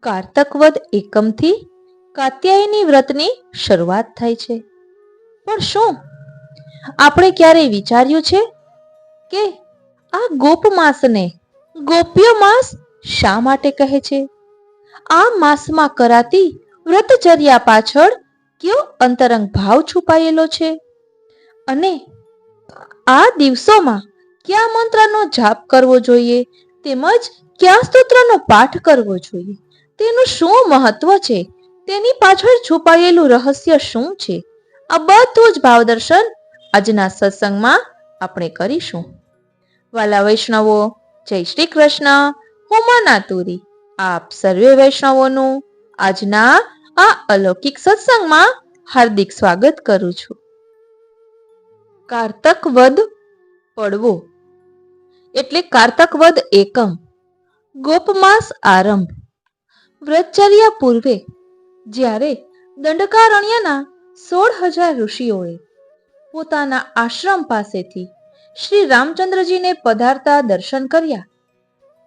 કારતક વદ એકમથી કાત્યાયની વ્રતની શરૂઆત થાય છે. પણ શું આપણે ક્યારેય વિચાર્યું છે કે આ ગોપ માસને ગોપ્ય માસ શા માટે કહે છે? આ માસમાં કરાતી વ્રતચર્યા પાછળ કયો અંતરંગ ભાવ છુપાયેલો છે? અને આ દિવસોમાં કયા મંત્રનો જાપ કરવો જોઈએ તેમજ કયા સ્તોત્રનો પાઠ કરવો જોઈએ, તેનું શું મહત્વ છે, તેની પાછળ છુપાયેલું રહસ્ય શું છે, આ બધું જ ભાવદર્શન આજના સત્સંગમાં આપણે કરીશું. વાલા વૈષ્ણવો, જય શ્રી કૃષ્ણ. હું માના તુરી આપ સર્વે વૈષ્ણવોનું આજના આ અલૌકિક સત્સંગમાં હાર્દિક સ્વાગત કરું છું. કારતક વદ પડવો એટલે કારતક વદ એકમ, ગોપમાસ આરંભ. વ્રતચર્યા પૂર્વે જ્યારે દંડકારણ્યના 16,000 ઋષિઓએ પોતાના આશ્રમ પાસેથી શ્રી રામચંદ્રજીને પધારતા દર્શન કર્યા,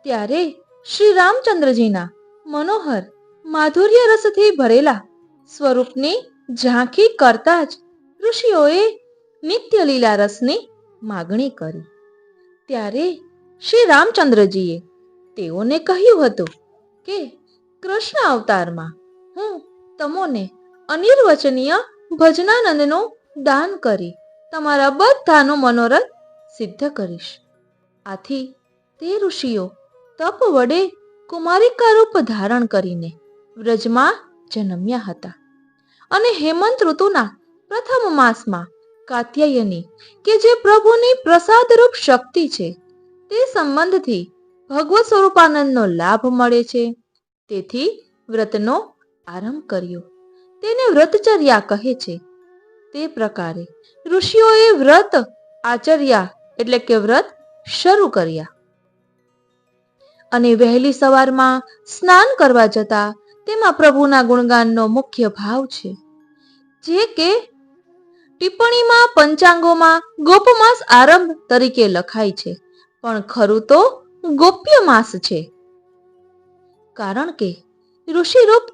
ત્યારે શ્રી રામચંદ્રજીના મનોહર માધુર્ય રસથી ભરેલા સ્વરૂપની ઝાંખી કરતા જ ઋષિઓએ નિત્ય લીલા રસની માગણી કરી. ત્યારે શ્રી રામચંદ્રજીએ તેઓને કહ્યું હતું કે કૃષ્ણ અવતારમાં હું તમોને અનિર્વચનીય ભજનાનંદનું દાન કરી તમારા બધાનો મનોરથ સિદ્ધ કરીશ. આથી તે ઋષિઓ તપ વડે કુમારિકા રૂપ ધારણ કરીને વ્રજમાં જન્મ્યા હતા અને હેમંત ઋતુના પ્રથમ માસમાં કાત્યાયની કે જે પ્રભુની પ્રસાદરૂપ શક્તિ છે તે સંબંધથી ભગવત સ્વરૂપાનંદનો લાભ મળે છે. તેથી વ્રતનો આરંભ કર્યો. તેને વ્રતચર્યા કહે છે. તે પ્રકારે ઋષિઓએ વ્રત આચર્યા એટલે કે વ્રત શરૂ કર્યા. અને વહેલી સવારમાં સ્નાન કરવા જતા તેમાં પ્રભુના ગુણગાનનો મુખ્ય ભાવ છે, જે કે ટિપ્પણીમાં પંચાંગોમાં ગોપમાસ આરંભ તરીકે લખાય છે, પણ ખરું તો ગોપ્ય માસ છે. કારણ કે ઋષિરૂપ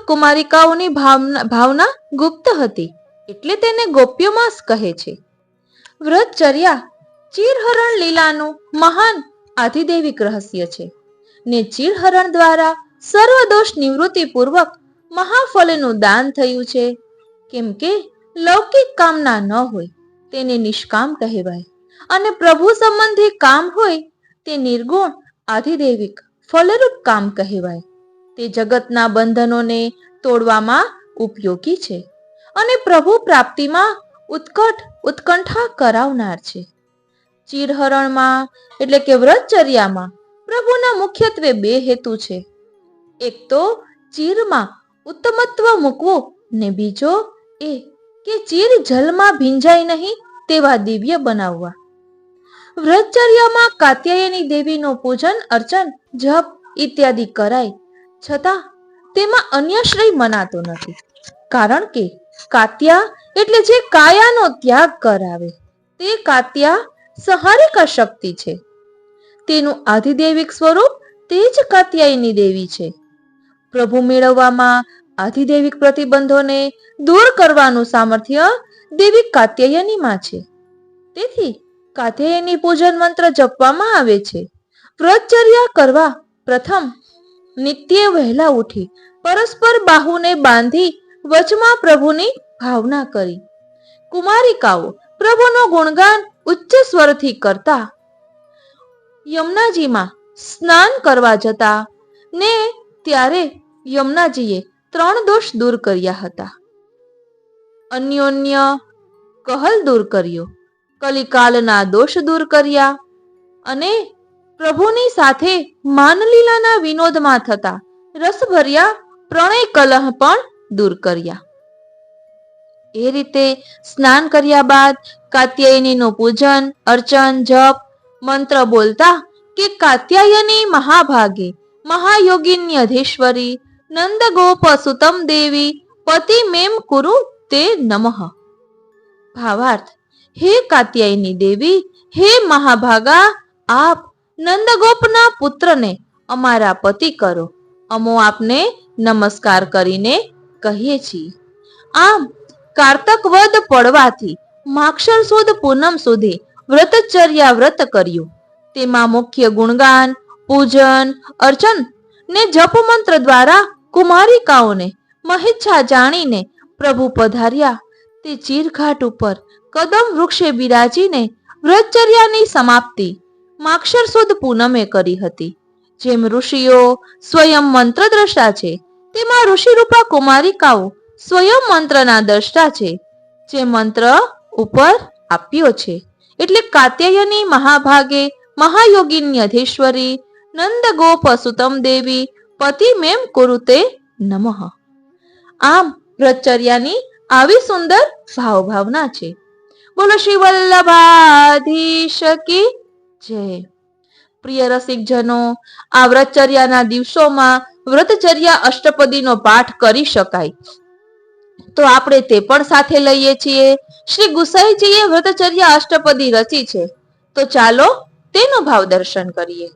કુમારિકાઓની ભાવના ગુપ્ત હતી, એટલે તેને ગોપ્ય માસ કહે છે. વ્રતચર્યા ચીરહરણ લીલાનું મહાન આધિદૈવિક રહસ્ય છે ને ચીરહરણ દ્વારા સર્વદોષ નિવૃત્તિ પૂર્વક મહાફલનું દાન થયું છે. કેમ કે લૌકિક કામના ન હોય તેને નિષ્કામ કહેવાય અને પ્રભુ સંબંધી કામ હોય તે નિર્ગુણ આધિદૈવિક ફલરૂપ કામ કહેવાય. તે જગતના બંધનોને તોડવામાં ઉપયોગી છે અને પ્રભુ પ્રાપ્તિમાં ઉત્કંઠા કરાવનાર છે. ચીરહરણમાં એટલે કે વ્રતચર્યામાં પ્રભુના મુખ્યત્વે 2 હેતુ છે. એક તો ચીરમાં ઉત્તમત્વ મૂકવું ને બીજો એ કે ચીર જલમાં ભીંજાય નહીં તેવા દિવ્ય બનાવવા. વ્રતચર્યામાં કાત્યાયની દેવીનો પૂજન અર્ચન જપ ઇત્યાદિ કરાય, છતાં તેમાં અન્ય શ્રેય મનાતો નથી. કારણ કે કાત્યા એટલે જે કાયાનો ત્યાગ કરાવે તે કાત્યા સંહારિકા શક્તિ છે. તેનું આધિદૈવિક સ્વરૂપ તે જ કાત્યાયની દેવી છે. પ્રભુ મેળવવામાં આધિદૈવિક પ્રતિબંધોને દૂર કરવાનું સામર્થ્ય દેવી કાત્યાયનીમાં છે. તેથી કાત્યાયની પૂજન મંત્ર જપવામાં આવે છે. વ્રતચર્યા કરવા પ્રથમ નિત્ય વહેલા ઉઠી પરસ્પર બાહુને બાંધી વચમાં પ્રભુની ભાવના કરી કુમારિકાઓ પ્રભુનો ગુણગાન ઉચ્ચ સ્વરથી કરતા યમુનાજીમાં સ્નાન કરવા જતા ને ત્યારે યમુનાજીએ 3 દોષ દૂર કર્યા હતા. અન્યોન્ય કહલ દૂર કર્યો, કલિકાલના દોષ દૂર કર્યા અને પ્રભુની સાથે માનલીલાના વિનોદમાં થતા રસભર્યા પ્રણય કલહ પણ દૂર કર્યા. એ રીતે સ્નાન કર્યા બાદ કાત્યાયનીનું પૂજન અર્ચન જપ મંત્ર બોલતા કે કાત્યાયની મહાભાગે મહાયોગિન્યધીશ્વરી નંદગોપ સુતમ દેવી પતિ મેમ કુરુ તે નમઃ. ભાવાર્થ, હે કાત્યાયની દેવી, હે મહાભાગા, આપ નંદગોપના પુત્રને અમારા પતિ કરો. અમો આપને નમસ્કાર કરીને કહીએ છીએ. આમ કારતક વદ પડવાથી માક્ષર સુદ પૂનમ સુધી વ્રતચર્યા વ્રત કર્યું. તેમાં મુખ્ય ગુણગાન, પૂજન, અર્ચન ને જપ મંત્ર દ્વારા કુમારિકાઓને મહેચ્છા જાણીને પ્રભુ પધાર્યા. તે ચીરઘાટ ઉપર કદમ વૃક્ષે બિરાજીને વ્રતચર્યાની સમાપ્તિ માક્ષર સુદ પૂનમે કરી હતી. જેમ ઋષિઓ સ્વયં મંત્ર દ્રષ્ટા છે, તેમાં ઋષિરૂપા કુમારિકાઓ સ્વયં મંત્રના દ્રષ્ટા છે, જે મંત્ર ઉપર આપ્યો છે. એટલે કાત્યાયની મહાભાગે મહાયોગિની અધીશ્વરી નંદગોપ સુતમ દેવી પતિ મેમ કુરુતે નમઃ. આમ વ્રતચર્યાની આવી સુંદર ભાવના છે. બોલો શ્રી વલ્લભાધીશ કી જય. પ્રિય રસિક જનો, આ વ્રતચર્યાના દિવસોમાં વ્રતચર્યા અષ્ટપદીનો પાઠ કરી શકાય, તો આપણે તે પણ સાથે લઈએ છીએ. શ્રી ગુસાઈજીએ વ્રતચર્યા અષ્ટપદી રચી છે, તો ચાલો તેનો ભાવ દર્શન કરીએ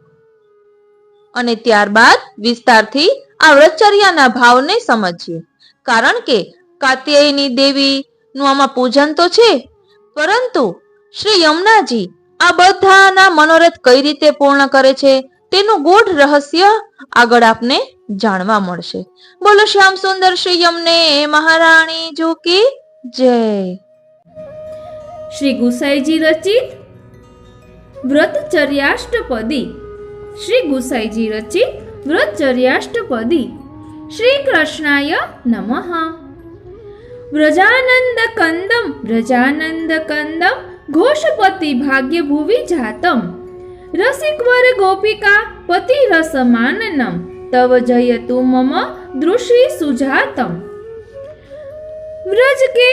અને ત્યારબાદ વિસ્તારથી આ વ્રતચર્યાના ભાવને સમજીએ. કારણ કે કાત્યાયની દેવી નું આમાં પૂજન તો છે, પરંતુ શ્રી યમુનાજી આ બધાના મનોરથ કઈ રીતે પૂર્ણ કરે છે તેનું ગૂઢ રહસ્ય આગળ આપને જાણવા મળશે. બોલો શ્યામ સુંદર શ્રી યમને મહારાણી જો કી જય. શ્રી ગુસાઈજી રચિત વ્રતચર્યાષ્ટપદી. શ્રી ગુસાઈજી રચિત વ્રતચર્યાષ્ટપદી. શ્રી કૃષ્ણાય નમઃ. વ્રજાનંદ કંદમ ઘોષપતિ ભાગ્ય ભુવિ જાતમ. રસિકવર ગોપિકા પતિ રસમાનનમ. તવ જયતુ મમ દૃષિ સુજાતમ. व्रज के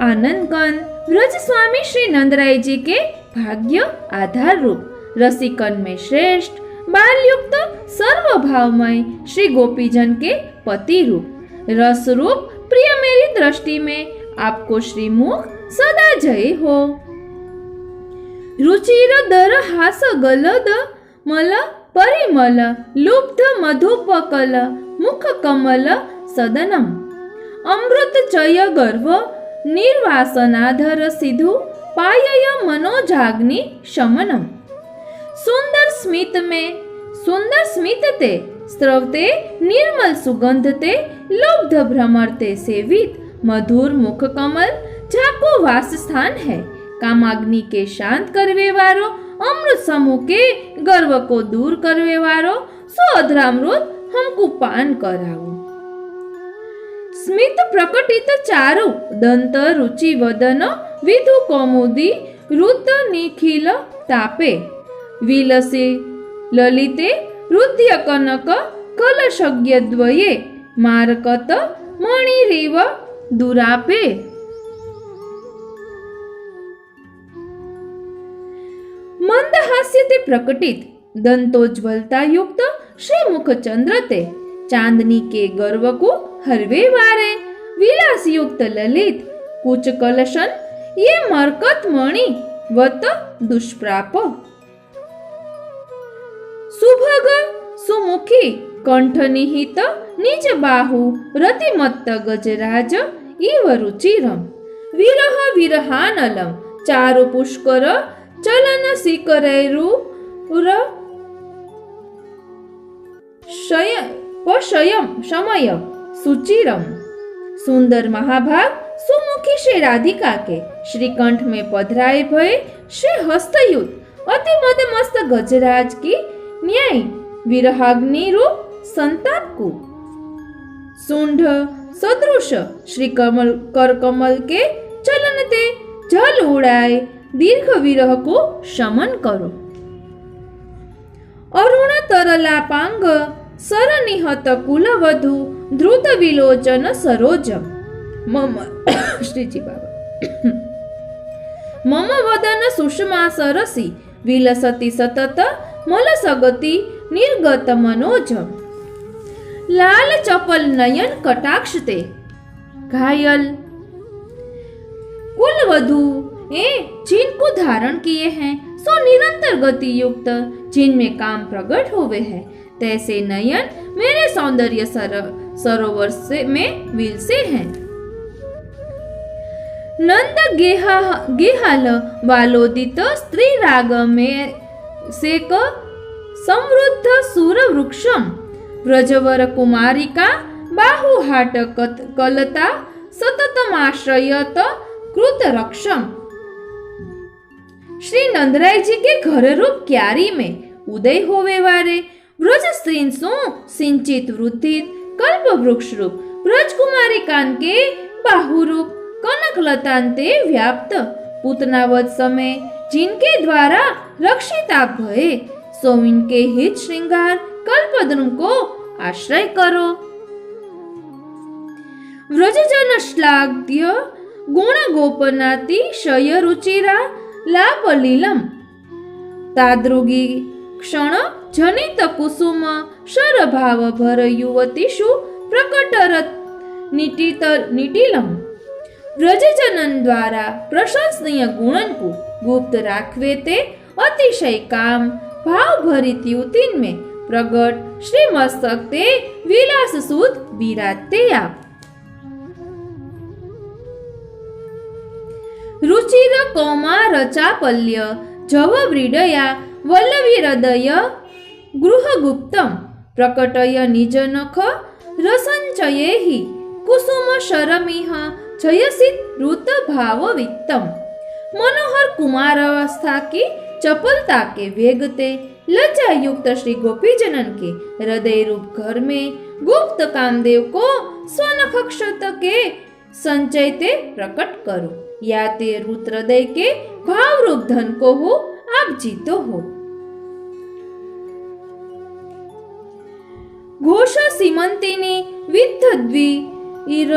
आनंद कन व्रज स्वामी श्री नंदराय के भाग्य आधार रूप रसिकन में श्रेष्ठ बालयुक्त सर्वभावमय श्री गोपीजन के पति रूप रस रूप प्रिय मेरी दृष्टि में आपको श्रीमुख सदा जय हो. रुचिर दर हास गलद मल परिमल लुब्ध मधुपकल मुख कमल सदनम. अमृत चय गर्भ निर्वासनाधर सिधु पायय मनोजाग्नि शमनम. सुंदर स्मित ते स्रवते निर्मल सुगंध ते लुब्ध भ्रमरते सेवित मधुर मुख कमल जाको वास स्थान है. कामाग्नि के शांत करवे वारो अमृत समूह के गर्व को दूर करवे वारो सो अधरामृत हमको पान कराओ. स्मित प्रकटित चारु दंत रुचि वदन विधु कौमुदी रुत निखिल तापे. विलसे ललिते हृदय कनक कलशज्ञ द्वये मारकत मणिरेव दुरापे. मंद हास्य ते प्रकटित दंतोज्वलता युक्त श्री मुखचंद्र ते चांदनी के गर्व को हरवे वारे. विलास युक्त ललित कुच कलशन ये मरकत मणि वत दुष्प्राप. सुभग सुमुखी कंठ निहित निज बाहु रतिमत्त गजराज इव रुचिरम. विरह विरहानलम चारु पुष्कर चलन शिखरैरु समय सुचिरम. सुंदर महाभाग सुमुखी श्री राधिका के श्रीकंठ में पधराए भय श्री हस्तयुत अति मद मस्त गजराज की न्याय विरहाग्नि रूप संताप को. सुंढ सदृश श्री कमल कर कमल के चलन ते जल उड़ाए दीर्घ विरह को शमन करो. अरुण तरला पांग सरनिहत कुलवधु ध्रुत विलोचन सरोजम. मम श्रीजी बाबा मम वदन सुषमा सरसी विलसति सतत मलसगति निर्गत मनोजम. लाल चपल नयन कटाक्षते घायल कुलवधु जिनको धारण किए हैं सो निरंतर गति युक्त जिनमें काम प्रकट हुए हैं, तैसे नयन मेरे सौंदर्य सरोवर से में विलसे हैं। नंद गेहाल वालोदित स्त्री राग में से क समृद्ध सूर वृक्षम व्रजवर कुमारिका बाहुहाट कलता सततमाश्रयत कृत रक्षम। श्री नंदराय जी के घर रूप क्यारी में उदय होवे वारे व्रज स्त्री सु सिंचित वृद्धित कल्प वृक्ष रूप ब्रजकुमारी कान के बाहु रूप कनक लतांते व्याप्त पूतनावत समय जिनके द्वारा रक्षित आप भये, सो इनके हित श्रृंगार कल्पद्रुम को आश्रय करो। व्रजजन श्लाघ्य गुण गोपनाति शय रुचिरा लाभ लीलम ताद्रुगी क्षण जनित कुसुम शर भाव भर युवतीषु प्रकटरत निटिलम। व्रजजनन द्वारा प्रशंसनीय गुणन को गुप्त राखवे ते अतिशय काम भाव भरित युतिन में प्रगट श्री मस्तक ते विलास सूद बिराते आप। रुचिर कौमार चापल्य जव व्रीडया वल्लवी हृदय गृहगुप्तम प्रकटय निज नख रसंचयेहि कुसुम शरमिह जयसित ऋत भाव वित्तम। मनोहर कुमार अवस्था की चपलता के वेगते लज्जा युक्त श्री गोपीजनन के हृदय रूप घर में गुप्त कामदेव को स्वनखक्षत के संचय ते प्रकट करो, या ते रुत हृदय के भाव रूप धन को हो आप जीतो हो। घोष सीमंतिनी विद्ध इर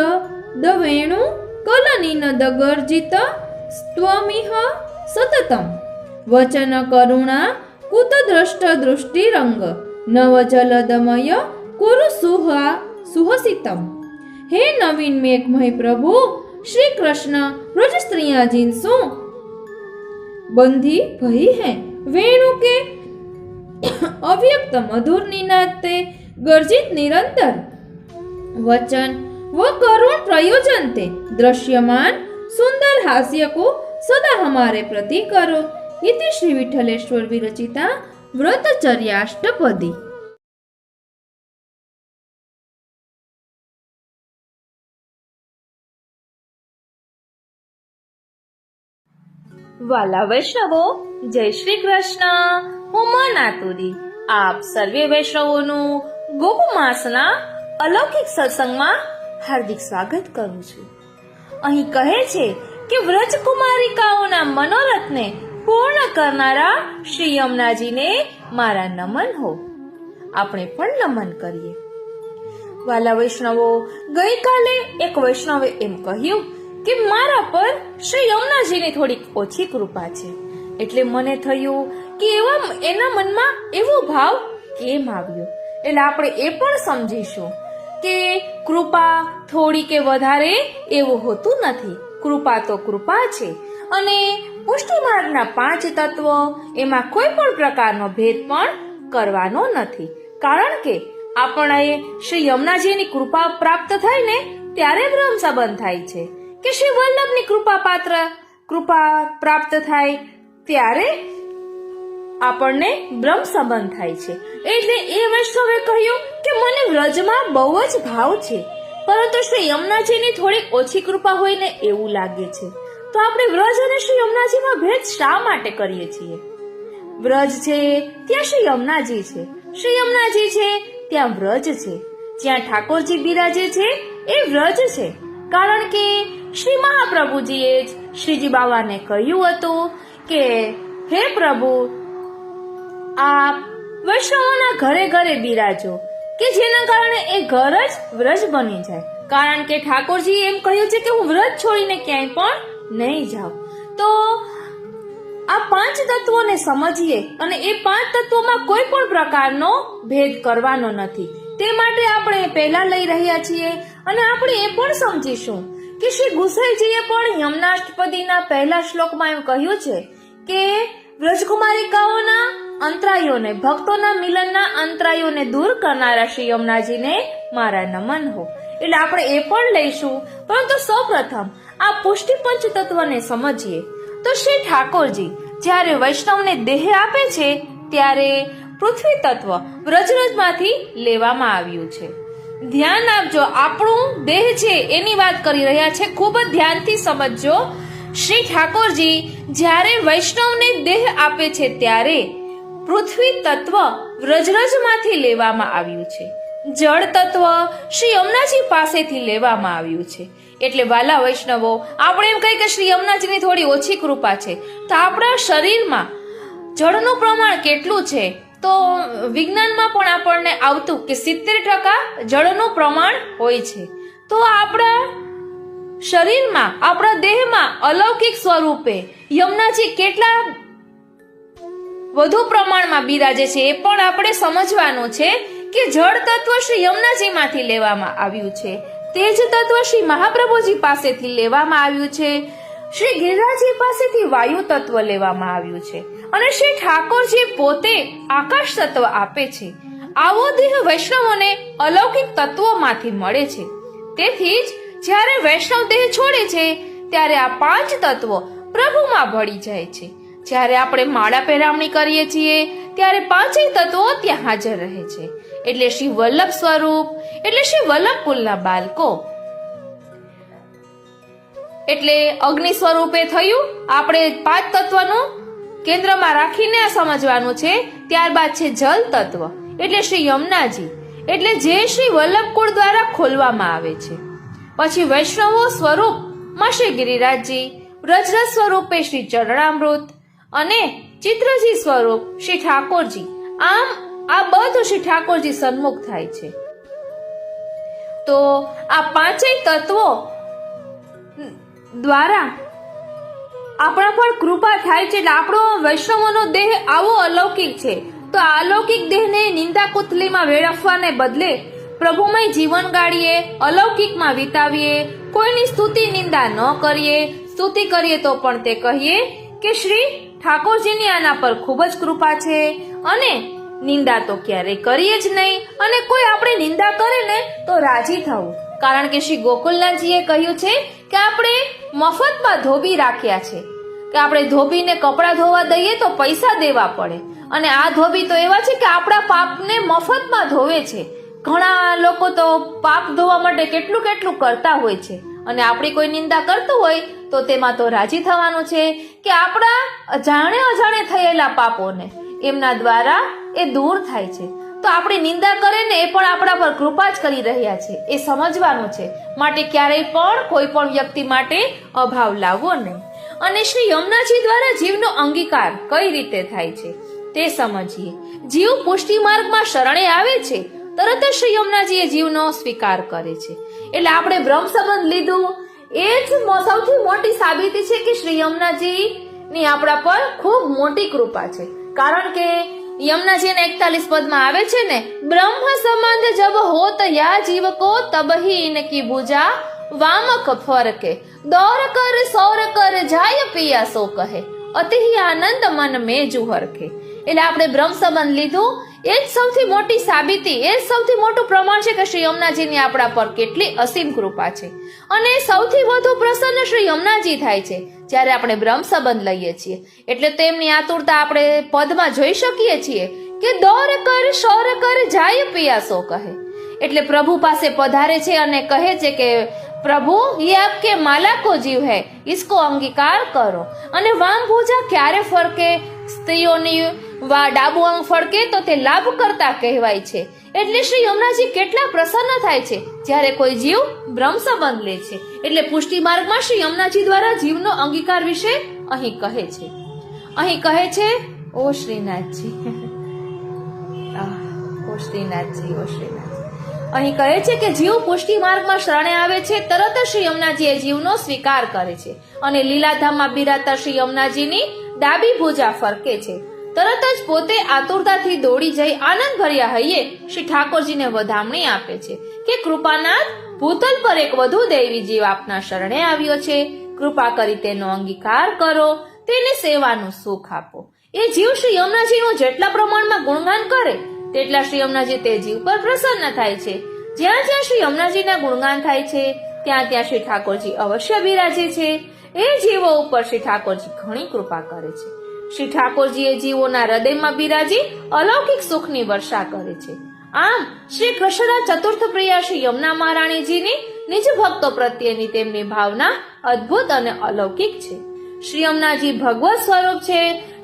दवेणु कलनीन दगर्जित स्त्वमिह सततम वचन करुणा कुत दृष्ट दृष्टिरंग नव जलदमय कुरु सुहसितम। हे नवीन मेघमय प्रभु श्री कृष्ण व्रज स्त्रियां जिनसु बंधी भई हैं, वेणु के अव्यक्त मधुर निनाद ते गर्जित निरंतर वचन व करुण प्रयोजन ते दृश्यमान सुंदर हास्य को सदा हमारे प्रति करो। इति श्री विठलेश्वर विरचिता व्रतचर्याष्टपदी। વાલા વૈષ્ણવો, જય શ્રી કૃષ્ણ. હું નાતુરી આપ સર્વે વૈષ્ણવોનું ગોપમાસના અલૌકિક સત્સંગમાં હાર્દિક સ્વાગત કરું છું. અહીં કહે છે કે વ્રજકુમારિકાઓના મનોરથને પૂર્ણ કરનારા શ્રી યમુનાજીને મારા નમન હો. આપણે પણ નમન કરીએ. વાલા વૈષ્ણવો, ગઈકાલે એક વૈષ્ણવે એમ કહ્યું કે મારા પર શ્રી યમુનાજીની થોડીક ઓછી કૃપા છે, એટલે મને થયું કે એના મનમાં એવો ભાવ કેમ આવ્યો. એટલે આપણે એ પણ સમજીશું કે કૃપા થોડી કે વધારે એવું હોતું નથી. કૃપા તો કૃપા છે, અને પુષ્ટિ માર્ગના 5 તત્વ એમાં કોઈ પણ પ્રકારનો ભેદ પણ કરવાનો નથી. કારણ કે આપણે શ્રી યમુનાજીની કૃપા પ્રાપ્ત થાય ને ત્યારે બ્રહ્મ સંબંધ થાય છે, કે શ્રી વલ્લભની કૃપા પ્રાપ્ત થાય ત્યારે આપણને બ્રહ્મ સંબંધ થાય છે. એટલે એ વૈષ્ણવે કહ્યું કે મને વ્રજમાં બહુ જ ભાવ છે, પરંતુ શ્રી યમુનાજીની થોડીક ઓછી કૃપા હોય ને એવું લાગે છે. તો આપણે વ્રજ અને શ્રી યમુનાજીમાં ભેદ શા માટે કરીએ છીએ? વ્રજ છે ત્યાં શ્રી યમુનાજી છે, શ્રી યમુનાજી છે ત્યાં વ્રજ છે, જ્યાં ઠાકોરજી બિરાજે છે એ વ્રજ છે. કારણ કે શ્રી મહાપ્રભુજીએ જ શ્રીજી બાવાને કહ્યું હતું કે હે પ્રભુ, આપ વૈષ્ણવોના ઘરે ઘરે બિરાજો, કે જેના કારણે એ ઘર જ વ્રજ બની જાય. કારણ કે ઠાકોરજી એમ કહ્યું છે કે હું વ્રજ છોડીને ક્યાંય પણ નહીં જાઉં. તો આ 5 તત્વોને સમજીએ, અને એ 5 તત્વોમાં કોઈ પણ પ્રકારનો ભેદ કરવાનો નથી. તે માટે આપણે પહેલા લઈ રહ્યા છીએ, અને આપણે એ પણ સમજીશું કે શ્રી ગુસાઈજીએ પણ યમુનાષ્ટપદીના પહેલા શ્લોકમાં એમ કહ્યું છે કે વ્રજકુમારિકાઓના અંતરાયોને, ભક્તોના મિલનના અંતરાયોને દૂર કરનારા શ્રી યમુનાજીને મારા નમન હો. એટલે આપણે એ પણ લઈશું, પરંતુ સૌપ્રથમ આ પુષ્ટિ પંચ તત્વને સમજીએ. તો શ્રી ઠાકોરજી જ્યારે વૈષ્ણવને દેહ આપે છે ત્યારે પૃથ્વી તત્વ વ્રજરજમાંથી લેવામાં આવ્યું છે. ધ્યાન આપજો, આપણું દેહ છે એની વાત કરી રહ્યા છે, ખૂબ જ ધ્યાનથી સમજજો. શ્રી ઠાકોરજી જ્યારે વૈષ્ણવને દેહ આપે છે ત્યારે પૃથ્વી તત્વ વ્રજરજમાંથી લેવામાં આવ્યું છે. જળ તત્વ શ્રી યમુનાજી પાસેથી લેવામાં આવ્યું છે. એટલે વાલા વૈષ્ણવો, આપણે એમ કહીએ કે શ્રી યમુનાજીની થોડી ઓછી કૃપા છે, તો આપણા શરીરમાં જળનું પ્રમાણ કેટલું છે? તો વિજ્ઞાનમાં પણ આપણને આવતું કે 70% જળનું પ્રમાણ હોય છે. તો આપણા શરીરમાં, આપણા દેહમાં અલૌકિક સ્વરૂપે યમુનાજી કેટલા વધુ પ્રમાણમાં બિરાજે છે એ પણ આપણે સમજવાનું છે કે જળ તત્વ શ્રી યમુનાજીમાંથી લેવામાં આવ્યું છે. તેજ તત્વ શ્રી મહાપ્રભુજી પાસેથી લેવામાં આવ્યું છે. શ્રી ગિરિરાજજી પાસેથી વાયુ તત્વ લેવામાં આવ્યું છે અને શ્રી ઠાકોરજી પોતે આકાશ તત્વ આપે છે. આવો દેહ વૈષ્ણવોને અલૌકિક તત્વોમાંથી મળે છે. તેથી જ જ્યારે વૈષ્ણવ દેહ છોડે છે ત્યારે આ 5 તત્વો પ્રભુમાં ભળી જાય છે. જ્યારે આપણે માળા પહેરામણી કરીએ છીએ ત્યારે 5 તત્વો ત્યાં હાજર રહે છે. એટલે શ્રી વલ્લભ સ્વરૂપ, એટલે શ્રી વલ્લભ કુલના બાળકો, એટલે અગ્નિ સ્વરૂપે થયું. આપણે 5 તત્વનું કેન્દ્રમાં રાખીને આ સમજવાનું છે. ત્યારબાદ છે જલ તત્વ, એટલે શ્રી યમુનાજી, એટલે જે શ્રી વલ્લભ કુળ દ્વારા ખોલવામાં આવે છે. પછી વૈષ્ણવો સ્વરૂપમાં શ્રી ગિરિરાજજી, વ્રજરજ સ્વરૂપે શ્રી ચરણામૃત અને ચિત્રજી સ્વરૂપ શ્રી ઠાકોરજી. આમ આ બધું શ્રી ઠાકોરજી સન્મુખ થાય છે. તો આ 5 તત્વો દ્વારા આપણા પર કૃપા થાય છે. એટલે આપણો વૈષ્ણવોનો દેહ આવો અલૌકિક છે. તો આ અલૌકિક દેહને નિંદા કુથલીમાં વેડફવાને બદલે પ્રભુમય જીવન ગાળીએ, અલૌકિકમાં વિતાવીએ. કોઈની સ્તુતિ નિંદા ન કરીએ. સ્તુતિ કરીએ તો પણ તે કહીએ કે શ્રી ઠાકોરજીની આના પર ખૂબ જ કૃપા છે, અને નિંદા તો ક્યારેય કરીએ જ નહીં. અને કોઈ આપણે નિંદા કરે ને તો રાજી થવું, કારણ કે શ્રી ગોકુલનાથજીએ કહ્યું છે કે આપણે મફતમાં ધોબી રાખ્યા છે, કે આપણે ધોબીને કપડાં ધોવા દઈએ તો પૈસા દેવા પડે, અને આ ધોબી તો એવા છે કે આપણા પાપને મફતમાં ધોવે છે. ઘણા લોકો તો પાપ ધોવા માટે કેટલું કેટલું કરતા હોય છે, અને આપણી કોઈ નિંદા કરતું હોય તો તેમાં તો રાજી થવાનું છે કે આપણા અજાણે અજાણે થયેલા પાપોને એમના દ્વારા એ દૂર થાય છે. તો આપણી નિંદા કરે ને એ પણ આપણા પર કૃપા જ કરી રહ્યા છે, એ સમજવાનું છે. માટે ક્યારેય પણ કોઈ પણ વ્યક્તિ માટે અભાવ લાવવો નહીં. અને શ્રી યમુનાજી દ્વારા જીવનો અંગીકાર કઈ રીતે થાય છે તે સમજીએ. જીવ પુષ્ટિ માર્ગમાં શરણે આવે છે, તરત જ શ્રી યમુનાજીએ જીવનો સ્વીકાર કરે છે. એટલે આપણે બ્રહ્મ સંબંધ લીધું, એ જ સૌથી મોટી સાબિતી છે કે શ્રી યમુનાજી ની આપણા પર ખૂબ મોટી કૃપા છે. કારણ કે યમુનાજીના 41 પદમાં આવે છે ને, બ્રહ્મ સંબંધ જબ હોત યા જીવ કો તબહી ઇનકી ભુજા વામક ફરકે દौर कर सौर कर જાય પિયા સો કહે અતિ આનંદ મન में जुहरखे. એટલે આપણે બ્રહ્મ સંબંધ લીધું, એ જ સૌથી મોટી સાબિતી, એ જ સૌથી મોટું પ્રમાણ છે કે શ્રી યમુનાજીની આપણા પર કેટલી અસીમ કૃપા છે. અને સૌથી વધુ પ્રસન્ન શ્રી યમુનાજી થાય છે જ્યારે આપણે બ્રહ્મ સંબંધ લઈએ છીએ. એટલે તેમની આતુરતા આપણે પદમાં જોઈ શકીએ છીએ કે દौर कर सौर कर જાય પિયા સો કહે. એટલે પ્રભુ પાસે પધારે છે અને કહે છે કે પ્રભુ ये आपके माला को जीव है, इसको अंगीकार करो. અને વામ ભુજા ક્યારે ફરકે? સ્ત્રીઓની ડાબુ અંગ ફરકે તો તે લાભ કરતા કહેવાય છે. એટલે શ્રી યમુનાજી કેટલા પ્રસન્ન થાય છે જ્યારે કોઈ જીવ બ્રહ્મ સંબંધ લે છે. એટલે પુષ્ટિ માર્ગમાં શ્રી યમુનાજી દ્વારા જીવનો અંગીકાર વિશે અહીં કહે છે. અહીં કહે છે, ઓ શ્રીનાથજી, ઓ શ્રીનાથજી, ઓ શ્રીનાથજી. અહીં કહે છે કે જીવ પુષ્ટિ માર્ગમાં શરણે આવે છે, તરત જ શ્રી યમુનાજી એ જીવનો સ્વીકાર કરે છે અને લીલાધામમાં બિરાજતા શ્રી યમુનાજીની ડાબી ભુજા ફરકે છે. તરત જ પોતે આતુરતાથી દોડી જઈ આનંદ ભર્યા હૈયે શ્રી ઠાકોરજીને વધામણી આપે છે કે કૃપાનાથ, ભૂતલ પર એક વધુ દૈવી જીવ આપના શરણે આવ્યો છે, કૃપા કરી તેનો અંગીકાર કરો, તેને સેવાનું સુખ આપો. એ જીવ શ્રી યમુનાજીનું જેટલા પ્રમાણમાં ગુણગાન કરે તેટલા શ્રી યમુનાજી તે જીવ પર પ્રસન્ન થાય છે. જ્યાં જ્યાં શ્રી યમુનાજીના ગુણગાન થાય છે ત્યાં ત્યાં શ્રી ઠાકોરજી અવશ્ય બિરાજે છે. એ જીવો ઉપર શ્રી ઠાકોરજી ઘણી કૃપા કરે છે. શ્રી ઠાકોરજી એ જીવોના હૃદયમાં બિરાજી અલૌકિક સુખની વર્ષા કરે છે. આમ શ્રી કૃષ્ણના ચતુર્થ પ્રિય શ્રી યમુના મહારાણીજીની નિજ ભક્તો પ્રત્યેની તેમની ભાવના અદ્ભુત અને અલૌકિક છે. શ્રી યમુનાજી ભગવત સ્વરૂપ છે.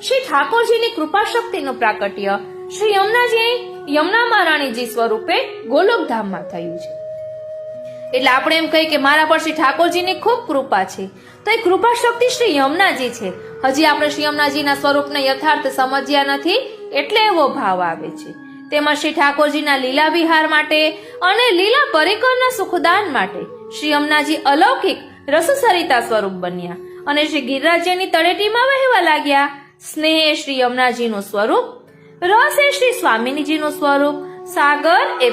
શ્રી ઠાકોરજીની કૃપા શક્તિનું પ્રાકટ્ય શ્રી યમુના મહારાણીજી સ્વરૂપે ગોલોકધામમાં થયું છે. એટલે આપણે એમ કહીએ કે મારા પર શ્રી ઠાકોરજીની ખૂબ કૃપા છે, તો એ કૃપા શક્તિ શ્રી યમુનાજી છે. હજી આપણે શ્રી યમુનાજીના સ્વરૂપને યથાર્થ સમજ્યા નથી એટલે એવો ભાવ આવે છે. તેમાં શ્રી ઠાકોરજીના લીલા વિહાર માટે અને લીલા પરિકરના સુખદાન માટે શ્રી યમુનાજી અલૌકિક રસસરિતા સ્વરૂપ બન્યા અને શ્રી ગિરિરાજ્યની તળેટીમાં વહેવા લાગ્યા. સ્નેહ એ શ્રી યમુનાજીનું સ્વરૂપ, રસ એ શ્રી સ્વામિનીજીનું સ્વરૂપ, સાગર એ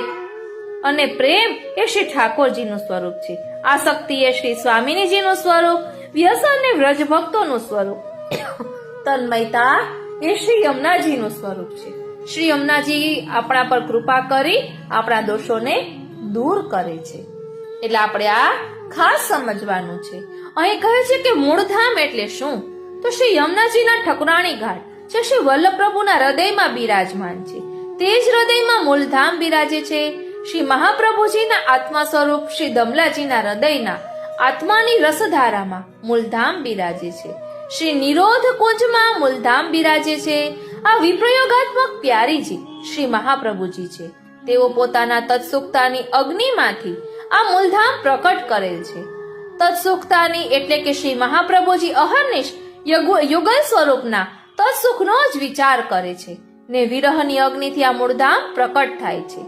અને પ્રેમ એ શ્રી ઠાકોરજીનું સ્વરૂપ છે. આસક્તિ એ શ્રી સ્વામિનીજીનું સ્વરૂપ, વ્યસન એ વ્રજ ભક્તોનું સ્વરૂપ, તન્મયતા એ શ્રી યમુનાજીનું સ્વરૂપ છે. શ્રી યમુનાજી આપણા પર કૃપા કરી આપણા દોષોને દૂર કરે છે. એટલે આપણે આ ખાસ સમજવાનું છે. અહીં કહે છે કે મૂળધામ એટલે શું? તો શ્રી યમુનાજીના ઠકરાણી ઘાટ જે શ્રી વલ્લભ પ્રભુના હૃદયમાં બિરાજમાન છે. તે જ હૃદયમાં મૂળધામ બિરાજે છે. શ્રી મહાપ્રભુજીના આત્મા સ્વરૂપ શ્રી દમલાજીના હૃદયના આત્માની રસધારામાં મૂળધામ બિરાજે છે. શ્રી નિરોધ કુંજમાં મૂળધામ બિરાજે છે. આ વિપ્રયોગાત્મક પ્યારીજી શ્રી મહાપ્રભુજી છે. તેઓ પોતાના તત્સુખતાની અગ્નિમાંથી આ મૂળધામ પ્રકટ કરેલ છે. તત્સુખતાની એટલે કે શ્રી મહાપ્રભુજી અહર્નિશ યુગલ સ્વરૂપના તત્સુખનો જ વિચાર કરે છે ને વિરહની અગ્નિથી આ મૂળધામ પ્રકટ થાય છે.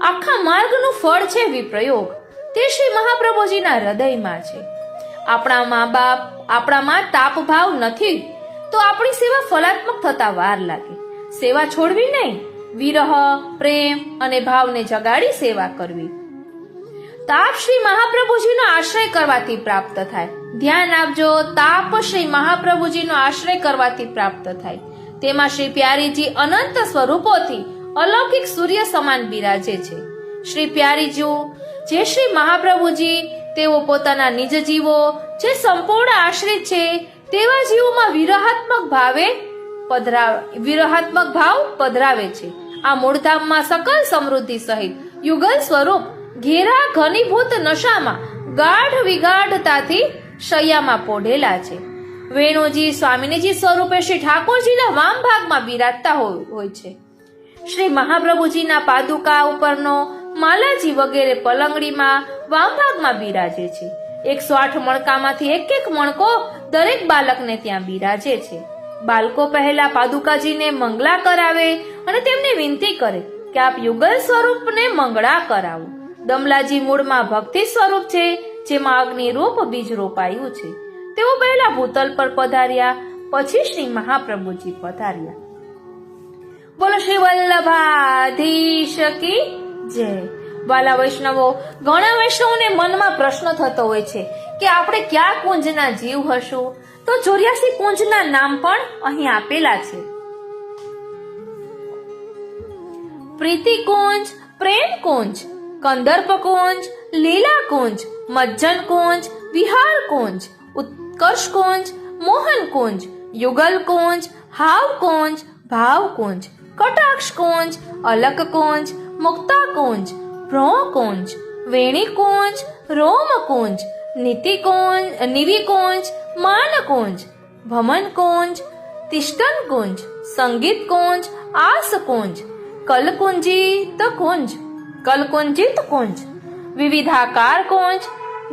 આખા માર્ગનું ફળ છે વિપ્રયોગ. તે શ્રી મહાપ્રભુજીના હૃદયમાં છે. આપણા મા બાપ આપણામાં તાપ ભાવ નથી તો આપણી સેવા ફલાત્મક થતા વાર લાગે. સેવા છોડવી નહીં, વિરહ, પ્રેમ અને ભાવને જગાડી સેવા કરવી. તાપ શ્રી મહાપ્રભુજીનો આશ્રય કરવાથી પ્રાપ્ત થાય. ધ્યાન આપજો, તાપ શ્રી મહાપ્રભુજીનો આશ્રય કરવાથી પ્રાપ્ત થાય. તેમાં શ્રી પ્યારીજી અનંત સ્વરૂપોથી અલૌકિક સૂર્ય સમાન બિરાજે છે. શ્રી પ્યારીજી જે શ્રી મહાપ્રભુજી તેઓ પોતાના નિજ જીવો જે સંપૂર્ણ આશ્રિત છે તેવા જીવોમાં વિરહાત્મક ભાવ પધરાવે છે. આ મૂળધામમાં સકલ સમૃદ્ધિ સહિત યુગલ સ્વરૂપ ઘેરા ઘનીભૂત નશામાં ગાઢ વિગાઢતાથી શૈયામાં પોઢેલા છે. વેણુજી સ્વામિનીજી સ્વરૂપે શ્રી ઠાકોરજીના વામ ભાગમાં બિરાજતા હોય છે. શ્રી મહાપ્રભુજીના પાદુકા ઉપરનો માલાજી વગેરે પલંગડીમાં વામ ભાગમાં બિરાજે છે. 108 મણકામાંથી એક એક મણકો દરેક બાલકને ત્યાં બિરાજે છે. બાળકો પહેલા પાદુકાજીને મંગળા કરાવે અને તેમને વિનંતી કરે કે આપ યુગલ સ્વરૂપને મંગળા કરાવો. દમલાજી મૂળમાં ભક્તિ સ્વરૂપ છે જેમાં અગ્નિ રૂપ બીજ રોપાયું છે. તેઓ પહેલા ભૂતલ પર પધાર્યા, પછી શ્રી મહાપ્રભુજી પધાર્યા. બોલો શ્રી વલ્લભાધીશ કી જય. વાલા વૈષ્ણવો, ઘણા વૈષ્ણવોને મનમાં પ્રશ્ન થતો હોય છે કે આપણે કયા કુંજના જીવ હશું? તો 84 કુંજના નામ પણ અહીં આપેલા છે. પ્રીતિ કુંજ, પ્રેમ કુંજ, કંદર્પ કુંજ, લીલા કુંજ, મજ્જન કુંજ, વિહાર કુંજ, ઉત્કર્ષ કુંજ, મોહન કુંજ, યુગલ કુંજ, હાવ કુંજ, ભાવ કુંજ, કટાક્ષ કુંજ, અલક કુંજ, મુક્તા કુંજ, ભ્રો કુંજ, વેણી કુંજ, રોમ કુંજ, નિવિ કુંજ, માન કુંજ, ભમન કુંજ, તિષ્ટન કુંજ, સંગીત કુંજ, આસ કુંજ, કલકુંજિત કુંજ, વિવિધાકાર કુંજ,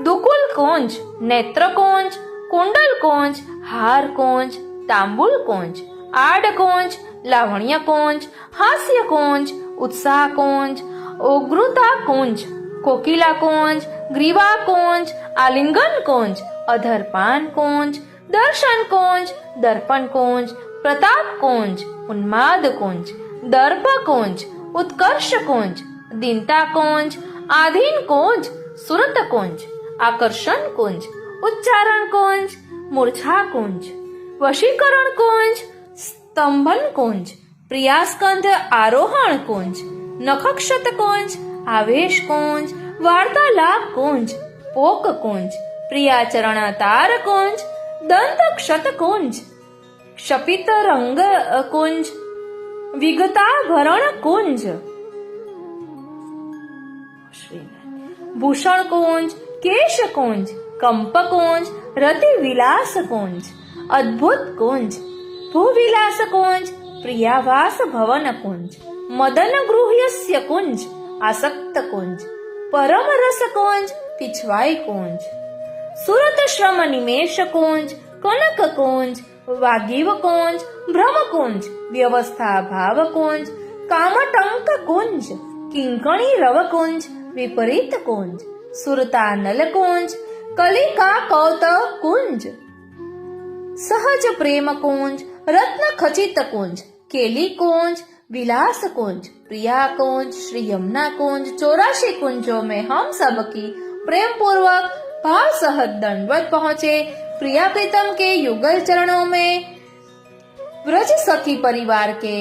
દુકુલ કુંજ, નેત્ર કુંજ, કુંડલ કુંજ, હાર કુંજ, તાંબુલ કુંજ, આડ કુંજ, લાવણ્ય કુંજ, હાસ્ય કુંજ, ઉત્સાહ કુંજ, ઉગ્રતા કુંજ, કોકિલા કુંજ, ગ્રીવા કુંજ, આલિંગન કુંજ, અધરપાન કુંજ, દર્શન કુંજ, દર્પણ કુંજ, પ્રતાપ કુંજ, ઉન્માદ કુંજ, દર્પ કુંજ, ઉત્કર્ષ કુંજ, દીનતા કુંજ, આધીન કુંજ, સુરત કુંજ, આકર્ષણ કુંજ, ઉચ્ચારણ કુંજ, મૂર્છા કુંજ, વશીકરણ કુંજ, સ્તંભન કુંજ, પ્રિયાસ્કંધ આરોહણ કુંજ, નખક્ષત કુંજ, આવેશ કુંજ, વાર્તાલાપ કુંજ, પોક કુંજ, પ્રિયાચરણ તાર કુંજ, દંત ક્ષત કુંજ, ક્ષપિત રંગ કુંજ, વિગતાભરણ કુંજ, ભૂષણ કુંજ, કેશ કુંજ, કંપ કુંજ, રતિ વિલાસ કુંજ, અદ્ભુત કુંજ, ભૂવિલાસ કુંજ, પ્રિયાવાસ ભવન કુંજ, મદન ગૃહ્યસ્ય કુંજ, આસક્ત કુંજ, પરમ રસ કુંજ, પિછવાઈ કુંજ, સુરત શ્રમ નિમેષ કુંજ, કનક કુંજ, વાગીવ કુંજ, ભ્રમ કુંજ, વ્યવસ્થા ભાવ કુંજ, કામટંક કુંજ, કિંકણી રવ કુંજ, વિપરીત કુંજ, સુરતા નલ કુંજ, કલિકા કૌત કુંજ, સહજ પ્રેમ કુંજ, રત્ન ખચિત કુંજ, કેલી કુંજ, विलास कुंज, प्रिया कुंज, श्री यमुना कुंज, 84 कुंजों में हम सबकी प्रेम पूर्वक भाव सहज दंडवत पहुंचे। प्रिया प्रीतम के युगल चरणों में व्रज सखी परिवार के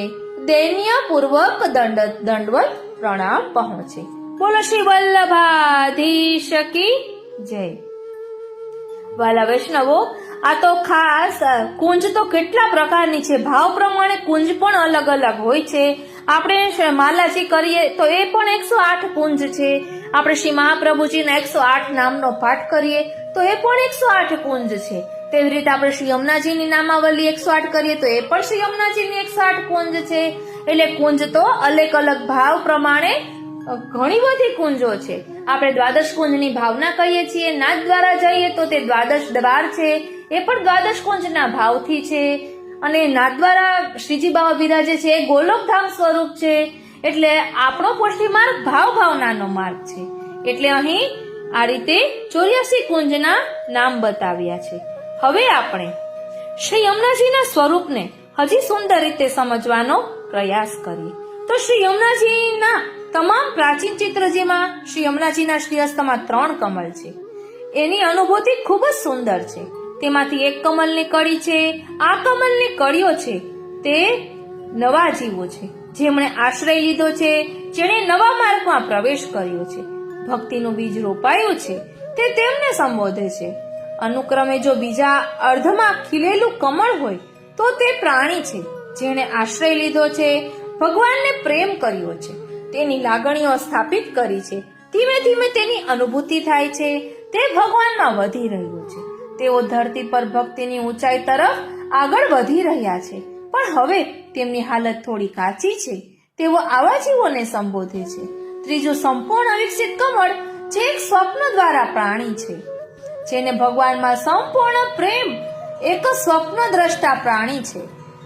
दैन्य पूर्वक दंडवत प्रणाम पहुंचे। बोलो श्री वल्लभाधीश की जय। વાલા વૈષ્ણવો, આ તો ખાસ કુંજ તો કેટલા પ્રકારની છે, ભાવ પ્રમાણે કુંજ પણ અલગ અલગ હોય છે। આપણે માલાજી કરીએ તો એ પણ 108 કુંજ છે। આપણે શ્રી મહાપ્રભુજીના 108 નામનો પાઠ કરીએ તો એ પણ 108 કુંજ છે। તેવી રીતે આપણે શ્રી યમુનાજીની નામાવલી 108 કરીએ તો એ પણ શ્રી યમુનાજીની 108 કુંજ છે। એટલે કુંજ તો અલગ અલગ ભાવ પ્રમાણે ઘણી બધી કુંજો છે। આપણે દ્વાદશ કુંજની ભાવના કહીએ છીએ। નાદ દ્વારા જઈએ તો તે દ્વાદશ દ્વાર છે, એ પણ દ્વાદશ કુંજના ભાવથી છે। અને નાદ દ્વારા શ્રીજી બાવા બિરાજે છે, એ ગોલોકધામ સ્વરૂપ છે। એટલે આપણો પુષ્ટિ માર્ગ ભાવનાનો માર્ગ છે। એટલે અહીં આ રીતે 84 કુંજના નામ બતાવ્યા છે। હવે આપણે શ્રી યમુનાજીના સ્વરૂપને હજી સુંદર રીતે સમજવાનો પ્રયાસ કરીએ તો શ્રી યમુનાજીના તમામ પ્રાચીન ચિત્રજીમાં શ્રી યમુનાજીના શ્રીહસ્તમાં 3 કમળ છે। એની અનુભૂતિ ખૂબ જ સુંદર છે। તેમાંથી એક કમલની કળી છે। આ કમલની કળીઓ છે તે નવા જીવો છે, જેમણે આશ્રય લીધો છે, જેણે નવા માર્ગમાં પ્રવેશ કર્યો છે, ભક્તિનું બીજ રોપાયું છે, તે તેમને સંબોધે છે। અનુક્રમે જો બીજા અર્ધમાં ખીલેલું કમળ હોય તો તે પ્રાણી છે, જેણે આશ્રય લીધો છે, ભગવાનને પ્રેમ કર્યો છે, તેની લાગણીઓ સ્થાપિત કરી છે, ધીમે ધીમે તેની અનુભૂતિ થાય છે, તે ભગવાનમાં વધી રહ્યો છે। તેઓ ધરતી પર ભક્તિની ઊંચાઈ તરફ આગળ વધી રહ્યા છે, પણ હવે તેમની હાલત થોડી કાચી છે। તેઓ આવા જીવોને સંબોધે છે। ત્રીજું સંપૂર્ણ વિકસિત કમળ જે એક સ્વપ્ન દ્વારા પ્રાણી છે, જેને ભગવાનમાં સંપૂર્ણ પ્રેમ, એક સ્વપ્ન દ્રષ્ટા પ્રાણી છે,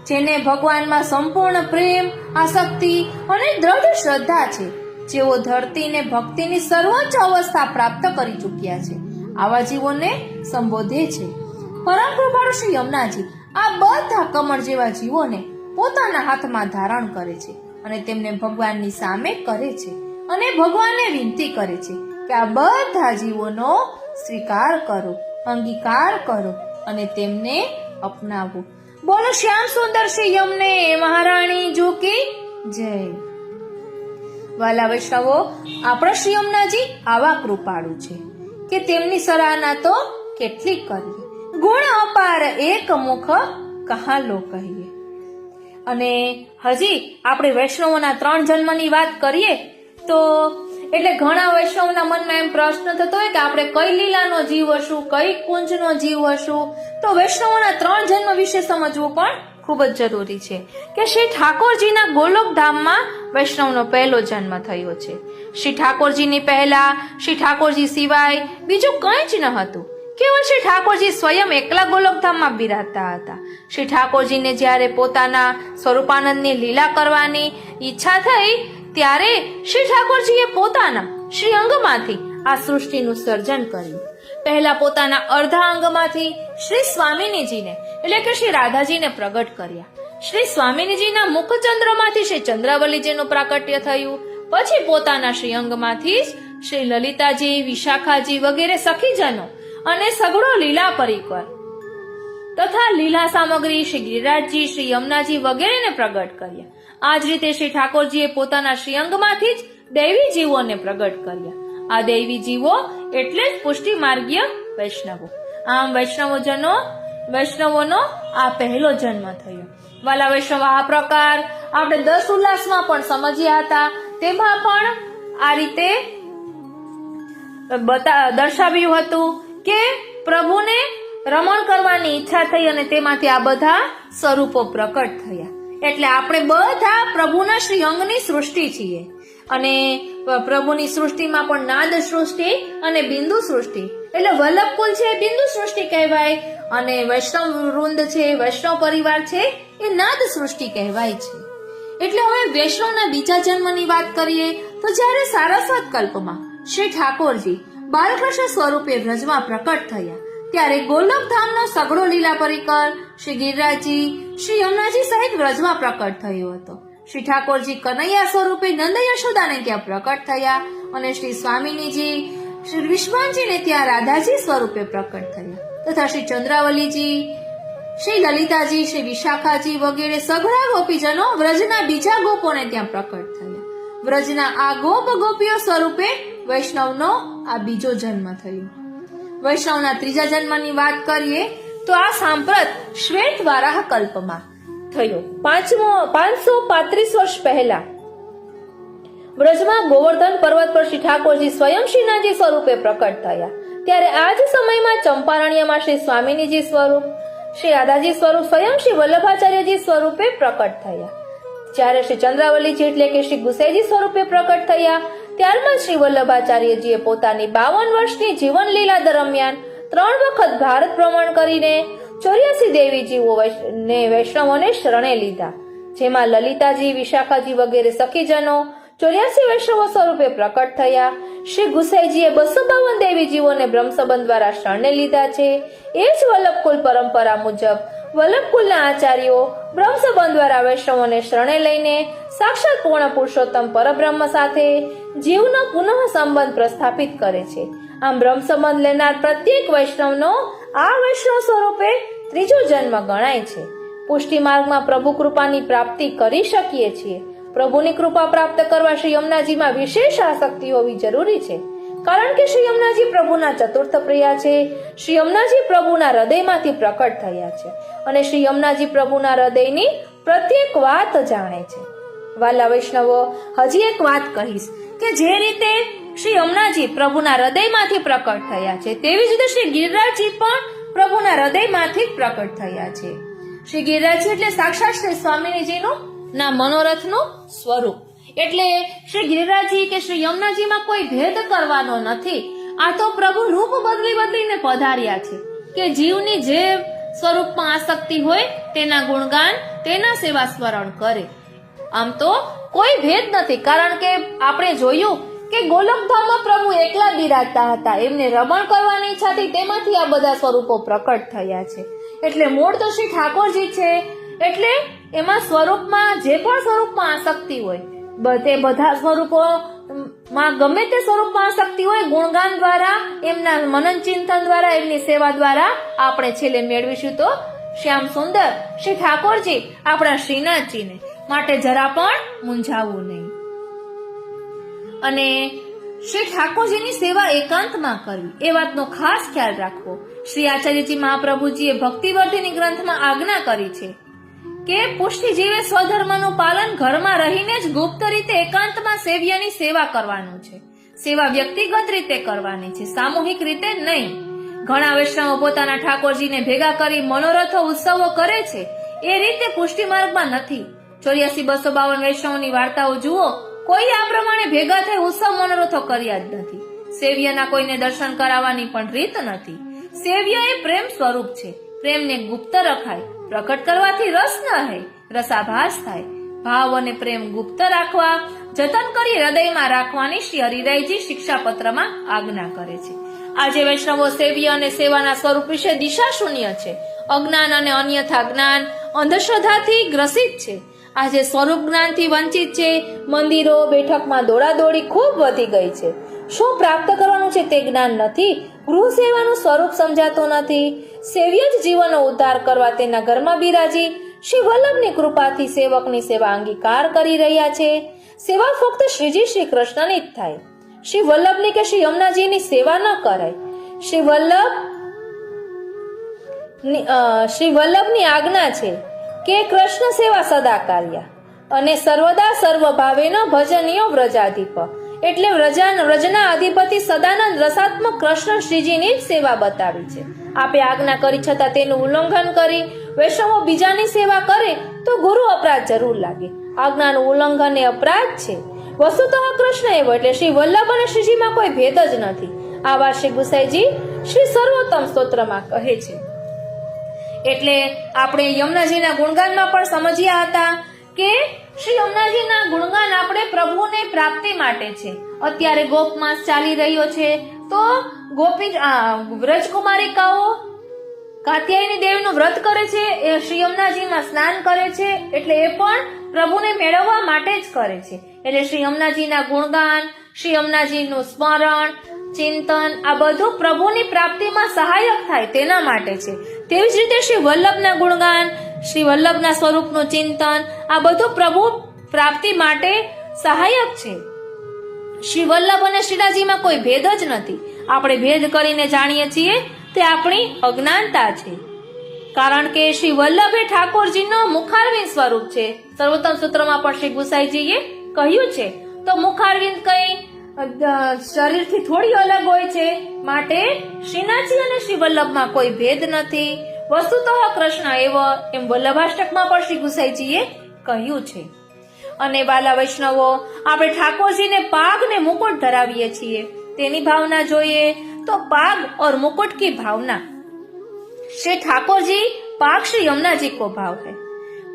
જેને ભગવાનમાં સંપૂર્ણ પ્રેમ, આસક્તિ અને દ્રઢ શ્રદ્ધા છે, જેઓ ધરતીને ભક્તિની સર્વોચ્ચ અવસ્થા પ્રાપ્ત કરી ચૂક્યા છે, આવા જીવોને સંબોધે છે। પરમ કૃપાળુ શ્રી યમુનાજી આ બધા કમળ જેવા જીવોને પોતાના હાથમાં ધારણ કરે છે અને તેમને ભગવાનની સામે કરે છે અને ભગવાનને વિનંતી કરે છે કે આ બધા જીવોનો સ્વીકાર કરો, અંગીકાર કરો અને તેમને અપનાવો। બોલો શ્યામ સુંદર શ્રી યમને મહારાણી જો કી જય। વાલા વૈષ્ણવો, આપણા શ્રી યમુનાજી આવા કૃપાળુ છે કે તેમની સરાહના તો કેટલી કરીએ। ગુણ અપાર એક મુખ કહા લો કહીએ। અને હજી આપણે વૈષ્ણવોના 3 જન્મની વાત કરીએ તો એટલે ઘણા વૈષ્ણવના મનમાં એમ પ્રશ્ન થતો હોય કે આપણે કઈ લીલાનો જીવ હશું, કઈ કુંજનો જીવ હશું। તો વૈષ્ણવોના 3 જન્મ વિશે સમજવું પણ ખૂબ જ જરૂરી છે કે શ્રી ઠાકોરજીના ગોલોક ધામમાં વૈષ્ણવનો પહેલો જન્મ થયો છે। શ્રી ઠાકોરજીની પહેલા શ્રી ઠાકોરજી સિવાય બીજું કંઈ જ ન હતું। કેવળ શ્રી ઠાકોરજી સ્વયં એકલા ગોલોકધામમાં બિરાજતા હતા। શ્રી ઠાકોરજીને જ્યારે પોતાના સ્વરૂપાનંદની લીલા કરવાની ઈચ્છા થઈ ત્યારે શ્રી ઠાકોરજીએ પોતાના શ્રી અંગમાંથી આ સૃષ્ટિનું સર્જન કર્યું। પહેલા પોતાના અર્ધા અંગમાંથી શ્રી સ્વામિનીજીને એટલે કે શ્રી રાધાજીને પ્રગટ કર્યા। શ્રી સ્વામિનીજીના મુખચંદ્રમાંથી શ્રી ચંદ્રાવલીજીનું પ્રાકટ્ય થયું। પછી પોતાના શ્રી અંગમાંથી શ્રી લલિતાજી, વિશાખાજી વગેરે સખીજનો અને સગડો લીલા પરિકર તથા લીલા સામગ્રી શ્રી ગિરિરાજજી, શ્રી યમુનાજી વગેરેને પ્રગટ કર્યા. આ જ રીતે શ્રી ઠાકોરજીએ પોતાના શ્રીઅંગમાંથી જ દૈવી જીવોને પ્રગટ કર્યા. આ દૈવી જીવો એટલે જ પુષ્ટિ માર્ગીય વૈષ્ણવો. આમ વૈષ્ણવોનો આ પહેલો જન્મ થયો. વાલા વૈષ્ણવ, આ પ્રકાર આપણે 10 ઉલ્લાસમાં પણ સમજ્યા હતા. તેમાં પણ આ રીતે દર્શાવ્યું હતું કે પ્રભુને રમણ કરવાની ઈચ્છા થઈ અને તેમાંથી આ બધા સ્વરૂપો પ્રકટ થયા. એટલે આપણે બધા પ્રભુના શ્રી અંગની સૃષ્ટિ છીએ. અને પ્રભુની સૃષ્ટિમાં પણ નાદ સૃષ્ટિ અને બિંદુ સૃષ્ટિ એટલે વલ્લભકુલ છે બિંદુ સૃષ્ટિ કહેવાય, અને વૈષ્ણવ વૃંદ છે, વૈષ્ણવ પરિવાર છે એ નાદ સૃષ્ટિ કહેવાય છે. એટલે હવે વૈષ્ણવના બીજા જન્મની વાત કરીએ તો જ્યારે સારસ્વત કલ્પમાં શ્રી ઠાકોરજી બાલકૃષ્ણ સ્વરૂપે વ્રજમાં પ્રકટ થયા ત્યારે ગોલોકધામનો સઘળો લીલા પરિકર શ્રી ગિરિરાજજી, શ્રી યમુનાજી સહિત વ્રજમાં પ્રકટ થયો હતો. શ્રી ઠાકોરજી કનૈયા સ્વરૂપે નંદ યશોદાને ત્યાં પ્રકટ થયા અને શ્રી સ્વામિનીજી શ્રી વિશ્વાનજીને ત્યાં રાધાજી સ્વરૂપે પ્રકટ થયા તથા શ્રી ચંદ્રાવલીજી, શ્રી લલિતાજી, શ્રી વિશાખાજી વગેરે સઘળા ગોપીજનો વ્રજના બીજા ગોપોને ત્યાં પ્રકટ થયા. વ્રજના આ ગોપીઓ સ્વરૂપે વૈષ્ણવનો આ બીજો જન્મ થયો. વૈષ્ણવના ત્રીજા જન્મની વાત કરીએ તો આ સાંપ્રત શ્વેત વારાહ કલ્પમાં થયો. 535 વર્ષ પહેલા વ્રજમાં ગોવર્ધન પર્વત પર શ્રી ઠાકોરજી સ્વયં શ્રીનાથજી સ્વરૂપે પ્રકટ થયા. ત્યારે આ જ સમયમાં ચંપારણ્યમાં શ્રી સ્વામિનીજી સ્વરૂપ, શ્રી રાધાજી સ્વરૂપ, સ્વયં શ્રી વલ્લભાચાર્યજી સ્વરૂપે પ્રકટ થયા. જ્યારે શ્રી ચંદ્રાવલીજી એટલે કે શ્રી ગુસાઈજી સ્વરૂપે પ્રકટ થયા ત્યારબાદ શ્રી વલ્લભાચાર્યજીએ પોતાની 52 વર્ષની જીવન લીલા દરમિયાન 3 વખત ભારત ભ્રમણ કરીને 84 દેવીજીઓ ને વૈષ્ણવોને શરણે લીધા, જેમાં લલિતાજી, વિશાખાજી વગેરે સખીજનો 84 વૈષ્ણવો સ્વરૂપે પ્રકટ થયા. શ્રી ગુસાઈજીએ 252 દેવીજીઓને બ્રહ્મસંબંધ દ્વારા શરણે લીધા છે. એ જ વલ્લભકુલ પરંપરા મુજબ વલ્લભકુલના આચાર્યો બ્રહ્મસંબંધ દ્વારા વૈષ્ણવોને શરણે લઈને સાક્ષાત પૂર્ણ પુરુષોત્તમ પરબ્રહ્મ સાથે જીવનો પુનઃ સંબંધ પ્રસ્થાપિત કરે છે. આમ બ્રહ્મસંબંધ લેનાર પ્રત્યેક વૈષ્ણવનો આ વૈષ્ણવ સ્વરૂપે ત્રીજો જન્મ ગણાય છે. પુષ્ટિ માર્ગમાં પ્રભુ કૃપાની પ્રાપ્તિ કરી શકીએ છીએ. પ્રભુની કૃપા પ્રાપ્ત કરવા શ્રી યમુનાજીમાં વિશેષ આસક્તિ હોવી જરૂરી છે, કારણ કે શ્રી યમુનાજી પ્રભુના ચતુર્થ પ્રિયા છે. શ્રી યમુનાજી પ્રભુના હૃદયમાંથી પ્રકટ થયા છે અને શ્રી યમુનાજી પ્રભુના હૃદયની પ્રત્યેક વાત જાણે છે. વાલા વૈષ્ણવો, હજી એક વાત કહીશ કે જે રીતે શ્રી યમુનાજી પ્રભુના હૃદયમાંથી પ્રકટ થયા છે તેવી જ રીતે શ્રી ગિરિરાજજી પણ પ્રભુના હૃદયમાંથી જ પ્રકટ થયા છે. શ્રી ગિરિરાજજી એટલે સાક્ષાત શ્રી સ્વામિનીજીનું ના મનોરથનું સ્વરૂપ. એટલે શ્રી ગિરિરાજજી કે શ્રી યમુનાજીમાં કોઈ ભેદ કરવાનો નથી. આ તો પ્રભુ રૂપ બદલીને પધાર્યા છે કે જીવની જે સ્વરૂપમાં આસક્તિ હોય તેના ગુણગાન, તેના સેવા સ્મરણ કરે. આમ તો કોઈ ભેદ નથી, કારણ કે આપણે જોયું કે ગોલોકધામમાં પ્રભુ એકલા બિરાજતા હતા. એમને રમણ કરવાની ઈચ્છાથી તેમાંથી આ બધા સ્વરૂપો પ્રકટ થયા છે. એટલે મૂળ તો શ્રી ઠાકોરજી છે. એટલે એમાં સ્વરૂપમાં જે પણ સ્વરૂપમાં આસક્તિ હોય તે બધા સ્વરૂપોમાં ગમે તે સ્વરૂપમાં આસક્તિ હોય ગુણગાન દ્વારા, એમના મનન ચિંતન દ્વારા, એમની સેવા દ્વારા આપણે છેલ્લે મેળવીશું તો શ્યામ સુંદર શ્રી ઠાકોરજી, આપણા શ્રીનાથજીને. માટે જરા પણ મૂંઝાવવું નહીં. અને શ્રી ઠાકોરજીની સેવા એકાંતમાં કરવી એ વાતનો ખાસ ખ્યાલ રાખવો. શ્રી આચાર્યજી મહાપ્રભુજીએ ભક્તિવર્ધિની ગ્રંથમાં આજ્ઞા કરી છે કે પુષ્ટિ જીવે સ્વધર્મનું પાલન ઘરમાં રહીને જ ગુપ્ત રીતે એકાંતમાં સેવ્યની સેવા કરવાનું છે. સેવા વ્યક્તિગત રીતે કરવાની છે, સામૂહિક રીતે નહીં. ઘણા વૈષ્ણવો પોતાના ઠાકોરજીને ભેગા કરી મનોરથો ઉત્સવો કરે છે, એ રીતે પુષ્ટિ માર્ગમાં નથી. 84-252 વૈષ્ણવોની વાર્તાઓ જુઓ, કોઈ આ પ્રમાણે ભેગા થઈ ઉત્સવ મનોરથો કર્યા જ નથી. સેવ્યના કોઈને દર્શન કરાવવાની પણ રીત નથી. સેવ્ય એ પ્રેમ સ્વરૂપ છે. પ્રેમને ગુપ્ત રખાય, પ્રકટ કરવાથી રસ ન રહે, રસાભાસ થાય. ભાવ અને પ્રેમ ગુપ્ત રાખવા, જતન કરી હૃદયમાં રાખવાની શ્રી હરિરાયજી શિક્ષાપત્રમાં આજ્ઞા કરે છે. આજે વૈષ્ણવો સેવ્ય અને સેવાના સ્વરૂપ વિશે દિશા શૂન્ય છે. અજ્ઞાન અને અન્યથા જ્ઞાન, અંધશ્રદ્ધાથી ગ્રસિત છે. આજે સ્વરૂપ જ્ઞાનથી વંચિત છે. મંદિરો, બેઠકમાં દોડાદોડી ખૂબ વધી ગઈ છે. શું પ્રાપ્ત કરવાનું છે તે જ્ઞાન નથી. ગૃહ સેવાનું સ્વરૂપ સમજાતું નથી. સેવ્ય જ જીવનનો ઉદ્ધાર કરવા તેના ઘરમાં બિરાજી શ્રી વલ્લભની કૃપાથી સેવકની સેવા અંગીકાર કરી રહ્યા છે. સેવા ફક્ત શ્રીજી શ્રી કૃષ્ણની જ થાય. શ્રી વલ્લભની કે શ્રી યમુનાજીની સેવા ન કરાય. શ્રી વલ્લભની આજ્ઞા છે કે કૃષ્ણ સેવા સદા કાર્ય અને સર્વદા સર્વ ભાવેનો ભજનીયો વ્રજાધિપ. એટલે વ્રજના અધિપતિ સદાનંદ રસાત્મક કૃષ્ણ શ્રીજીની જ સેવા બતાવી છે. આપે આજ્ઞા કરી છતાં તેનું ઉલ્લંઘન કરી વૈષ્ણવો બીજાની સેવા કરે તો ગુરુ અપરાધ જરૂર લાગે. આજ્ઞાનું ઉલ્લંઘન એ અપરાધ છે. વસ્તુતઃ કૃષ્ણ એવો એટલે શ્રી વલ્લભ અને શ્રીજીમાં કોઈ ભેદ જ નથી. આ વાત શ્રી ગુસાઈજી શ્રી સર્વોત્તમ સ્તોત્રમાં કહે છે. એટલે આપણે યમુનાજીના ગુણગાનમાં પણ સમજ્યા હતા કે શ્રી યમુનાજીના ગુણગાન આપણે પ્રભુને પ્રાપ્તિ માટે છે. અત્યારે ગોપ માસ ચાલી રહ્યો છે તો વ્રજકુમારિકાઓ કાત્યાયની દેવીનું વ્રત કરે છે, એ શ્રી યમુનાજીમાં સ્નાન કરે છે. એટલે એ પણ પ્રભુને મેળવવા માટે જ કરે છે. એટલે શ્રી યમુનાજીના ગુણગાન, શ્રી યમુનાજીનું સ્મરણ, ચિંતન આ બધું પ્રભુની પ્રાપ્તિમાં સહાયક થાય તેના માટે છે. તેવી જ રીતે શ્રી વલ્લભના ગુણગાન, શ્રી વલ્લભના સ્વરૂપનું ચિંતન આ બધું પ્રભુ પ્રાપ્તિ માટે સહાયક છે. શ્રી વલ્લભ અને શ્રીનાજીમાં કોઈ ભેદ જ નથી. આપણે ભેદ કરીને જાણીએ છીએ તે આપણી અજ્ઞાનતા છે. કારણ કે શ્રી વલ્લભ એ ઠાકોરજીનો મુખારવિંદ સ્વરૂપ છે. સર્વોત્તમ સૂત્રમાં પણ શ્રી ગુસાઈજીએ કહ્યું છે. તો મુખારવિંદ કઈ શરીરથી થોડી અલગ હોય છે, માટે શ્રીનાથજી અને શ્રી વલ્લભમાં કોઈ ભેદ નથી. વસ્તુતઃ કૃષ્ણ એવ એમ વલ્લભાષ્ટકમાં પણ શ્રી ગુસાઈજીએ કહ્યું છે. અને વાલા વૈષ્ણવો, આપણે ઠાકોરજીને પાગ ને મુકુટ ધરાવીએ છીએ. તેની ભાવના જોઈએ તો પાગ और मुकुट की भावना. श्री ठाकुर जी पाग श्री यमुना जी को भाव है,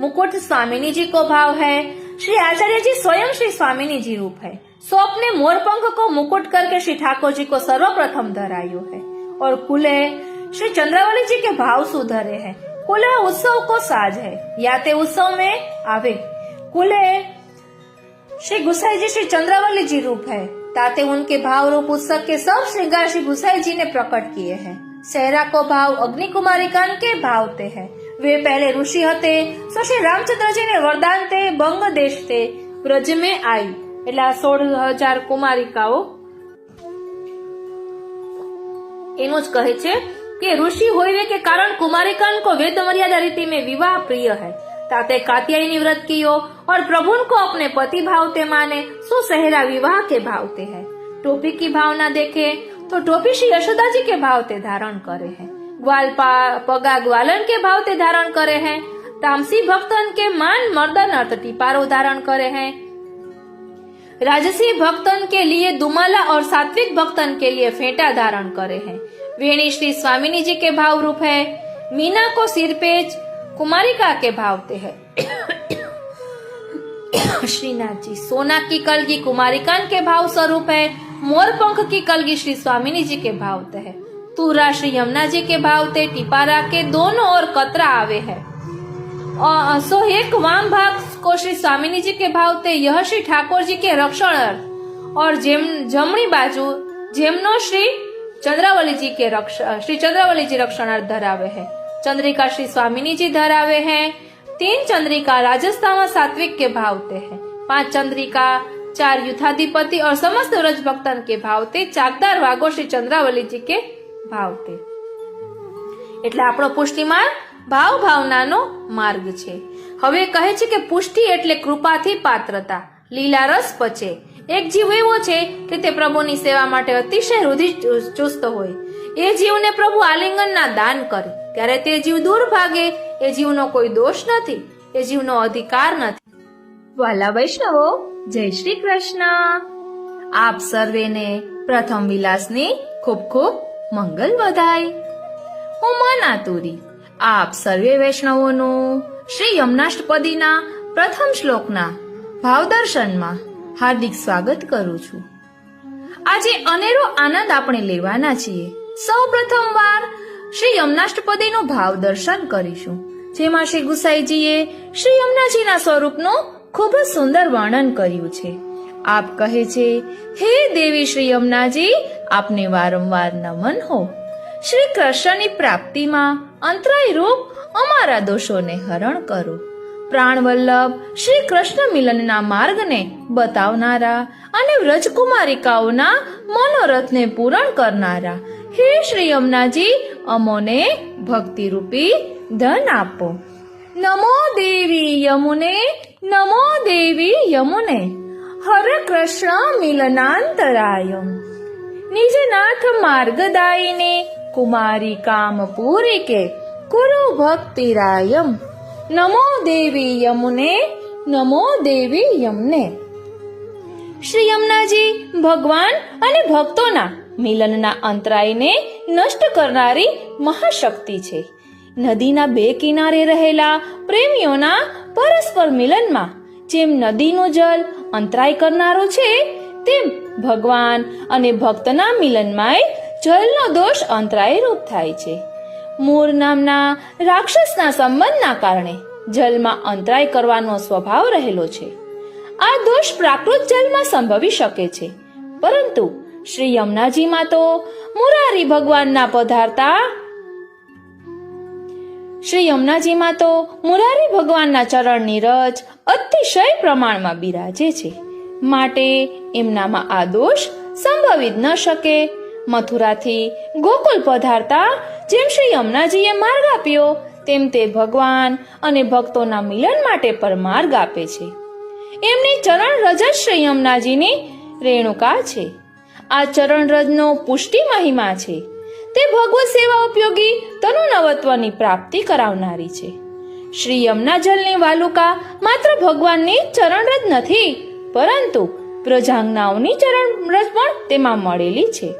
मुकुट स्वामिनी जी को भाव है, श्री आचार्य जी स्वयं श्री स्वामिनी जी रूप है. सो अपने मोरपंख को मुकुट करके श्री ठाकुर जी को सर्वप्रथम धरायो है. और कुले श्री चंद्रावली जी के भाव सुधरे है. कुले उत्सव को साज है, या ते उत्सव में आवे. कुले श्री गुसाई जी श्री चंद्रावली जी रूप है, ताते उनके भाव रूप उत्सव के सब श्रृंगार श्री गुसाई जी ने प्रकट किए हैं. सहरा को भाव अग्नि कुमारिका के भाव ते है. वे पहले ऋषि हते, सो श्री रामचंद्र जी ने वरदान ते बंग देश ते ब्रज में आई. એટલે 16,000 કુમારિકાઓ એનું જ કહે છે કે ऋषि होइवे के कारण कुमारिकान को वेद मर्यादा रीति में विवाह प्रिय है. ताते कात्यायनी व्रत कियो और प्रभु को अपने पति भावते माने, सो सहरा विवाह के भावते है. टोपी की भावना देखे तो टोपी श्री यशोदा जी के भावते धारण करे है. ग्वाल पगा ग्वालन के भावते धारण करे है. तामसी भक्तन के मान मर्दन अर्थ टीपारो धारण करे है. राजसी भक्तन के लिए दुमाला और सात्विक भक्तन के लिए फेंटा धारण करे हैं. वेणी श्री स्वामिनी जी के भाव रूप है. मीना को सिरपेज कुमारिका के भावते है. श्रीनाथ जी सोना की कलगी कुमारिकान के भाव स्वरूप है. मोरपंख की कलगी श्री स्वामिनी जी के भावते है. तूरा श्री यमुना जी के भावते. टिपारा के दोनों ओर कतरा आवे है. सो एक वाम भाग को श्री स्वामिनी जी के भावते यह श्री ठाकुर जी के रक्षण और जमणी बाजू जेमनो श्री चंद्रावली जी के श्री चंद्रावली जी रक्षणार्थ धरावे है. चंद्रिका श्री स्वामिनी जी धरावे हैं. 3 चंद्रिका राजस्थान में सात्विक के भावते हैं. 5 चंद्रिका 4 युद्धाधिपति और समस्त व्रज भक्तन के भावते. चाकदार वागो श्री चंद्रावली जी के भावते. એટલે આપણો પુષ્ટિમાર્ગ ભાવ ભાવનાનો માર્ગ છે. હવે કહે છે કે પુષ્ટિ એટલે કૃપાથી પાત્રતા, લીલા રસ પચે. એક જીવ એવો છે કે તે પ્રભુની સેવા માટે અતિશય રૂઢિચુસ્ત હોય. એ જીવને પ્રભુ આલિંગનના દાન કરે ત્યારે તે જીવ દૂર ભાગે. એ જીવનો કોઈ દોષ નથી, એ જીવનો અધિકાર નથી. વાલા વૈષ્ણવો, જય શ્રી કૃષ્ણ. આપ સર્વેને પ્રથમ વિલાસની ખૂબ ખૂબ મંગલ વધાય. હું મનાતુરી આપ સર્વે વૈષ્ણવોનું શ્રી યમુનાષ્ટપદીના પ્રથમ શ્લોકના ભાવદર્શનમાં હાર્દિક સ્વાગત કરું છું. આજે અનેરો આનંદ આપણે લેવાના છીએ. સૌ પ્રથમ વાર શ્રી યમુનાષ્ટપદીનું ભાવ દર્શન કરીશું, જેમાં શ્રી ગુસાઈજીએ શ્રી યમુનાજીના સ્વરૂપનું ખૂબ જ સુંદર વર્ણન કર્યું છે. આપ કહે છે, હે દેવી શ્રી યમુનાજી, આપને વારંવાર નમન હો. શ્રી કૃષ્ણની પ્રાપ્તિમાં અંતરાય રૂપ અમારા દોષોને હરણ કરો. પ્રાણવલ્લભ શ્રી કૃષ્ણ મિલનના માર્ગને બતાવનારા અને વ્રજકુમારિકાઓના મનોરથને પૂરણ કરનારા હે શ્રી યમુનાજી, અમોને ભક્તિરૂપી ધન આપો. નમો દેવી યમુને, નમો દેવી યમુને, હર કૃષ્ણ મિલનાંતરાયમ. નિજનાથ માર્ગદાયિને કુમારી કામ પૂરી કે કુરુ ભક્તિરાયમ. નમો દેવી યમુને, નમો દેવી યમુને. શ્રી યમુનાજી ભગવાન અને ભક્તોના મિલનના અંતરાયને નષ્ટ કરનારી મહાશક્તિ છે. નદીના બે કિનારે રહેલા પ્રેમીઓના પરસ્પર મિલનમાં જેમ નદીનું જલ અંતરાય કરનારું છે, તેમ ભગવાન અને ભક્તના મિલનમાંય જલનો દોષ અંતરાય રૂપ થાય છે. મૂર નામના રાક્ષસના સંબંધના કારણે જલમાં અંતરાય કરવાનો સ્વભાવ રહેલો છે. આ દોષ પ્રાકૃત જલમાં સંભવી શકે છે, પરંતુ શ્રી યમુનાજીમાં તો મુરારી ભગવાનના પધારતા શ્રી યમુનાજીમાં તો મુરારી ભગવાનના ચરણની રજ અતિશય પ્રમાણમાં બિરાજે છે, માટે એમનામાં આ દોષ સંભવી જ ન શકે. મથુરાથી ગોકુલ પધારતા જેમ શ્રી યમુનાજીએ માર્ગ આપ્યો, તેમ તે ભગવાન અને ભક્તોના મિલન માટે પર માર્ગ આપે છે. એમની ચરણ રજ જ શ્રી યમુનાજીની રેણુકા છે. આ ચરણ રજનો પુષ્ટિ મહિમા છે. તે ભગવત સેવા ઉપયોગી તનુ નવત્વની પ્રાપ્તિ કરાવનારી છે. શ્રી યમુના જલની વાલુકા માત્ર ભગવાનની ચરણ રજ નથી, પરંતુ પ્રજાંગનાઓની ચરણ રજ પણ તેમાં મળેલી છે.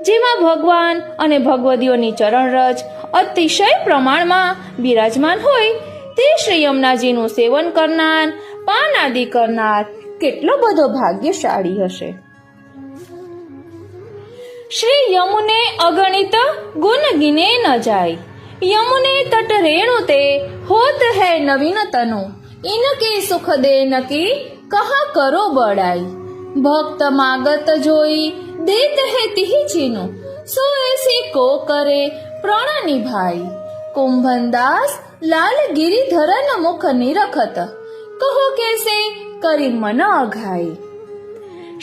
જેમાં ભગવાન અને ભગવદીઓની ચરણ રજ અતિશય પ્રમાણમાં બિરાજમાન હોય, તે શ્રી યમુનાજીનું સેવન કરનાર, પાન આદિ કરનાર કેટલો બધો ભાગ્યશાળી હશે. શ્રી યમુને અગણિત ગુણ ગિને ન જાય, યમુને તટ રેણુતે હોત હૈ નવીન તનુ, ઇનકે સુખ દે નકી કહા કરો બડાઈ. ભક્ત માગત જોઈ દેત હૈ તિહી ચીનુ, સો એસી કો કરે પ્રણ નિભાઈ. કુંભનદાસ લાલ ગિરિધરન મુખ નિરખત, કહો કેસે કરી મન અઘાઈ.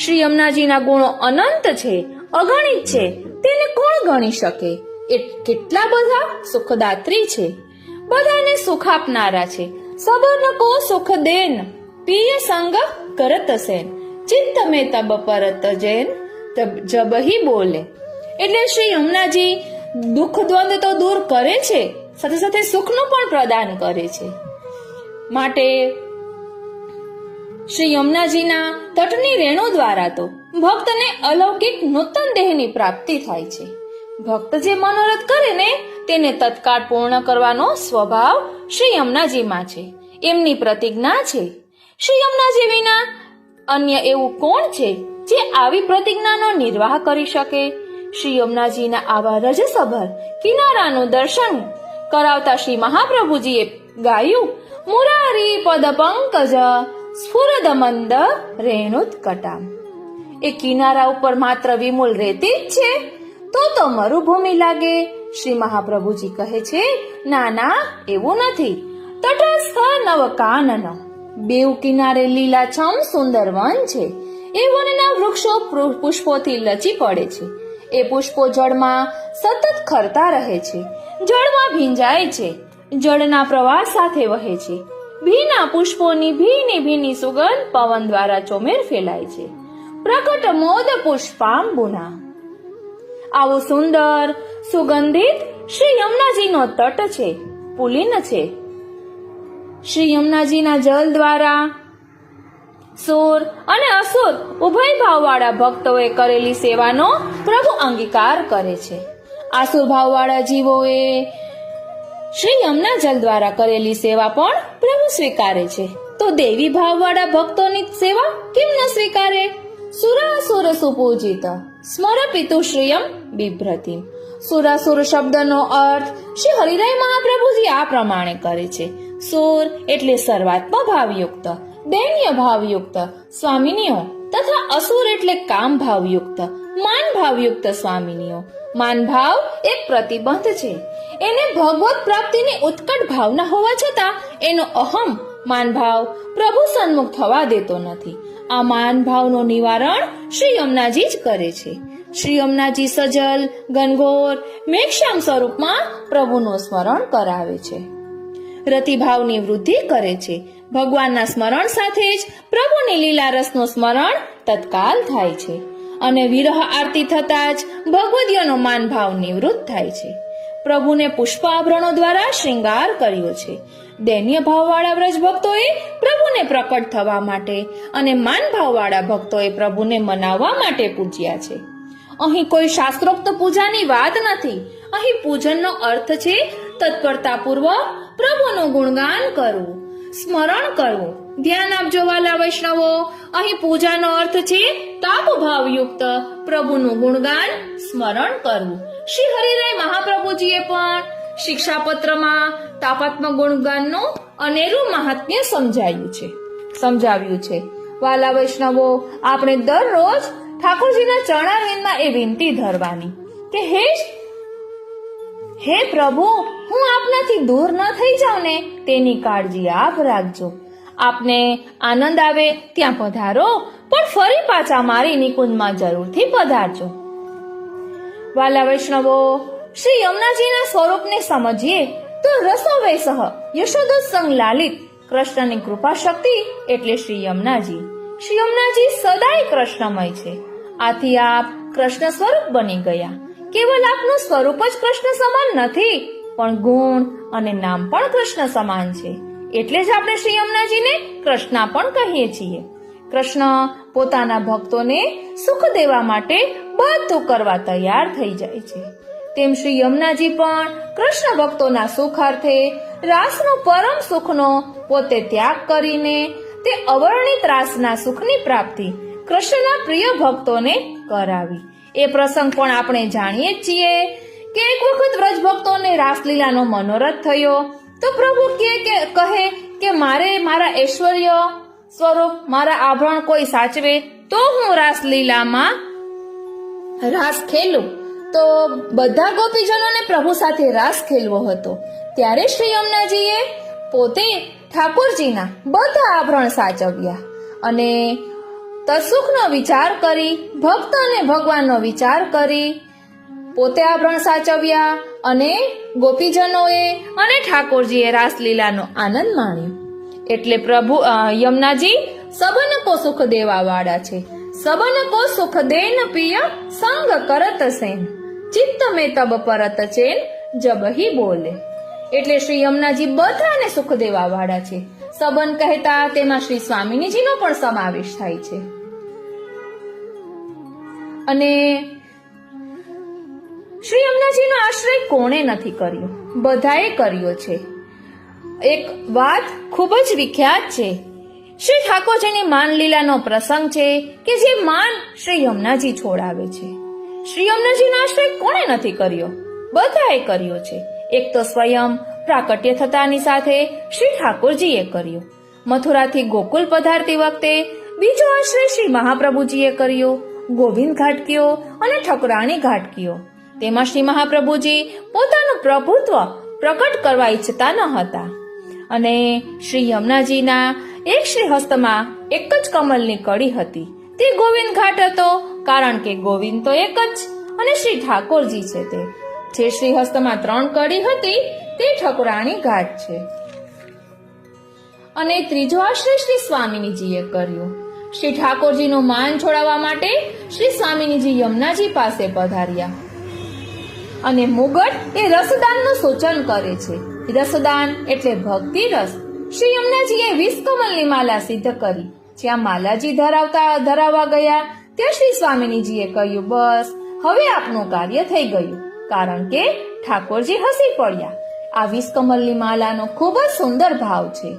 શ્રી યમુનાજીના ગુણો અનંત છે, અગણિત છે, તેને કોણ ગણી શકે? એ કેટલા બધા સુખદાત્રી છે, બધાને સુખ આપનારા છે. સબન કો સુખ દેન, પિય સંગ કરત સેન, ચિત્ત મેં તબ પરત જૈન જબ હી બોલે. એટલે શ્રી યમુનાજી દુઃખ દ્વંદ તો દૂર કરે છે, સાથે સાથે સુખનું પણ પ્રદાન કરે છે. માટે શ્રી યમુનાજીના તટની રેણુ દ્વારા તો ભક્તને અલૌકિક નૂતન દેહની પ્રાપ્તિ થાય છે. ભક્ત જે મનોરથ કરે ને, તેને તત્કાળ પૂર્ણ કરવાનો સ્વભાવ શ્રી યમુનાજીમાં છે. એમની પ્રતિજ્ઞા છે. શ્રી યમુનાજી વિના અન્ય એવું કોણ છે જે આવી પ્રતિજ્ઞાનો નિર્વાહ કરી શકે? શ્રી યમુનાજીના આવા રજસભર કિનારાનું દર્શન કરાવતા શ્રી મહાપ્રભુજીએ ગાયું, મુરારી પદ પંકજ સ્ફુરદ મંદ રેણુત્કટા. એ કિનારા ઉપર માત્ર વિમૂલ રેતી જ છે તો મરુભૂમિ લાગે. શ્રી મહાપ્રભુજી કહે છે, ના ના, એવું નથી. તટસ્થ નવ કાનન, બેઉ કિનારે લીલાછમ સુંદર વન છે. એ વનના વૃક્ષો પુષ્પોથી લચી પડે છે. એ પુષ્પો જળમાં સતત ખરતા રહે છે, જળમાં ભીંજાય છે, જળના પ્રવાહ સાથે વહે છે. ભીના પુષ્પોની ભીની ભીની સુગંધ પવન દ્વારા ચોમેર ફેલાય છે. પ્રકટ મોદ પુષ્પાંબુના. આવો સુંદર સુગંધિત શ્રી યમુનાજીનો તટ છે, પુલિન છે. શ્રી યમુનાજીના જલ દ્વારા સુર અને અસુર ઉભય ભાવવાળા ભક્તોએ કરેલી સેવાનો પ્રભુ અંગીકાર કરે છે. આસુર ભાવવાળા જીવોએ શ્રી યમુના જલ દ્વારા કરેલી સેવા પણ પ્રભુ સ્વીકારે છે, તો દેવી ભાવવાળા ભક્તોની સેવા કેમ ન સ્વીકારે? સુરાસુર સુપૂજિત સ્મર પિતુશ્રિયમ બિભ્રતિમ. સુરાસુર શબ્દનો અર્થ શ્રી હરિરાય મહાપ્રભુજી આ પ્રમાણે કરે છે. સુર એટલે સર્વાત્મ ભાવયુક્ત, દૈન્ય ભાવયુક્ત સ્વામિનીઓ તથા અસુર એટલે કામ ભાવયુક્ત માનભાવયુક્ત સ્વામિનીઓ. માનભાવ એક પ્રતિબંધ છે. એને ભગવત પ્રાપ્તિની ઉત્કટ ભાવના હોવા છતાં એનો અહમ માનભાવ પ્રભુ સન્મુખ થવા દેતો નથી. આ માનભાવનું નિવારણ શ્રી યમુનાજી જ કરે છે. શ્રી યમુનાજી સજલ, ઘનઘોર, મેઘશ્યામ સ્વરૂપમાં પ્રભુનું સ્મરણ કરાવે છે. રતિભાવની વૃદ્ધિ કરે છે. ભગવાનના સ્મરણ સાથે જ પ્રભુની લીલા રસનું સ્મરણ તત્કાલ થાય છે અને વિરહ આરતી થતા જ ભગવદીયનો માનભાવ નિવૃત્ત થાય છે. પ્રભુને પુષ્પ આભરણો દ્વારા શ્રૃંગાર કર્યો છે. દૈન્ય ભાવવાળા વ્રજ ભક્તોએ પ્રભુને પ્રકટ થવા માટે અને માનભાવવાળા ભક્તોએ પ્રભુને મનાવવા માટે પૂજ્યા છે. અહીં કોઈ શાસ્ત્રોક્ત પૂજાની વાત નથી. અહીં પૂજનનો અર્થ છે તત્પરતાપૂર્વક પ્રભુનું ગુણગાન કરવું, સ્મરણ કરવું. ધ્યાન આપજો વાલા વૈષ્ણવો, અહીં પૂજાનો અર્થ છે તાપભાવયુક્ત પ્રભુનું ગુણગાન, સ્મરણ કરવું. શ્રી હરિરાય મહાપ્રભુજીએ પણ શિક્ષાપત્રમાં તાપાત્મક ગુણગાનનું અનેરું મહાત્મ્ય સમજાવ્યું છે. વાલા વૈષ્ણવો, આપણે દરરોજ ઠાકોરજીના ચરણારવિંદમાં એ વિનંતી ધરવાની કે હે પ્રભુ, હું આપનાથી દૂર ન થઈ જાઉં ને તેની કાળજી આપ રાખજો. આપને આનંદ આવે ત્યાં પધારો, પણ ફરી પાછા મારી નિકુંજમાં જરૂરથી પધારજો. વાલા વૈષ્ણવો, શ્રી યમુનાજીના સ્વરૂપને સમજીએ તો રસોવૈસહ યશોદોત્સંગ લાલિત કૃષ્ણની કૃપા શક્તિ એટલે શ્રી યમુનાજી. શ્રી યમુનાજી સદાય કૃષ્ણમય છે. આથી આપ કૃષ્ણ સ્વરૂપ બની ગયા. કેવલ આપનું સ્વરૂપ જ કૃષ્ણ સમાન નથી, પણ ગુણ અને નામ પણ કૃષ્ણ સમાન છે. એટલે જ આપણે શ્રી યમુનાજીને કૃષ્ણા પણ કહીએ છીએ. કૃષ્ણ પોતાના ભક્તોને સુખ દેવા માટે બધું કરવા તૈયાર થઈ જાય છે. તેમ શ્રી યમુનાજી પણ કૃષ્ણ ભક્તોના સુખાર્થે રાસનો પરમ સુખનો પોતે ત્યાગ કરીને તે અવર્ણિત રાસના સુખની પ્રાપ્તિ કૃષ્ણના પ્રિય ભક્તોને કરાવી. એ પ્રસંગ પણ આપણે જાણીએ જ છીએ કે એક વખત વ્રજ ભક્તોને રાસલીલાનો મનોરથ થયો તો પ્રભુ કહે કે મારે મારા ઐશ્વર્ય સ્વરૂપ મારા આભરણ કોઈ સાચવે તો હું રાસલીલામાં રાસ ખેલું. તો બધા ગોપીજનોને પ્રભુ સાથે રાસ ખેલવો હતો. ત્યારે શ્રી યમુનાજીએ પોતે ઠાકોરજીના બધા આભરણ સાચવ્યા અને તત્સુખનો વિચાર કરી, ભક્ત અને ભગવાનનો વિચાર કરી પોતે આભરણ સાચવ્યા અને ગોપીજનોએ અને ઠાકોરજીએ રાસલીલાનો આનંદ માણ્યો. એટલે પ્રભુ યમુનાજી સબન કો સુખ દેવા વાળા છે. સબન કો સુખ દેન પિય સંગ કરત સેન, ચિત્ત મેં તબ પરત ચેન જબ હી બોલે. એટલે શ્રી યમુનાજી બધાને સુખ દેવા વાળા છે. સબન કહેતા તેમાં શ્રી સ્વામિનીજીનો પણ સમાવેશ થાય છે. અને શ્રી યમુનાજીનો આશ્રય કોણે નથી કર્યો? બધાએ કર્યો છે. એક વાત ખૂબ જ વિખ્યાત છે. શ્રી ઠાકોરજીની માન લીલાનો પ્રસંગ છે કે જે માન શ્રી યમુનાજી છોડાવે છે. શ્રી યમુનાજીનો આશ્રય કોણે નથી કર્યો? બધાએ કર્યો છે. એક તો સ્વયં પ્રાકટ્ય થતાની સાથે શ્રી ઠાકોરજીએ કર્યો. મથુરાથી ગોકુલ પધારતી વખતે બીજો આશ્રય શ્રી મહાપ્રભુજીએ કર્યો. ગોવિંદ ઘાટ કયો અને ઠકરાણી ઘાટ કયો. તેમાં શ્રી મહાપ્રભુજી પોતાનું પ્રભુત્વ પ્રકટ કરવા ઈચ્છતા ન હતા અને શ્રી યમુનાજીના એક શ્રી હસ્તમાં એક જ કમલની કડી હતી. તે ગોવિંદ ઘાટ હતો, કારણ કે ગોવિંદ તો એક જ અને શ્રી ઠાકોરજી છે. તે જે શ્રી હસ્તમાં 3 કડી હતી તે ઠકરાણી ઘાટ છે. અને ત્રીજો આશ્રય શ્રી સ્વામિનીજીએ કર્યો. શ્રી ઠાકોરજીનું માન છોડાવવા માટે શ્રી સ્વામિનીજી યમુનાજી પાસે પધાર્યા અને મુગટ એ રસદાનનું સૂચન કરે છે. રસદાન એટલે ભક્તિ રસ. શ્રી યમુનાજીએ 20 કમલની માલા સિદ્ધ કરી. જ્યાં માલાજી ધરાવવા ગયા ત્યાં શ્રી સ્વામિનીજીએ કહ્યું, બસ હવે આપનું કાર્ય થઈ ગયું, કારણ કે ઠાકોરજી હસી પડ્યા. આ 20 કમલની માલાનો ખૂબ જ સુંદર ભાવ છે.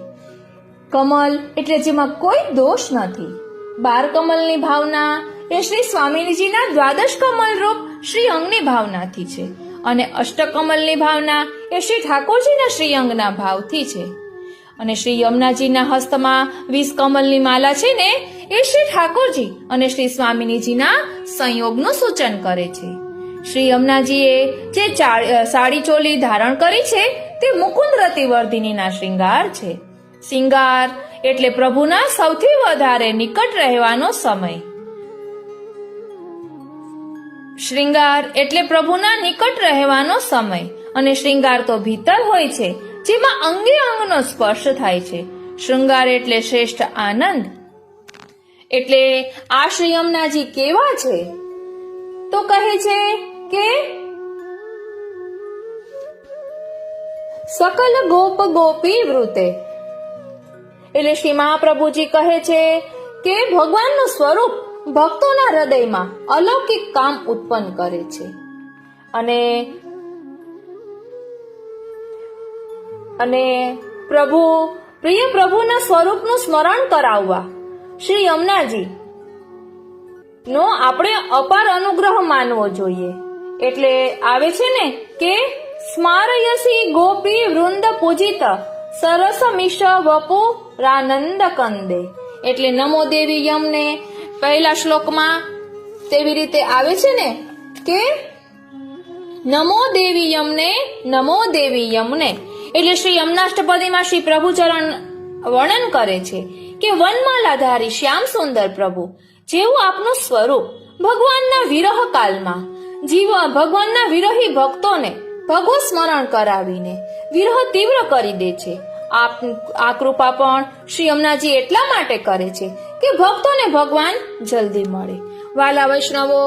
કમલ એટલે જેમાં કોઈ દોષ નથી. 12 કમલની ભાવના એ શ્રી સ્વામિનીજીના દ્વાદશ કમલ રૂપ શ્રી અંગની ભાવનાથી છે અને અષ્ટકમલની ભાવના એ શ્રી ઠાકોરજીના શ્રી અંગના ભાવથી છે. અને શ્રી યમુનાજીના હસ્તમાં 20 કમલની માલા છે ને એ શ્રી ઠાકોરજી અને શ્રી સ્વામિનીજીના સંયોગનું સૂચન કરે છે. શ્રી યમુનાજીએ જે સાડી ચોલી ધારણ કરી છે તે મુકુંદ રતિવર્ધિનીના શ્રૃંગાર છે. શ્રૃંગાર એટલે પ્રભુના સૌથી વધારે નિકટ રહેવાનો સમય. શ્રૃંગાર એટલે પ્રભુના નિકટ રહેવાનો સમય અને શ્રૃંગાર તો ભીતર હોય છે, જેમાં અંગે અંગનો સ્પર્શ થાય છે. શ્રૃંગાર એટલે શ્રેષ્ઠ આનંદ. એટલે આ શ્રી યમુનાજી કેવા છે? તો કહે છે કે સકલ ગોપ ગોપી વૃતે. એટલે શ્રી મહાપ્રભુજી કહે છે કે ભગવાનનું સ્વરૂપ ભક્તોના હૃદયમાં અલૌકિક કામ ઉત્પન્ન કરે છે. અને પ્રિય પ્રભુના સ્વરૂપનું સ્મરણ કરાવવા શ્રી યમુનાજી નો આપણે અપાર અનુગ્રહ માનવો જોઈએ. એટલે આવે છે ને કે સ્મારયસી ગોપી વૃંદ પૂજિત સરસ મિશ વપુ રાનંદ કંદે. એટલે નમો દેવી યમને પહેલા શ્લોકમાં તેવી રીતે આવે છે ને કે નમો દેવી યમને, નમો દેવી યમને. એટલે શ્રી યમનાષ્ટપદીમાં શ્રી પ્રભુચરણ વર્ણન કરે છે કે વનમાલાધારી શ્યામ સુંદર પ્રભુ જેવું આપનું સ્વરૂપ ભગવાનના વિરહ કાલમાં ભગવાનના વિરહી ભક્તોને ભગવત સ્મરણ કરાવીને વિરહ તીવ્ર કરી દે છે. આ કૃપા પણ શ્રી યમુનાજી એટલા માટે કરે છે કે ભક્તોને ભગવાન જલ્દી મળે. વાલા વૈષ્ણવો,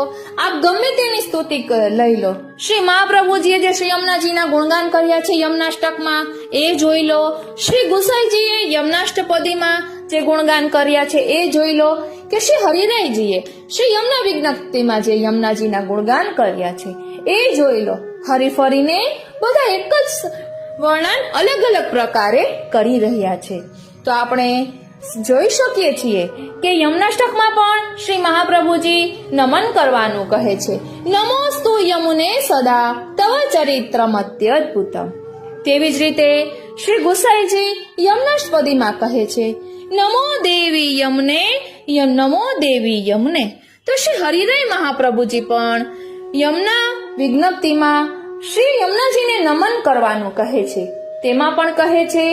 આપ ગમે તેની સ્તુતિ લઈ લો, શ્રી મહાપ્રભુજીએ જે શ્રી યમુનાજીના ગુણગાન કર્યા છે યમનાષ્ટકમાં એ જોઈ લો, શ્રી ગુસાઈજીએ યમનાષ્ટપદીમાં જે ગુણગાન કર્યા છે એ જોઈ લો, કે શ્રી હરિરાયજીએ શ્રી યમુના વિજ્ઞપ્તિમાં જે યમુનાજીના ગુણગાન કર્યા છે એ જોઈ લો. હરી ફરીને બધા એક જ વર્ણન અલગ અલગ પ્રકારે કરી રહ્યા છે. તો આપણે જોઈ શકીએ છીએ કે યમનાષ્ટકમાં પણ શ્રી મહાપ્રભુજી નમન કરવાનું કહે છે. નમોસ્તુ યમુને સદા તવ ચરિત્રમત્યદ્ભુતમ. તેવી જ રીતે શ્રી ગુસાઈજી યમનાષ્ટપદીમાં કહે છે નમો દેવી યમને, નમો દેવી યમને. તો શ્રી હરિરાય મહાપ્રભુજી પણ યમુના વિજ્ઞપ્તિમાં શ્રી યમુનાજીને નમન કરવાનું કહે છે. તેમાં પણ કહે છે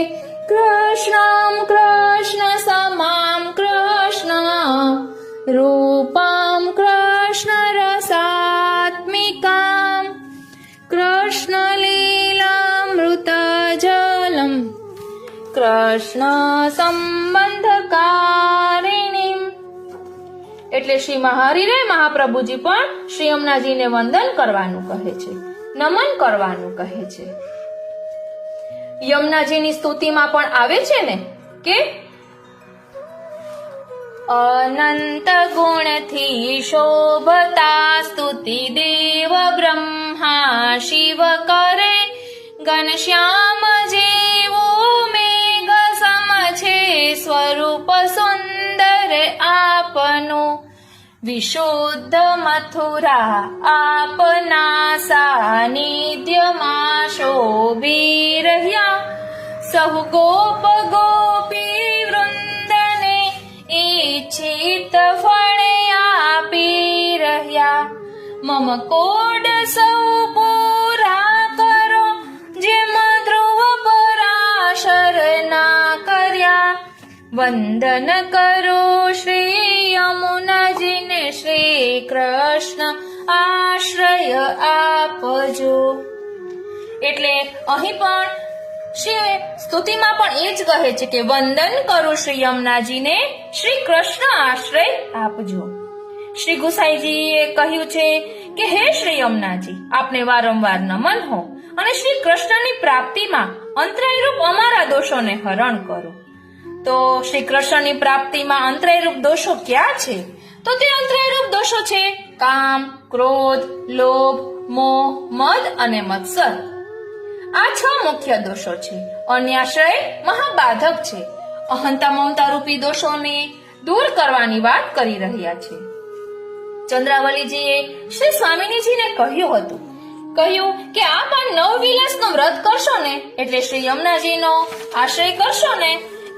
કૃષ્ણમ કૃષ્ણ સમામ કૃષ્ણ રૂપમ કૃષ્ણ રસાત્મિકામ કૃષ્ણ લીલામૃત જલમ કૃષ્ણ સંબંધકારિણીમ. એટલે શ્રી હરિરાય મહાપ્રભુજી પણ શ્રી યમુનાજીને વંદન કરવાનું કહે છે, નમન કરવાનું કહે છે. યમુનાજીની સ્તુતિમાં પણ આવે છે ને કે અનંત ગુણથી શોભતા સ્તુતિ દેવ બ્રહ્મા શિવ કરે ઘનશ્યામ જેવો મેઘ સમ છે સ્વરૂપ સુંદર આપનું વિશુદ્ધ મથુરા આપના સાનિધ્યમાં શોભી રહ્યા સહુ ગોપ ગોપી વૃંદને ઈચ્છિત ફળે આપી રહ્યા. મમ કોડ સૌ પૂરા કરો જેમ ધ્રુવ પરાશર ના કર્યા. વંદન કરો શ્રી યમુનાજીને શ્રી કૃષ્ણ આશ્રય આપજો. એટલે અહીં પણ શ્રી સ્તુતિમાં પણ એ જ કહે છે કે વંદન કરું શ્રી યમુનાજીને શ્રી કૃષ્ણ આશ્રય આપજો. શ્રી ગુસાઈજીએ કહ્યું છે કે હે શ્રી યમુનાજી, આપને વારંવાર નમન હો અને શ્રી કૃષ્ણની પ્રાપ્તિમાં અંતરાયરૂપ અમારા દોષોને હરણ કરો. તો શ્રી કૃષ્ણની પ્રાપ્તિમાં અંતરાયરૂપ દોષો ક્યાં છે? તો તે અંતરાયરૂપ દોષો છે કામ, ક્રોધ, લોભ, મોહ, મદ અને મત્સર. આ 6 મુખ્ય દોષો છે. અન્યાશ્રય મહાબાધક છે. અહંતા મમતા રૂપી દોષોને દૂર કરવાની વાત કરી રહ્યા છે. ચંદ્રાવલીજીએ શ્રી સ્વામિનીજીને કહ્યું કે આપ આ 9 વિલાસનો વ્રત કરશો ને, એટલે શ્રી યમુનાજીનો આશ્રય કરશો ને,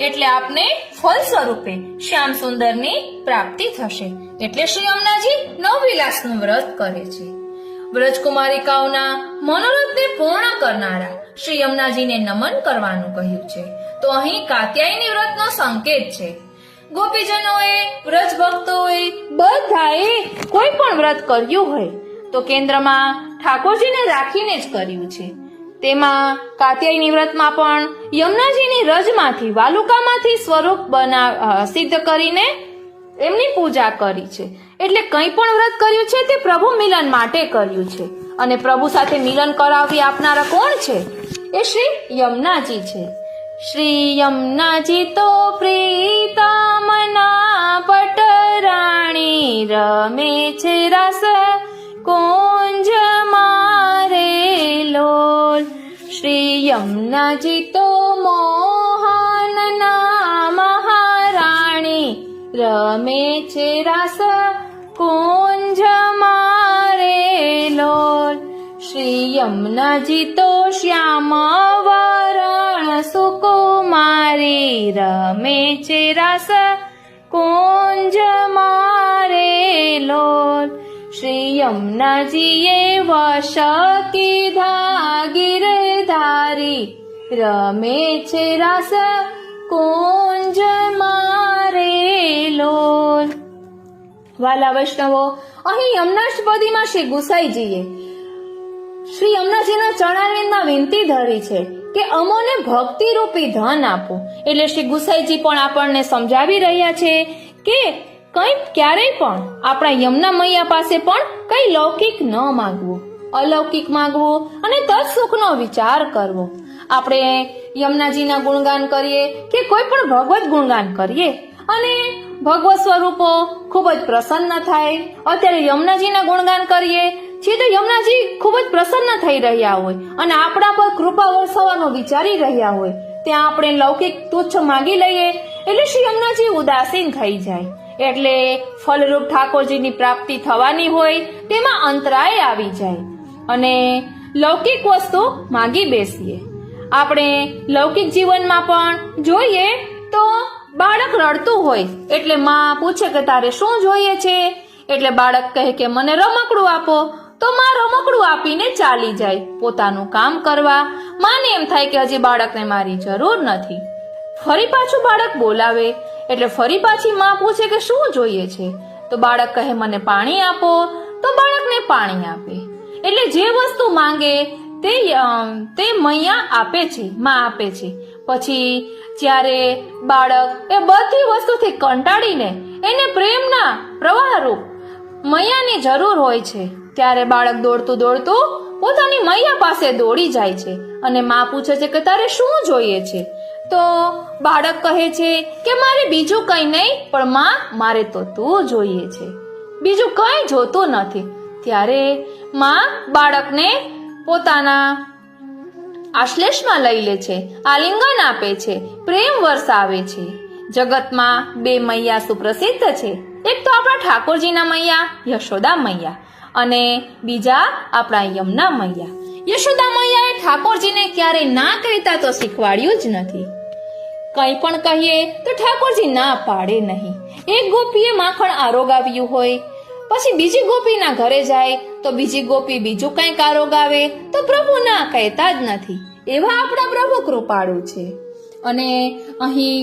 એટલે આપને ફળ સ્વરૂપે શ્યામ સુંદરની પ્રાપ્તિ થશે. એટલે શ્રી યમુનાજી નવવિલાસનું વ્રત કરે છે. વ્રજકુમારિકાઓના મનોરથને પૂર્ણ કરનારા શ્રી યમુનાજીને નમન કરવાનું કહ્યું છે. તો અહીં કાત્યાયની વ્રતનો સંકેત છે. ગોપીજનોએ, વ્રજ ભક્તોએ બધાએ કોઈ પણ વ્રત કર્યું હોય તો કેન્દ્રમાં ઠાકોરજીને રાખીને જ કર્યું છે. તેમાં કાત્યાયની વ્રતમાં પણ યમુનાજીની રજમાંથી, વાલુકામાંથી સ્વરૂપ સિદ્ધ કરીને એમની પૂજા કરી છે. એટલે કંઈ પણ વ્રત કર્યું છે તે પ્રભુ મિલન માટે કર્યું છે. અને પ્રભુ સાથે મિલન કરાવી આપનારા કોણ છે? એ શ્રી યમુનાજી છે. શ્રી યમુનાજી તો પ્રીતમના પટરાણી, રમે છે રસ કુંજ મારે લોલ. શ્રી યમુનાજી તો મોહનના મહારાણી, રમે છે રસ કુંજ મારે લોલ. શ્રી યમુનાજી તો શ્યામ વરણ સુકુમારી, રમે છે રસ કુંજ મારે લોલ. શ્રી યમુનાજીએ વશ કીધા ગિરધારી, રમે છે રસ કુંજ મારે લોલ. વાલા વૈષ્ણવો, અહીં યમુનાષ્ટપદીમાં શ્રી ગુસાઈજીએ શ્રી યમુનાજીના ચરણારવિંદમાં વિનંતી ધરી છે કે અમોને ભક્તિ રૂપી ધન આપો. એટલે શ્રી ગુસાઈજી પણ આપણને સમજાવી રહ્યા છે કે ક્યારેય પણ આપણા યમુના મૈયા પાસે પણ કઈ લૌકિક ન માંગવું, અલૌકિક માંગવું અને તત્સુખનો વિચાર કરવો. આપણે યમુનાજીના ગુણગાન કરીએ કે કોઈ પણ ભગવત ગુણગાન કરીએ અને ભગવત સ્વરૂપો ખૂબ જ પ્રસન્ન થાય. અત્યારે યમુનાજીના ગુણગાન કરીએ છીએ તો યમુનાજી ખૂબ જ પ્રસન્ન થઈ રહ્યા હોય અને આપણા પર કૃપા વરસાવવાનો વિચારી રહ્યા હોય, ત્યાં આપણે લૌકિક તુચ્છ માંગી લઈએ એટલે શ્રી યમુનાજી ઉદાસીન થઈ જાય. એટલે ફલરૂપ ઠાકોરજીની પ્રાપ્તિ થવાની હોય તેમાં અંતરાય આવી જાય અને લૌકિક વસ્તુ માંગી બેસીએ. આપણે લૌકિક જીવનમાં પણ જોઈએ તો બાળક રડતું હોય એટલે માં પૂછે કે તારે શું જોઈએ છે? એટલે બાળક કહે કે મને રમકડું આપો. તો માં રમકડું આપીને ચાલી જાય પોતાનું કામ કરવા. માને એમ થાય કે હજી બાળકને મારી જરૂર નથી. ફરી પાછું બાળક બોલાવે એટલે ફરી પાછી માં પૂછે કે શું જોઈએ છે? તો બાળક કહે મને પાણી આપો. તો બાળકને પાણી આપે. એટલે જે વસ્તુ માંગે તે મૈયા આપે છે, માં આપે છે. પછી જ્યારે બાળક એ બધી વસ્તુથી કંટાળીને એને પ્રેમના પ્રવાહરૂપ મૈયાની જરૂર હોય છે ત્યારે બાળક દોડતું દોડતું પોતાની મૈયા પાસે દોડી જાય છે અને માં પૂછે છે કે તારે શું જોઈએ છે? તો બાળક કહે છે કે મારે બીજું કંઈ નહીં, પણ માં મારે તો તું જોઈએ છે, બીજું કંઈ જોતું નથી. ત્યારે માં બાળકને પોતાના આશ્લેષમાં લઈ લે છે, આલિંગન આપે છે, પ્રેમ વરસાવે છે. જગતમાં બે મૈયા સુપ્રસિદ્ધ છે. એક તો આપણા ઠાકોરજીના મૈયા યશોદા મૈયા અને બીજા આપણા યમુના મૈયા. યશોદા મૈયાએ ઠાકોરજીને ક્યારેય ના કહેતા તો શીખવાડ્યું જ નથી. કંઈ પણ કહીએ તો ઠાકોરજી ના પાડે નહીં. એક ગોપીએ માખણ આરોગાવ્યું હોય, પછી બીજી ગોપીના ઘરે જાય તો બીજી ગોપી બીજું કંઈક આરોગાવે તો પ્રભુ ના કહેતા જ નથી. એવા આપણા પ્રભુ કૃપાળુ છે. અને અહીં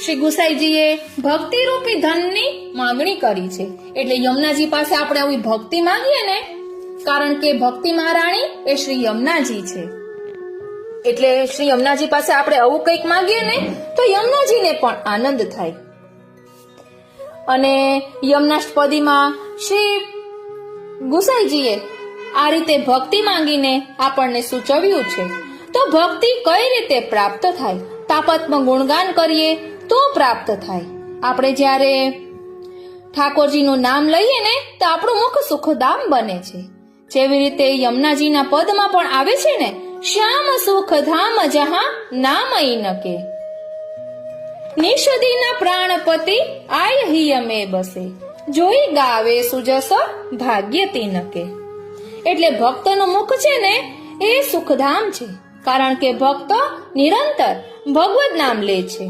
શ્રી ગુસાઈજીએ ભક્તિ રૂપી ધનની માંગણી કરી છે. એટલે યમુનાજી પાસે આપણે આવી ભક્તિ માંગીએ ને, કારણ કે ભક્તિ મહારાણી એ શ્રી યમુનાજી છે. એટલે શ્રી યમુનાજી પાસે આપણે આવું કંઈક માંગીએ ને તો યમુનાજીને પણ આનંદ થાય. અને યમુનાષ્ટપદીમાં શ્રી ગુસાઈજીએ આ રીતે ભક્તિ માંગીને આપણને સૂચવ્યું છે. તો ભક્તિ કઈ રીતે પ્રાપ્ત થાય? તાપતમાં ગુણગાન કરીએ તો પ્રાપ્ત થાય. આપણે જ્યારે ઠાકોરજીનું નામ લઈએ ને તો આપણું મુખ સુખધામ બને છે. જેવી રીતે યમુનાજીના પદમાં પણ આવે છે ને, શ્યામ સુખધામ જહાં નામ નકે, નિષદીના પ્રાણપતિ આય હિય મે બસે, જોઈ ગાવે સુજસ ભાગ્ય તિનકે. એટલે ભક્તનું મુખ છે ને એ સુખધામ છે. કારણ કે ભક્ત નિરંતર ભગવદ નામ લે છે.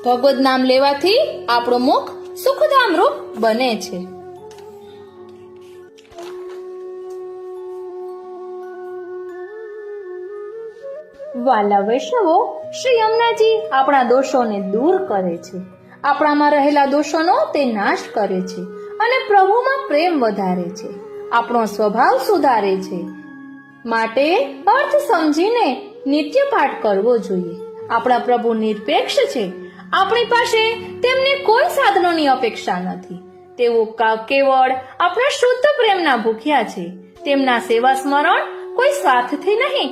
ભગવદ નામ લેવાથી આપણું મુખ સુખધામ રૂપ બને છે. વાલા વૈષ્ણવો, શ્રી યમુનાજી આપણા દોષોને દૂર કરે છે. આપણામાં રહેલા દોષોનો તે નાશ કરે છે અને પ્રભુમાં પ્રેમ વધારે છે. આપણો સ્વભાવ સુધારે છે. માટે અર્થ સમજીને નિત્ય પાઠ કરવો જોઈએ. આપણા પ્રભુ નિરપેક્ષ છે. આપણી પાસે તેમને કોઈ સાધનોની અપેક્ષા નથી. તેઓ કેવળ આપણા શુદ્ધ પ્રેમના ભૂખ્યા છે. તેમના સેવા સ્મરણ કોઈ સ્વાર્થથી નહીં,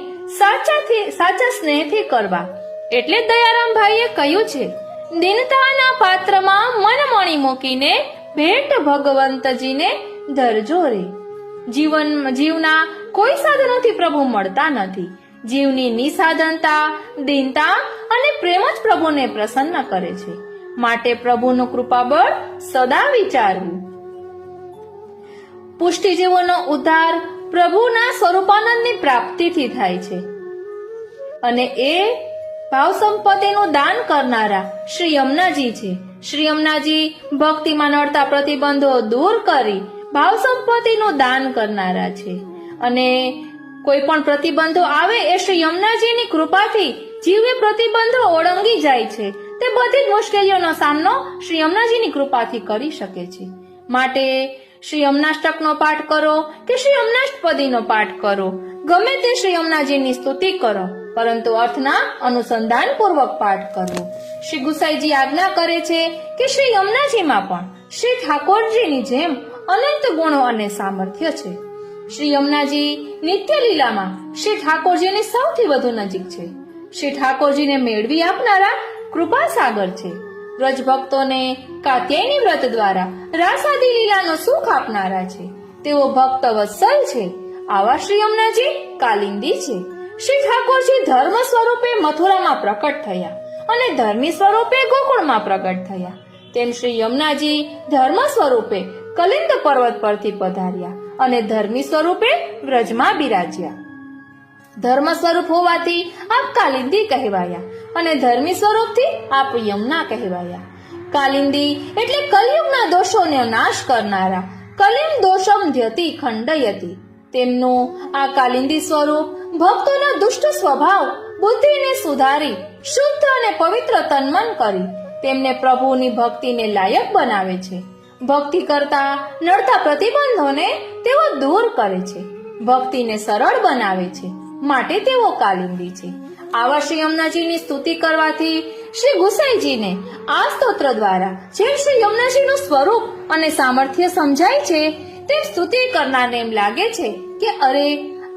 સાચા સ્નેહથી કરવા. એટલે દયારામ ભાઈએ કહ્યું છે, દીનતાના પાત્રમાં મન મણી મૂકીને ભેટ ભગવંતજીને ધરજો રે. જીવના કોઈ સાધનોથી પ્રભુ મળતા નથી. જીવની નિસાધનતા, દીનતા અને પ્રેમ જ પ્રભુને પ્રસન્ન કરે છે. માટે પ્રભુનું કૃપાબળ સદા વિચારવું. પુષ્ટિ જીવોનો ઉદ્ધાર પ્રભુના સ્વરૂપાનંદની પ્રાપ્તિથી થાય છે અને એ ભાવ સંપત્તિનું દાન કરનારા શ્રી યમુનાજી છે. શ્રી યમુનાજી ભક્તિમાં નડતા પ્રતિબંધો દૂર કરી ભાવ સંપત્તિનું દાન કરનારા છે અને કોઈ પણ પ્રતિબંધો આવે એ શ્રી યમુનાજીની કૃપાથી જીવે પ્રતિબંધો ઓળંગી જાય છે. તે બધી જ મુશ્કેલીઓનો સામનો શ્રી યમુનાજીની કૃપાથી કરી શકે છે. માટે શ્રી યમુનાષ્ટકનો પાઠ કરો કે શ્રી યમુનાષ્ટપદીનો પાઠ કરો, ગમે તે શ્રી યમુનાજીની સ્તુતિ કરો, પરંતુ અર્થના અનુસંધાન પૂર્વક પાઠ કરવો. શ્રી ગુસાઈજી આજ્ઞા કરે છે કે શ્રી યમુનાજીમાં પણ શ્રી ઠાકોરજીની જેમ અનંત ગુણો અને સામર્થ્ય છે. શ્રી યમુનાજી નિત્ય લીલામાં શ્રી ઠાકોરજીની સૌથી વધુ નજીક છે. શ્રી ઠાકોરજીને મેળવી આપનારા કૃપા સાગર છે. વ્રજ ભક્તોને કાત્યાયની વ્રત દ્વારા રાસાદી લીલાનું સુખ આપનારા છે. તેઓ ભક્ત વત્સલ છે. આવા શ્રી યમુનાજી કાલિંદી છે. શ્રી ઠાકોરજી ધર્મ સ્વરૂપે મથુરામાં પ્રકટ થયા અને ધર્મી સ્વરૂપે ગોકુળમાં પ્રગટ થયા. તેમ શ્રી યમુનાજી ધર્મ સ્વરૂપે કલિંદ પર્વત પરથી પધાર્યા અને ધર્મી સ્વરૂપે વ્રજમાં બિરાજ્યા. ધર્મ સ્વરૂપ હોવાથી આપ કાલિંદી કહેવાયા અને ધર્મી સ્વરૂપથી આપ યમુના કહેવાયા. કાલિંદી એટલે કલયુગના દોષોનો નાશ કરનારા. કલિમ દોષમ ધ્યતિ ખંડયતિ. તેમનું આ કાલિંદી સ્વરૂપ ભક્તોના દુષ્ટ સ્વભાવ બુદ્ધિને સુધારી શુદ્ધ અને પવિત્ર તન્મન કરી તેમને પ્રભુની ભક્તિને લાયક બનાવે છે. ભક્તિ કરતા નડતા પ્રતિબંધોને તેઓ દૂર કરે છે. ભક્તિને સરળ બનાવે છે. માટે તેઓ કાલિંદી છે. આવા શ્રી યમુનાજીની સ્તુતિ કરવાથી શ્રી ગુસાઈજીને આ સ્તોત્ર દ્વારા જેમ શ્રી યમુનાજીનું સ્વરૂપ અને સામર્થ્ય સમજાય છે તેમ સ્તુતિ કરનારને એમ લાગે છે કે અરે,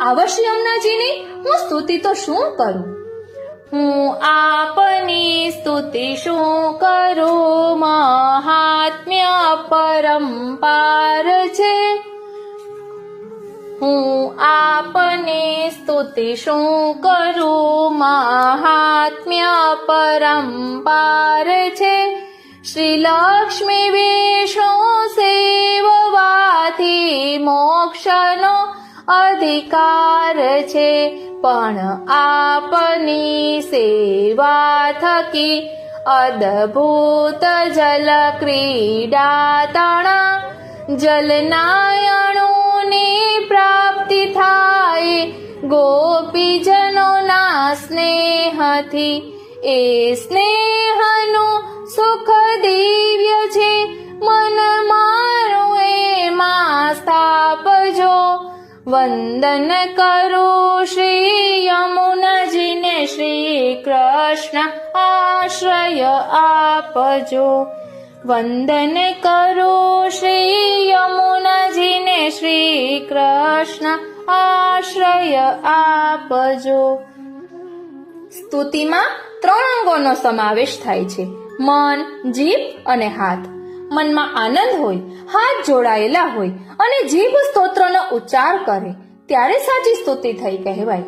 આવા શ્રી યમુનાજીની હું સ્તુતિ તો શું કરું? હું આપની સ્તુતિ શું કરું? મહાત્મ્ય પરંપાર છે. હું આપની સ્તુતિ શું કરું? મહાત્મ્ય પરંપાર છે. શ્રી લક્ષ્મી વિષ્ણુ સેવવાથી મોક્ષનો અધિકાર છે. પણ આપની સેવા થકી અદ્ભુત જલ ક્રીડા તણા જલનાયણોની પ્રાપ્તિ થાય. ગોપીજનોના સ્નેહથી એ સ્નેહનું સુખ દિવ્ય છે. મન મારું એમાં સ્થાપજો. વંદન કરો શ્રી યમુનાજીને. શ્રી કૃષ્ણ આશ્રય આપજો. વંદન કરો શ્રી યમુનાજીને. શ્રી કૃષ્ણ આશ્રય આપજો. સ્તુતિમાં 3 અંગોનો સમાવેશ થાય છે: મન, જીભ અને હાથ. મનમાં આનંદ હોય, હાથ જોડાયેલા હોય અને જીભ સ્તોત્રનો ઉચ્ચાર કરે ત્યારે સાચી સ્તુતિ થઈ કહેવાય.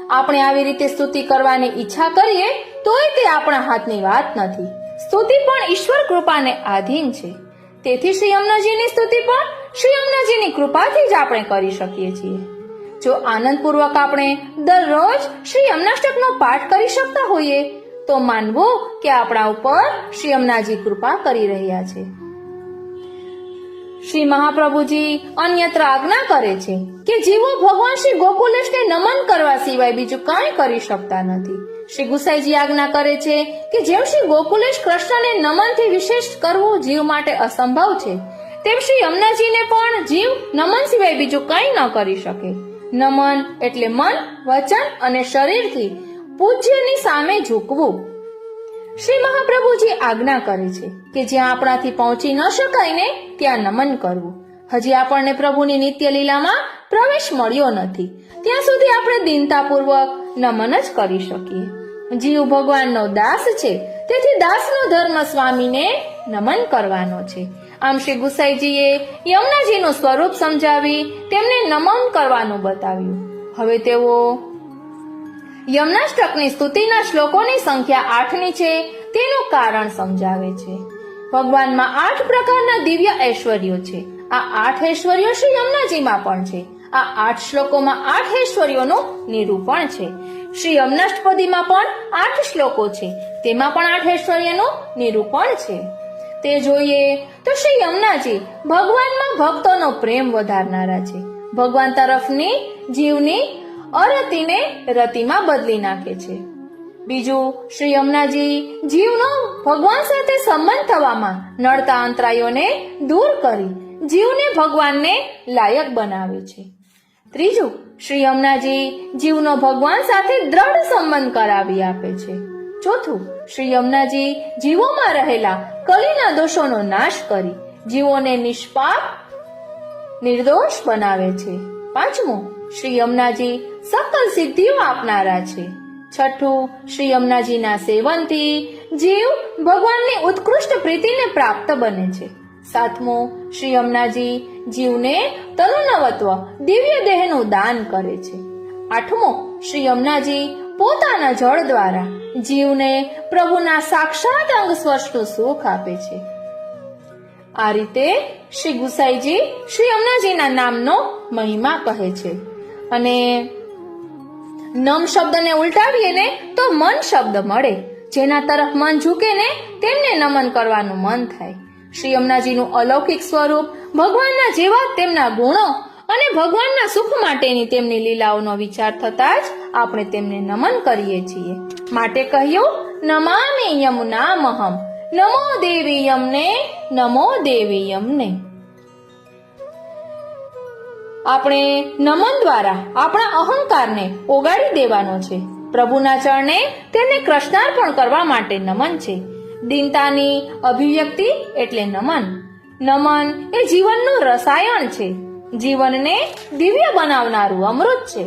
આપણે આવી રીતે સ્તુતિ કરવાની ઈચ્છા કરીએ તોય તે આપણા હાથની વાત નથી. સ્તુતિ પણ ઈશ્વર કૃપાને આધીન છે. તેથી શ્રી યમુનાજીની સ્તુતિ પણ શ્રી યમુનાજીની કૃપાથી જ આપણે કરી શકીએ છીએ. જો આનંદપૂર્વક આપણે દરરોજ શ્રી યમનાષ્ટકનો પાઠ કરી શકતા હોઈએ તો માનવું કે આપણા ઉપર શ્રી યમુનાજી કૃપા કરી રહ્યા છે. શ્રી મહાપ્રભુજી અન્યત્ર આજ્ઞા કરે છે કે જીવો ભગવાન શ્રી ગોકુલેશને નમન કરવા સિવાય બીજું કાંઈ કરી શકતા નથી. શ્રી ગુસાઈજી આજ્ઞા કરે છે કે જેમ શ્રી ગોકુલેશ કૃષ્ણને નમનથી વિશેષ કરવું જીવ માટે અસંભવ છે, તેમ શ્રી યમુનાજીને પણ જીવ નમન સિવાય બીજું કંઈ ન કરી શકે. નમન એટલે મન, વચન અને શરીરથી પૂજ્યની સામે ઝૂકવું. શ્રી મહાપ્રભુજી આજ્ઞા કરે છે કે જ્યાં આપણાથી પહોંચી ન શકાય ને ત્યાં નમન કરવું. હજી આપણને પ્રભુની નિત્ય લીલામાં પ્રવેશ મળ્યો નથી, ત્યાં સુધી આપણે દીનતાપૂર્વક નમન જ કરી શકીએ. જીવ ભગવાનનો દાસ છે, તેથી દાસનો ધર્મ સ્વામીને નમન કરવાનો છે. આમ શ્રી ગુસાઈજીએ યમુનાજીનું સ્વરૂપ સમજાવી તેમને નમન કરવાનું બતાવ્યું. હવે તેઓ યમનાષ્ટકની સ્તુતિના શ્લોકોની સંખ્યા 8ની છે તેનું કારણ સમજાવે છે. ભગવાનમાં 8 પ્રકારના દિવ્ય ઐશ્વર્યો છે. આ 8 ઐશ્વર્યો શ્રી યમુનાજીમાં પણ છે. આ 8 શ્લોકોમાં 8 ઐશ્વર્યોનું નિરૂપણ છે. શ્રી યમનાષ્ટપદીમાં પણ 8 શ્લોકો છે, તેમાં પણ 8 ઐશ્વર્યનું નિરૂપણ છે. તે જોઈએ તો શ્રી યમુનાજી ભગવાનમાં ભક્તોનો પ્રેમ વધારનારા છે. ભગવાન તરફની જીવની અરતિને રતિમાં બદલી નાખે છે. બીજું, શ્રી યમુનાજી જીવનો ભગવાન સાથે સંબંધ થવામાં નડતા અંતરાયોને દૂર કરી જીવને ભગવાનને લાયક બનાવે છે. ત્રીજું, શ્રી યમુનાજી જીવનો ભગવાન સાથે દ્રઢ સંબંધ કરાવી આપે છે. ચોથું, શ્રી યમુનાજી જીવોમાં રહેલા કલીના દોષોનો નાશ કરી જીવોને નિષ્પાપ નિર્દોષ બનાવે છે. પાંચમું, શ્રી યમુનાજી સકલ સિદ્ધિઓ આપનારા છે. છઠ્ઠું, શ્રી યમુનાજીના સેવનથી જીવ ભગવાનની ઉત્કૃષ્ટ પ્રીતિને પ્રાપ્ત બને છે. સાતમું, શ્રી યમુનાજી જીવને તનુનવત્વ દિવ્ય દેહનું દાન કરે છે. આઠમું, શ્રી યમુનાજી પોતાના જળ દ્વારા જીવને પ્રભુના સાક્ષાત અંગ સ્પર્શનું સુખ આપે છે. આ રીતે શ્રી ગુસાઈજી શ્રી યમુનાજીના નામનો મહિમા કહે છે. અને નમ શબ્દને ઉલટાવીએ ને તો મન શબ્દ મળે. જેના તરફ મન ઝૂકે ને તેમને નમન કરવાનું મન થાય. શ્રી યમુનાજીનું અલૌકિક સ્વરૂપ, ભગવાનના જેવા તેમના ગુણો અને ભગવાનના સુખ માટેની તેમની લીલાઓનો વિચાર થતા જ આપણે તેમને નમન કરીએ છીએ. માટે કહ્યું, નમામિ યમુનામહમ, નમો દેવી યમને, નમો દેવી યમને. આપણે નમન દ્વારા આપણા અહંકારને ઓગાળી દેવાનો છે. પ્રભુના ચરણે તેને કૃષ્ણાર્પણ કરવા માટે નમન છે. દીનતાની અભિવ્યક્તિ એટલે નમન. નમન એ જીવનનું રસાયણ છે. જીવનને દિવ્ય બનાવનારું અમૃત છે.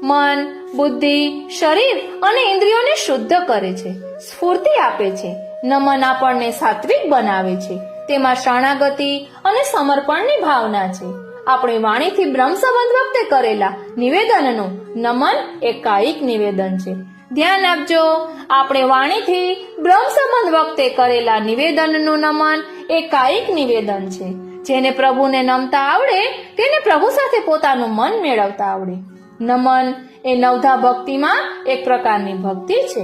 મન, બુદ્ધિ, શરીર અને ઇન્દ્રિયોને શુદ્ધ કરે છે, સ્ફૂર્તિ આપે છે. નમન આપણને સાત્વિક બનાવે છે. તેમાં શરણાગતિ અને સમર્પણની ભાવના છે. આપણે વાણીથી બ્રહ્મ સંબંધ વખતે કરેલા નિવેદનનું નમન એ કાયિક નિવેદન છે. ધ્યાન આપજો, આપણે વાણીથી બ્રહ્મ સંબંધ વખતે કરેલા નિવેદનનું નમન એ કાયિક નિવેદન છે. જેને પ્રભુને નમતા આવડે તેને પ્રભુ સાથે પોતાનું મન મેળવતા આવડે. નમન એ નવધા ભક્તિમાં એક પ્રકારની ભક્તિ છે,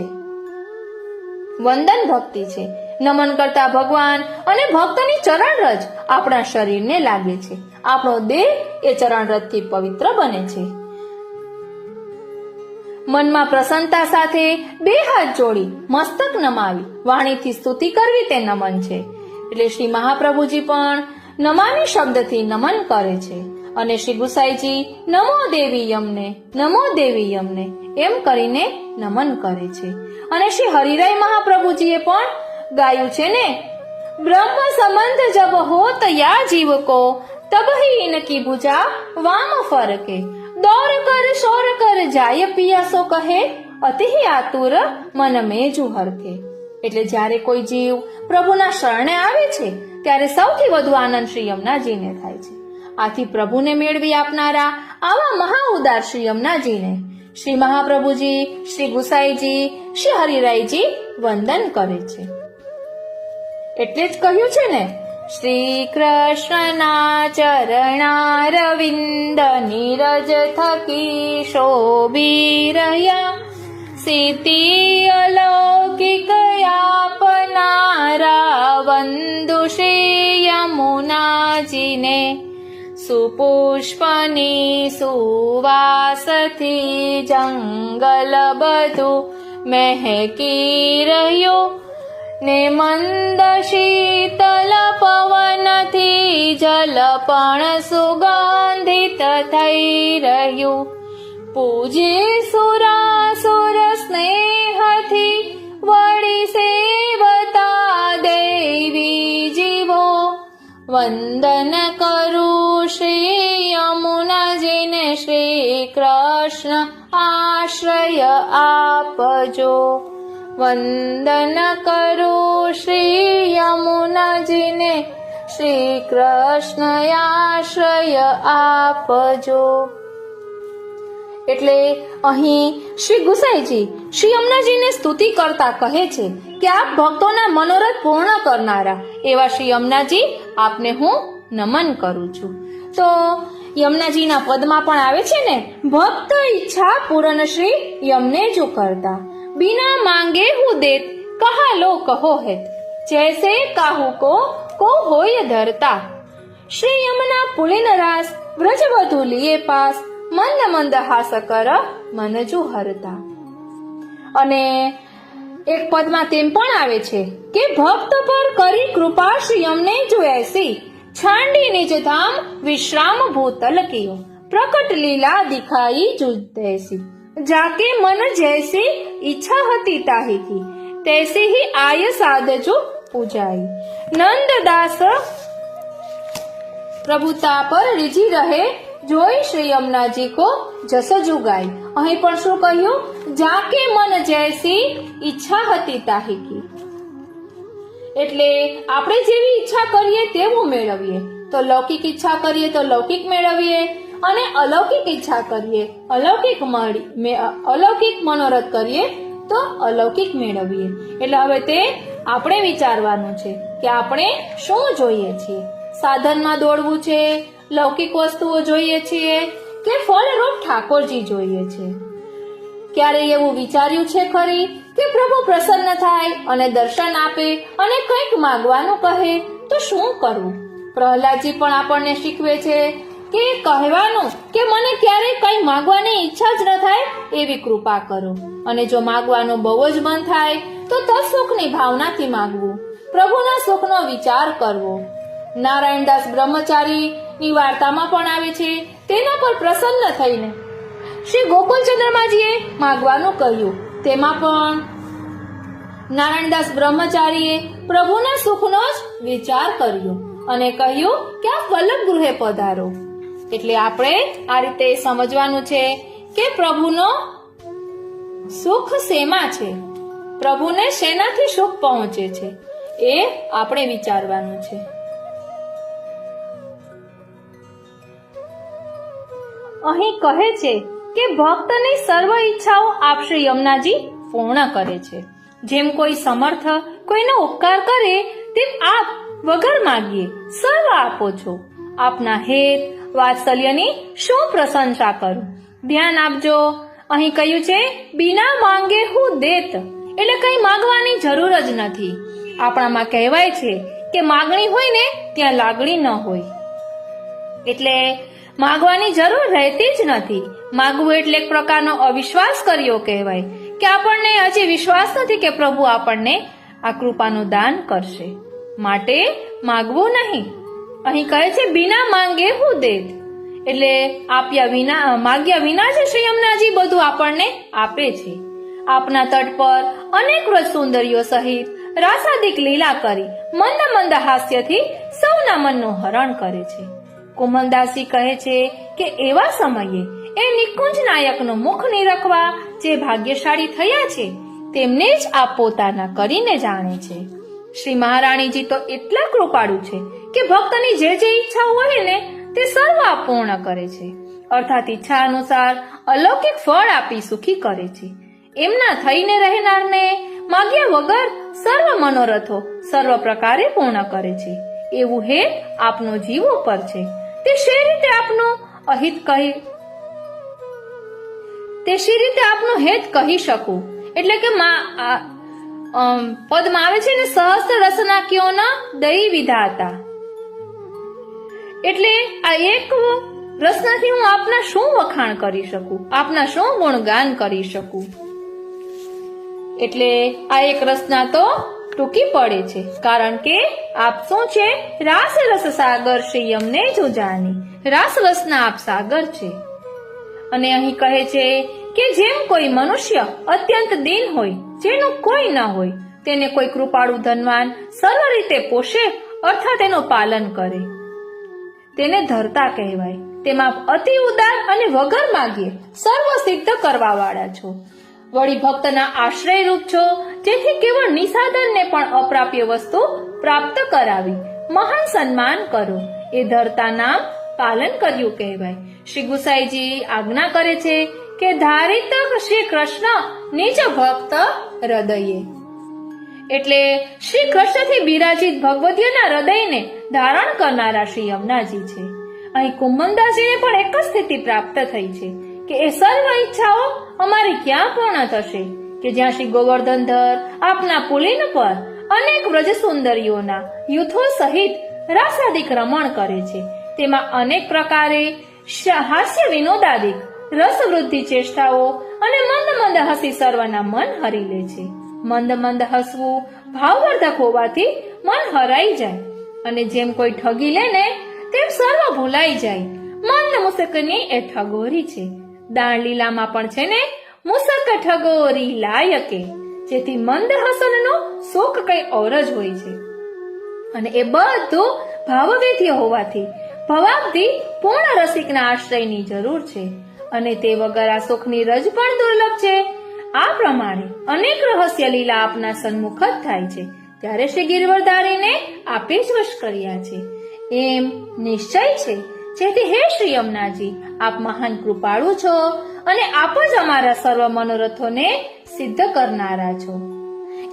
વંદન ભક્તિ છે. નમન કરતા ભગવાન અને ભક્તની ચરણરજ આપણા શરીરને લાગે છે. આપણો દેહ એ ચરણરજથી પવિત્ર બને છે. મનમાં પ્રસન્નતા સાથે 2 હાથ જોડી મસ્તક નમાવી વાણીથી સ્તુતિ કરવી તે નમન છે. એટલે શ્રી મહાપ્રભુજી પણ નમામી શબ્દથી નમન કરે છે. અને શ્રી ગુસાઈજી નમો દેવી યમને, નમો દેવી યમને એમ કરીને નમન કરે છે. અને શ્રી હરિરાય મહાપ્રભુજીએ પણ ગાયું છે ને, બ્રહ્મ સંબંધ જબ હોત યા જીવ કો, તબ હી ઇનકી ભુજા વામ ફરકે, દોર કર શોર કર જાય પિયાસો કહે, અતિ આતુર મન મેજુ હરકે. એટલે જ્યારે કોઈ જીવ પ્રભુના શરણે આવે છે ત્યારે સૌથી વધુ આનંદ શ્રી યમુનાજીને થાય છે. આથી પ્રભુને મેળવી આપનારા આવા મહા ઉદાર શ્રી યમુનાજીને શ્રી મહાપ્રભુજી, શ્રી ગુસાઈજી, શ્રી હરિરાયજી વંદન કરે છે. એટલે જ કહ્યું છે ને, શ્રી કૃષ્ણના ચરણારવિંદ નીરજ થકી શોભી રહ્યા સિદ્ધિ અલૌકિક આપનારા વંદુ શ્રી યમુનાજીને સુપુષ્પની સુવાસથી જંગલ બધું મહેકી રહ્યું ને મંદ શીતલ પવનથી જલ પણ સુગંધિત થઈ રહ્યું પૂજે સુરાસુર સ્નેહથી વળી સેવતા દેવી જીવો વંદન કરું શ્રી યમુનાજીને શ્રી કૃષ્ણ આશ્રય આપજો વંદન કરું શ્રી યમુનાજીને શ્રી કૃષ્ણ આશ્રય આપજો. એટલે અહીં શ્રી ગુસાઈજી શ્રી યમુનાજીને સ્તુતિ કરતા કહે છે કે આપ ભક્તોના મનોરથ પૂર્ણ કરનારા એવા શ્રી યમુનાજી આપને હું નમન કરું છું. તો યમુનાજીના પદમાં પણ આવે છે ને, ભક્ત ઈચ્છા પૂર્ણ શ્રી યમને જો કરતા बिना मांगे हूँ देत कहा लो कहो है जैसे काहू को होय धरता श्री यमुना पुलिन रास व्रजवधु लिए पास मंद मंद हास कर मनजु हरता. અને એક પદમાં તેમ પણ આવે છે કે ભક્ત પર કરી કૃપા શ્રી યમને જો એસી છાંડી નિજ ધામ વિશ્રામ ભૂતલ કિયો પ્રકટ લીલા દિખાઈ જુદેસી जाके मन जैसी इच्छा हती ताही की तैसी ही आय साधजो पूजाई. नंददास प्रभुता पर રીજી રહે જોઈ શ્રી યમુનાજી કો જસ જુગાઈ. અહીં પણ શું કહ્યું? જાકે મન જૈસી ઈચ્છા હતી તાહી કી. એટલે આપણે જેવી ઈચ્છા કરીએ તેવું મેળવીએ. તો લૌકિક ઈચ્છા કરીએ તો લૌકિક મેળવીએ અને અલૌકિક ઈચ્છા કરીએ અલૌકિક મનોરથ કરીએ તો અલૌકિક મેળવીએ. એટલે હવે તે આપણે વિચારવાનું છે કે આપણે શું જોઈએ છીએ. સાધનમાં દોડવું છે, લૌકિક વસ્તુઓ જોઈએ છીએ કે ફળરૂપ ઠાકોરજી જોઈએ છે. ક્યારેય એવું વિચાર્યું છે ખરી કે પ્રભુ પ્રસન્ન થાય અને દર્શન આપે અને કંઈક માંગવાનું કહે તો શું કરવું? પ્રહલાદજી પણ આપણને શીખવે છે કે કહેવાનું કે મને ક્યારેય કંઈ માંગવાની ઈચ્છા જ ન થાય એવી કૃપા કરો, અને જો માંગવાનું બહુ જ મન થાય તો તત્સુખની ભાવનાથી માંગવું, પ્રભુના સુખનો વિચાર કરવો. નારાયણદાસ બ્રહ્મચારીની વાર્તામાં પણ આવે છે, તેના પર પ્રસન્ન થઈને શ્રી ગોકુલચંદ્રમાજીએ માંગવાનું કહ્યું. તેમાં પણ નારાયણદાસ બ્રહ્મચારીએ પ્રભુના સુખનો જ વિચાર કર્યો અને કહ્યું કે આપ વલ્લભ ગૃહે પધારો. એટલે આપણે આ રીતે સમજવાનું છે કે પ્રભુનો સુખ શેમાં છે, પ્રભુને શેનાથી સુખ પહોંચે છે એ આપણે વિચારવાનું છે. અહીં કહે છે કે ભક્તની સર્વ ઈચ્છાઓ આપ શ્રી યમુનાજી પૂર્ણ કરે છે. જેમ કોઈ સમર્થ કોઈનો ઉપકાર કરે તેમ આપ વગર માગીએ સર્વ આપો છો. આપના હેત વાત્સલ્યની શું પ્રશંસા કરું. ધ્યાન આપજો, અહીં કહ્યું છે બિના માંગે હું દેત, એટલે કઈ માંગવાની જરૂર જ નથી. આપણામાં કહેવાય છે કે માગણી હોય ને ત્યાં લાગણી ન હોય, એટલે માગવાની જરૂર રહેતી જ નથી. માગવું એટલે એક પ્રકારનો અવિશ્વાસ કર્યો કહેવાય કે આપણને હજી વિશ્વાસ નથી કે પ્રભુ આપણને આ કૃપાનું દાન કરશે, માટે માગવું નહીં. અહીં કહે છે બિના માંગે હું દેત, એટલે આપ્યા વિના માગ્યા વિના જ શ્રી યમુનાજી બધું આપણને આપે છે. આપના તટ પર અનેક વ્રજ સુંદરીઓ સહિત રાસાદિક લીલા કરી મંદ મંદ હાસ્યથી સૌના મનનું હરણ કરે છે. કોમલદાસજી કહે છે કે એવા સમયે એ નિકુંજ નાયકનું મુખ નિરખવા જે ભાગ્યશાળી થયા છે તેમને જ આપ પોતાના કરીને જાણે છે. શ્રી મહારાણીજી તો એટલા કૃપાળુ છે કે ભક્તની જે જે ઈચ્છા હોય ને તે સર્વ આપ પૂર્ણ કરે છે, અર્થાત ઈચ્છા અનુસાર અલૌકિક ફળ આપી સુખી કરે છે. એમના થઈને રહેનારને માગ્યા વગર સર્વ મનોરથો સર્વ પ્રકારે પૂર્ણ કરે છે. એવું હેત આપનો જીવ ઉપર છે. તે શી રીતે આપનું હેત કહી શકું? એટલે કે પદમાં આવે છે ને, સહસ્ત્ર રસના ક્યો ન દઈ વિધાતા. એટલે આ એક રસનાથી હું આપના શું વખાણ કરી શકું, આપના શું ગુણગાન કરી શકું? એટલે આ એક રસના તો ટૂંકી પડે છે, કારણ કે આપ શું છે? રાસ રસ સાગર શ્રી યમને જો જાની. રાસ રસના આપ સાગર છે. અને અહીં કહે છે કે જેમ કોઈ મનુષ્ય અત્યંત દીન હોય, જેનું કોઈ ન હોય, તેને કોઈ કૃપાળુ ધનવાન સર્વ રીતે પોષે અર્થાત તેનું પાલન કરે, તેને ધરતા કહેવાય. તેમાં અતિ ઉદાર અને વગર માગીએ સર્વ સિદ્ધ કરવા વાળા છો. વળી ભક્તના આશ્રય રૂપ છો, જેથી કેવળ નિસાધનને પણ અપ્રાપ્ય વસ્તુ પ્રાપ્ત કરાવી મહાન સન્માન કરો, એ ધરતા નામ પાલન કર્યું કહેવાય. શ્રી ગુસાઈજી આજ્ઞા કરે છે કે ધારિત શ્રી કૃષ્ણ નિજ ભક્ત હૃદયે. એટલે શ્રી કૃષ્ણથી બિરાજિત ભગવદીના હૃદયને ધારણ કરનારા શ્રી યમુનાજી છે. અહીં કુંભનદાસજીને પણ એક જ સ્થિતિ પ્રાપ્ત થઈ છે કે એ સર્વ ઈચ્છાઓ અમારી ક્યાં પૂર્ણ થશે કે જ્યાં શ્રી ગોવર્ધનધર આપના પુલિન પર અનેક વ્રજ સુંદરીઓના યુથો સહિત રાસાદિક રમણ કરે છે. તેમાં અનેક પ્રકારે હાસ્ય વિનોદાદિક રસ વૃદ્ધિ ચેષ્ટાઓ અને મંદ મંદ હસી સર્વના મન હરી લે છે. મંદ મંદ હસવું ભાવવર્ધક હોવાથી મન હરાઈ જાય, અને જેમ કોઈ ઠગી લે ને તેમ સર્વ ભૂલાઈ જાય. મંદ મુસકની એ ઠગોરી છે. દાણ લીલામાં પણ છે ને, મુસક ઠગોરી લાયકે, જેથી મંદ હસનનું સુખ કઈ ઓર જ હોય છે. અને એ બધું ભાવવેદ્ય હોવાથી ભવાબ્ધિ પૂર્ણ રસિકના આશ્રયની જરૂર છે, અને તે વગર આ સુખની રજ પણ દુર્લભ છે. આ પ્રમાણે અનેક રહસ્ય લીલા આપના સન્મુખ જ થાય છે, ત્યારે શ્રી ગિરવરધારીને આપે જ વશ કર્યા છે એમ નિશ્ચય છે. જેથી હે શ્રી યમુનાજી, આપ મહાન કૃપાળુ છો, અને આપ જ અમારા સર્વ મનોરથોને સિદ્ધ કરનારા છો.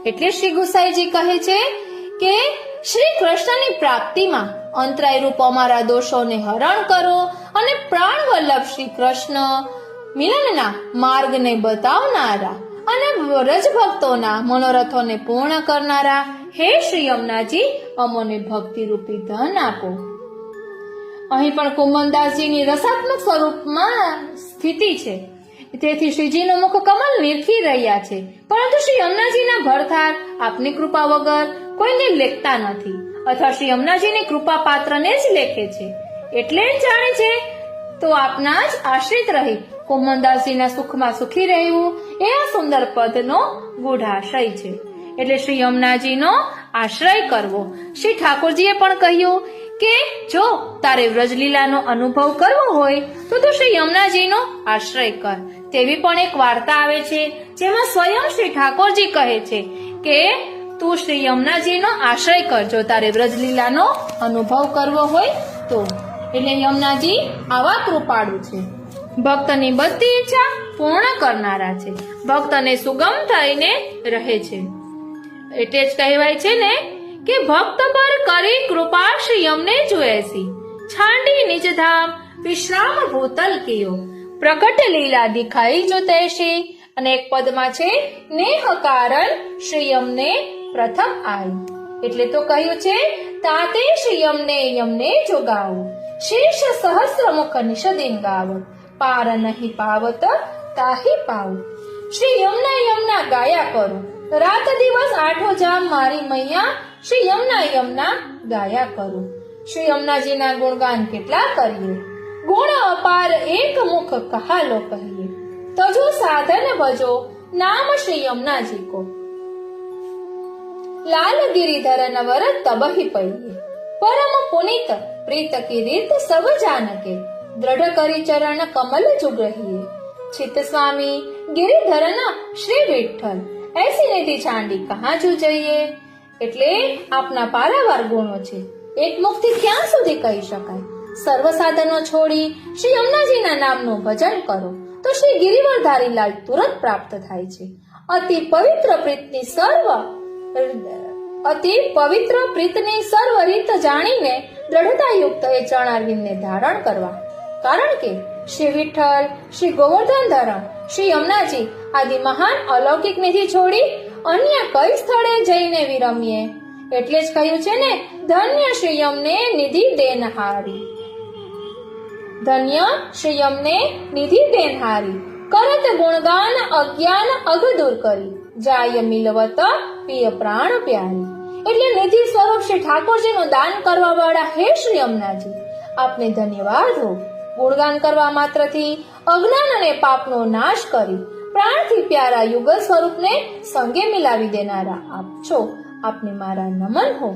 એટલે શ્રી ગુસાઈજી કહે છે કે શ્રી કૃષ્ણની પ્રાપ્તિમાં અંતરાય રૂપ અમારા દોષોને હરણ કરો, અને પ્રાણ વલ્લભ શ્રી કૃષ્ણ મિલનના માર્ગને બતાવનારા અને વ્રજ ભક્તોના મનોરથોને પૂર્ણ કરનારા હે શ્રી યમુનાજી, અમોને ભક્તિ રૂપી ધન આપો. અહીં પણ કુંભનદાસજીની રસાત્મક સ્વરૂપમાં સ્થિતિ છે, તેથી શ્રીજીનું મુખ કમલ નિરખી રહ્યા છે, પરંતુ શ્રી યમુનાજીના ભરથાર આપની કૃપા વગર કોઈને લેખતા નથી, અથવા શ્રી યમુનાજીની કૃપા પાત્રને જ લેખે છે. એટલે જ જાણે છે તો આપના જ આશ્રિત રહી કુંભનદાસજીના સુખમાં સુખી રહેવું એ આ સુંદર પદનો ગૂઢાશય છે. એટલે શ્રી યમુનાજીનો આશ્રય કરવો. શ્રી ઠાકોરજીએ પણ કહ્યું કે જો તારે વ્રજલીલાનો અનુભવ કરવો હોય તો તું શ્રી યમુનાજીનો આશ્રય કર. તેવી પણ એક વાર્તા આવે છે, જેમાં સ્વયં શ્રી ઠાકોરજી કહે છે કે તું શ્રી યમુનાજીનો આશ્રય કર જો તારે વ્રજલીલાનો અનુભવ કરવો હોય તો. એટલે યમુનાજી આવા કૃપાળુ છે, ભક્તની બધી ઈચ્છા પૂર્ણ કરનારા છે, ભક્તને સુગમ થઈને રહે છે. એટલે જ કહેવાય છે ને કે ભક્ત પર કરી કૃપા શ્રી યમને જોએસી, છાંડી નિજ ધામ વિશ્રામ ભૂતલ કિયો, પ્રગટ લીલા દિખાઈ જો તૈસી. અને એક પદમાં છે નેહ કારણ શ્રી યમને પ્રથમ આઈ. એટલે તો કહ્યું છે તાતે શ્રી યમને જોગાવું, શેષ સહસ્ર મુખ નિષદિન ગાવત, પાર નહીં પાવત તાહી પાવ. શ્રી યમુના ગાયા કરું, રાત દિવસ આઠો જામ મારી મૈયા, શ્રી યમુના ગાયા કરું. શ્રી યમુનાજીના ગુણગાન કેટલા કરીએ, ગુણ અપાર એક મુખ કહાલો કહીએ, તજો સાધન ભજો નામ શ્રી યમુનાજી કો. લાલ ગિરિધર નવર તબહી પૈયે, પરમ પુનિત પ્રીત કી રીત સબ જાનકે, દ્રઢ કરી ચરણ કમલ જુગ્રહીએ, ચિત્ત સ્વામી ગિરિધરના શ્રી વિઠ્ઠલ, એસી નિધિ છાંડી કહા જુ જઈએ. એટલે આપના પારાવાર ગુણો છે, એક મુખથી ક્યાં સુધી કહી શકાય. સર્વ સાધનો છોડી શ્રી યમુનાજીના નામનું ભજન કરો તો શ્રી ગિરિવરધારી લાલ તુરંત પ્રાપ્ત થાય છે. અતિ પવિત્ર પ્રીતની સર્વ અતિ પવિત્ર પ્રીતની સર્વ રીત જાણીને દ્રઢતાયુક્ત એ ચરણારવિંદને ધારણ કરવા. કારણ કે શ્રી વિઠ્ઠલ, શ્રી ગોવર્ધન ધરણ, શ્રી યમુનાજી આદિ મહાન અલૌકિક નિધિ છોડી અન્ય કઈ સ્થળે જઈને વિરમીએ. એટલે જ કહ્યું છે ને, ધન્ય શ્રી યમને નિધિ દેનહારી. ધન્ય શ્રી યમને નિધિ દેનહારી, કરત ગુણગાન અજ્ઞાન અઘ દૂર કરી, જાય મિલવત પિય પ્રાણ પ્યારી. એટલે નિધિ સ્વરૂપ શ્રી ઠાકોરજીનું દાન કરવા વાળા હે શ્રી યમુનાજી, આપને ધન્યવાદ હો. ગુણગાન કરવા માત્રથી અજ્ઞાન અને પાપનો નાશ કરી પ્રાણથી પ્યારા યુગલ સ્વરૂપને સંગે મિલાવી દેનારા આપ છો. આપને મારા નમન હો.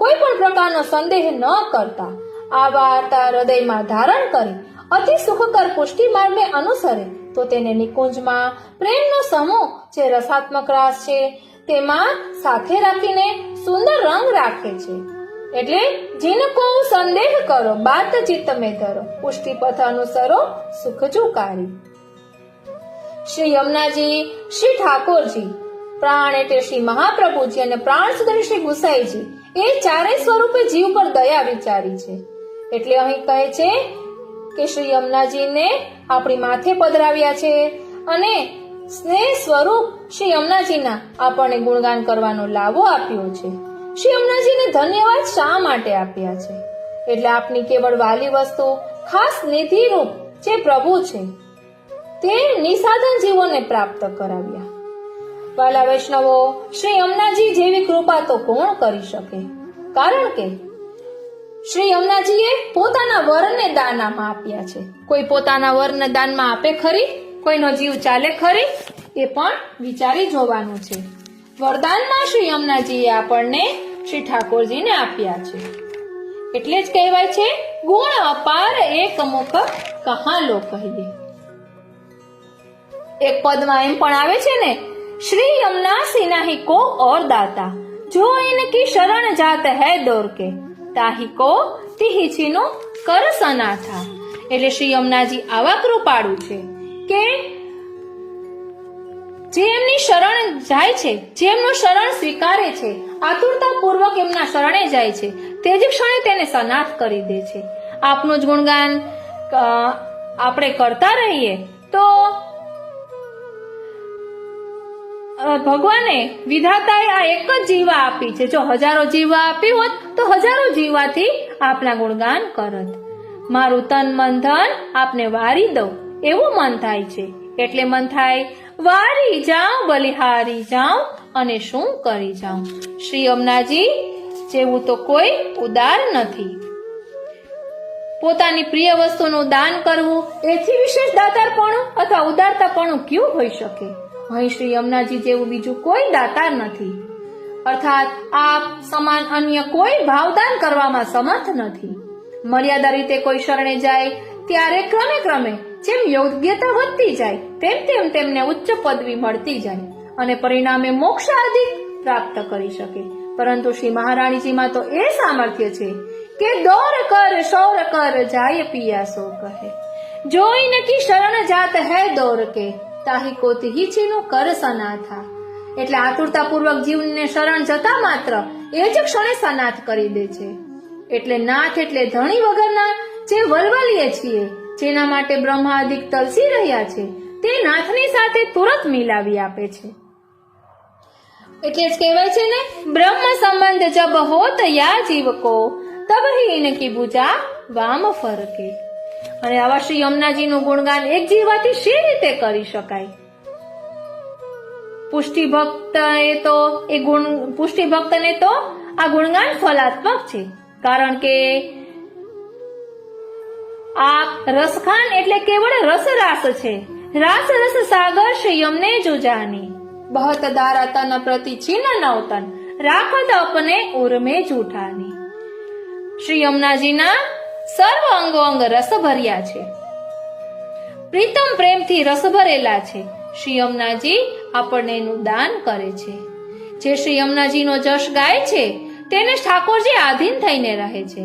કોઈ પણ પ્રકારનો સંદેહ ન કરતા આ વાર્તા હૃદયમાં ધારણ કરી અતિ સુખકર પુષ્ટિ માર્ગને અનુસરે તો તેને નિકુંજમાં પ્રેમનો સમૂહ જે રસાત્મક રાસ છે તેમાં સાથે રાખીને સુંદર રંગ રાખે છે. એટલે જીनको સંદેહ કરો બાત ચિત્ત મેં ધરો, પુષ્ટિ પથ અનુસરો સુખ ચુકારી. શ્રી યમુનાજી, શ્રી ઠાકોરજી, પ્રાણ એટલે શ્રી મહાપ્રભુજી અને પ્રાણ સુધરી શ્રી ગુસાઈજી એ ચારેય સ્વરૂપે જીવ પર દયા વિચારી છે. એટલે અહીં કહે છે કે શ્રી યમુનાજીને આપણી માથે પધરાવ્યા છે અને સ્નેહ સ્વરૂપ શ્રી યમુનાજીના આપણને ગુણગાન કરવાનો લાવો આપ્યો છે. શ્રી યમુનાજીને ધન્યવાદ શા માટે આપ્યા છે? એટલે આપની કેવળ વાલી વસ્તુ ખાસ નિધિ રૂપ જે પ્રભુ છે તે નિસાધન જીવોને પ્રાપ્ત કરાવ્યા. વાલા વૈષ્ણવો, શ્રી યમુનાજી જેવી કૃપા તો કોણ કરી શકે? કારણ કે શ્રી યમુનાજીએ પોતાના વરને દાનમાં આપ્યા છે. કોઈ પોતાના વરને દાનમાં આપે ખરી? કોઈનો જીવ ચાલે ખરી? એ પણ વિચારી જોવાનું છે. વરદાનમાં શ્રી યમુનાજીએ આપણને શ્રી ઠાકોરજીને આપ્યા છે. એટલે જ કહેવાય છે, ગુણ અપાર એક મુખ કહા લો કહીએ. એક પદમાં એમ પણ આવે છે ને, શ્રી યમુના સિનાહી કો ઓર દાતા, જો ઇનકી શરણ જાત હૈ દોર કે, તાહી કો તિહી છીનો કર સનાથા. એટલે શ્રી યમુનાજી આવા કૃપાળુ છે કે જે એમની શરણ જાય છે, જે એમનું શરણ સ્વીકારે છે, આતુરતા પૂર્વક એમના શરણે જાય છે, તે જ ક્ષણે તેને સનાથ કરી દે છે. આપનું જ ગુણગાન આપણે કરતા રહીએ તો ભગવાને વિધાતાએ આ એક જ જીવા આપી છે. જો હજારો જીવા આપી હોત તો હજારો જીવાથી આપના ગુણગાન કરત. મારું તન મન ધન આપને વારી દઉં એવું મન થાય છે. એટલે મન થાય, વારી જાઉં બલિહારી જાઉં અને શું કરી જાઉં. શ્રી યમુનાજી જેવું તો કોઈ ઉદાર નથી. પોતાની પ્રિય વસ્તુનું દાન કરવું એથી વિશેષ દાતારપણું અથવા ઉદારતાપણું ક્યું હોઈ શકે? અહીં શ્રી યમુનાજી જેવું બીજું કોઈ દાતાર નથી. અર્થાત આપ સમાન અન્ય કોઈ ભાવદાન કરવામાં સમર્થ નથી. મર્યાદા રીતે કોઈ શરણે જાય ત્યારે ક્રમે ક્રમે જેમ યોગ્યતા વધતી જાય તેમ તેમ તેમને ઉચ્ચ પદવી મળતી જાય અને પરિણામે મોક્ષ આદિ પ્રાપ્ત કરી શકે. પરંતુ શ્રી મહારાણીજીમાં તો એ સામર્થ્ય છે કે દોર કર શૌર કર જાય પિયા સો કહે, જો ઇનકી શરણ જાત હૈ દોર કે, તાહી કોતી હિચીનું કર સનાથા. એટલે આતુરતા પૂર્વક જીવને શરણ જતા માત્ર એ જ ક્ષણે સનાથ કરી દે છે. એટલે નાથ એટલે ધણી વગરના જે વલવલીએ છીએ, જેના માટે બ્રહ્માદિક તલસી રહ્યા છે, તે નાથની સાથે તુરંત મિલાવી આપે છે. એટલે જ કહેવાય છે ને, બ્રહ્મ સંબંધ જબ હોત યા જીવ કો, તબ હી ઇનકી ભુજા વામ ફરકે. અને આવા શ્રી યમુનાજીનું ગુણગાન એક જીવાથી શી રીતે કરી શકાય? પુષ્ટિ ભક્તને તો આ ગુણગાન ફલાત્મક છે. કારણ કે આ રસખાન એટલે કેવળ રસરાસ છે. રાસ રસ સાગર શ્રી યમને જો જાની, બહત દારા તન પ્રતિ છીન નવતન, રાખત અપને ઉર્મે જૂઠાની. શ્રી યમુનાજીના સર્વ અંગો અંગ રસ ભર્યા છે, પ્રીતમ પ્રેમથી રસ ભરેલા છે. શ્રી યમુનાજી આપણને એનું દાન કરે છે. જે શ્રી યમુનાજીનો જશ ગાય છે તેને ઠાકોરજી આધીન થઈને રહે છે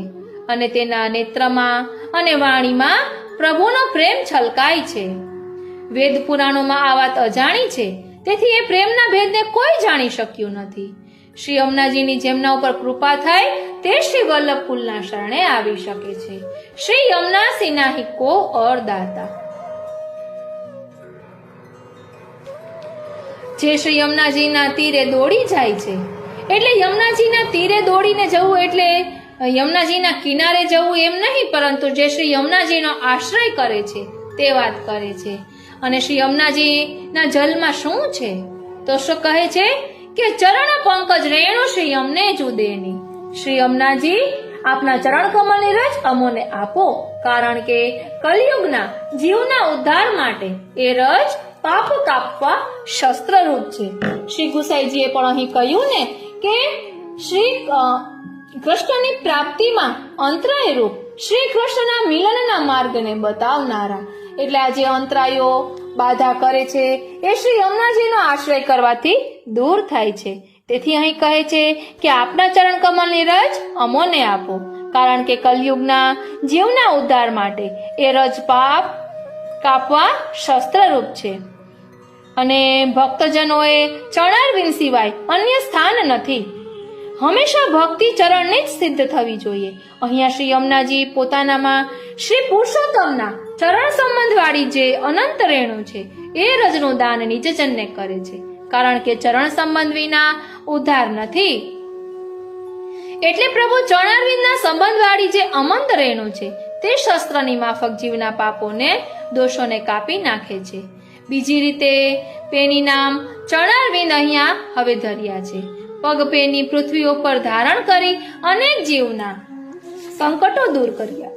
અને તેના નેત્રમાં અને વાણીમાં પ્રભુનો પ્રેમ છલકાય છે. વેદ પુરાણોમાં આ વાત અજાણી છે, તેથી એ પ્રેમના ભેદને કોઈ જાણી શક્યું નથી. શ્રી યમુનાજીની જેમના ઉપર કૃપા થાય તે શ્રી વલ્લભ કુલના શરણે આવી શકે છે. શ્રી યમુના સિનાહી કો ઓર દાતા. જે શ્રી યમુનાજીના તીરે દોડી જાય છે, એટલે યમુનાજીના તીરે દોડીને જવું એટલે યમુનાજીના કિનારે જવું એમ નહીં, પરંતુ જે શ્રી યમુનાજીનો આશ્રય કરે છે તે વાત કરે છે. અને શ્રી યમુનાજીના જલમાં શું છે? તો શું કહે છે કે ચરણ પંકજ રેણુ શ્રી યમને જુદેની. શ્રી યમુનાજી, આપના ચરણ કમળની રજ અમોને આપો, કારણ કે કલયુગના જીવના ઉદ્ધાર માટે એ રજ પાપ કાપવા શસ્ત્રરૂપ છે. શ્રી ગુસાઈજીએ પણ અહીં કહ્યું ને કે શ્રી કૃષ્ણની પ્રાપ્તિમાં અંતરાય રૂપ શ્રી કૃષ્ણના મિલનના માર્ગને બતાવનારા. એટલે આ જે અંતરાયો બાધા કરે છે એ શ્રી યમુનાજીનો આશ્રય કરવાથી દૂર થાય છે. તેથી અહીં કહે છે કે આપના ચરણ કમળની રજ અમોને આપો, કારણ કે કલયુગના જીવના ઉદ્ધાર માટે એ રજ પાપ કાપવા શસ્ત્રરૂપ છે. અને ભક્તજનોએ ચરણારવિંદ સિવાય અન્ય સ્થાન નથી. હંમેશા ભક્તિ ચરણને જ સિદ્ધ થવી જોઈએ. અહીંયા શ્રી યમુનાજી પોતાનામાં શ્રી પુરુષોત્તમના ચરણ સંબંધ વાળી જે અનંત રેણુ છે એ રજનું દાન નિજજનને કરે છે, કારણ કે ચરણ સંબંધ વિના ઉદ્ધાર નથી. એટલે પ્રભુ ચરણારવિંદના સંબંધ વાળી જે અમંત રેણુ છે તે શસ્ત્રની માફક જીવના પાપોને દોષોને કાપી નાખે છે. બીજી રીતે પેની નામ ચરણારવિંદ અહીંયા હવે ધર્યા છે. પગ પેની પૃથ્વી ઉપર ધારણ કરી અનેક જીવના સંકટો દૂર કર્યા,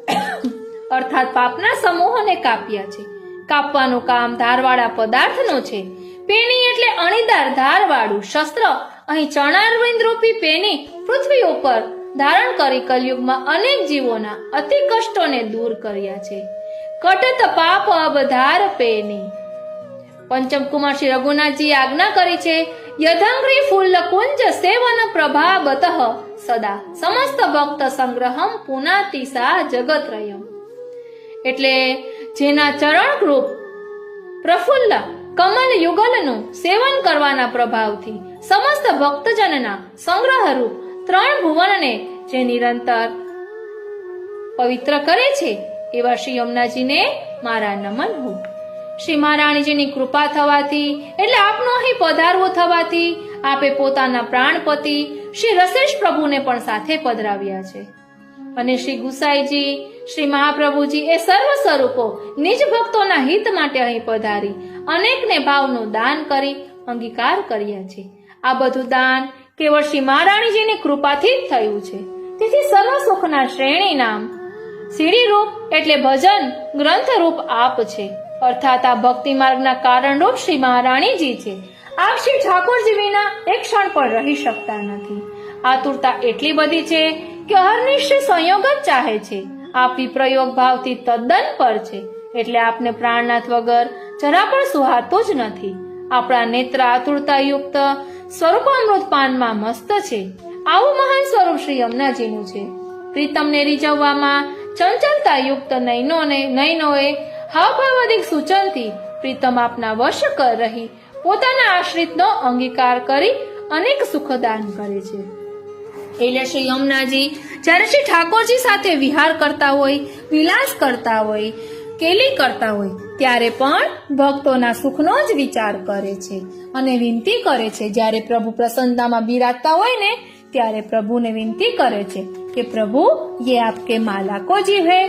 અર્થાત પાપના સમૂહોને કાપ્યા છે. કાપવાનું કામ ધારવાળા પદાર્થનું છે. પેની એટલે અણીદાર ધારવાળું શસ્ત્ર અહીં ચરણારવિંદ રૂપી પેની પૃથ્વી ઉપર ધારણ કરી કલયુગમાં અનેક જીવોના અતિ કષ્ટોને દૂર કર્યા છે. કટત પાપ અબધાર પેની. પંચમ કુમાર શ્રી રઘુનાથજી આજ્ઞા કરી છે, યદંગ્રી ફૂલ કુંજ સેવન પ્રભાબતઃ સદા સમસ્ત ભક્ત સંગ્રહમ પુનાતિસા જગત્રયમ. એટલે જેના ચરણ રૂપ પ્રફુલ્લ કમલ યુગલનું સેવન કરવાના પ્રભાવથી સમસ્ત ભક્તજનના સંગ્રહ રૂપ ત્રણ ભુવનને જે નિરંતર પવિત્ર કરે છે એવા શ્રી યમુનાજીને મારા નમન હો. શ્રી મહારાણીજીની કૃપા થવાથી એટલે આપનો અહીં પધારવો થવાથી આપે પોતાના પ્રાણપતિ શ્રી રસેશ પ્રભુને પણ સાથે પધરાવ્યા છે. અને શ્રી ગુસાઈજી, શ્રી મહાપ્રભુજી એ સર્વ સ્વરૂપો નિજ ભક્તોના હિત માટે અહીં પધારી અનેકને ભાવનું દાન કરી અંગીકાર કર્યા છે. આ બધું દાન કેવળ શ્રી મહારાણીજીની કૃપાથી જ થયું છે. તેથી સર્વ સુખના શ્રેણી નામ સીડી રૂપ એટલે ભજન ગ્રંથ રૂપ આપ છે, અર્થાત આ ભક્તિ માર્ગના કારણ રૂપ શ્રી મહારાણીજી છે. આપ શ્રી ઠાકોરજી વિના એક ક્ષણ પણ રહી શકતા નથી. આતુરતા એટલી બધી છે કે હરનિશ્ચય સંયોગ જ ચાહે છે. આપ વિપ્રયોગ ભાવથી તદ્દન પર છે, એટલે આપને પ્રાણનાથ વગર જરા પણ સુહાતું જ નથી. આપણા નેત્ર આતુરતા યુક્ત સ્વરૂપામૃત પાનમાં મસ્ત છે. આવું મહાન સ્વરૂપ શ્રી યમુનાજીનું છે. પ્રીતમને રીઝવવામાં ચંચલતા યુક્ત નયનોએ હાવભાવ અધિક સૂચનથી પ્રીતમ આપના વશ કર રહી પોતાના આશ્રિતનો અંગીકાર કરી અનેક સુખદાન કરે છે. એટલે શ્રી યમુનાજી જ્યારે શ્રી ઠાકોરજી સાથે વિહાર કરતા હોય, વિલાસ કરતા હોય, કેલી કરતા હોય ત્યારે પણ ભક્તોના સુખનો જ વિચાર કરે છે અને વિનંતી કરે છે. જ્યારે પ્રભુ પ્રસન્નતામાં બિરાજતા હોય ને ત્યારે પ્રભુને વિનંતી કરે છે કે પ્રભુ ये आपके माला को जीव है,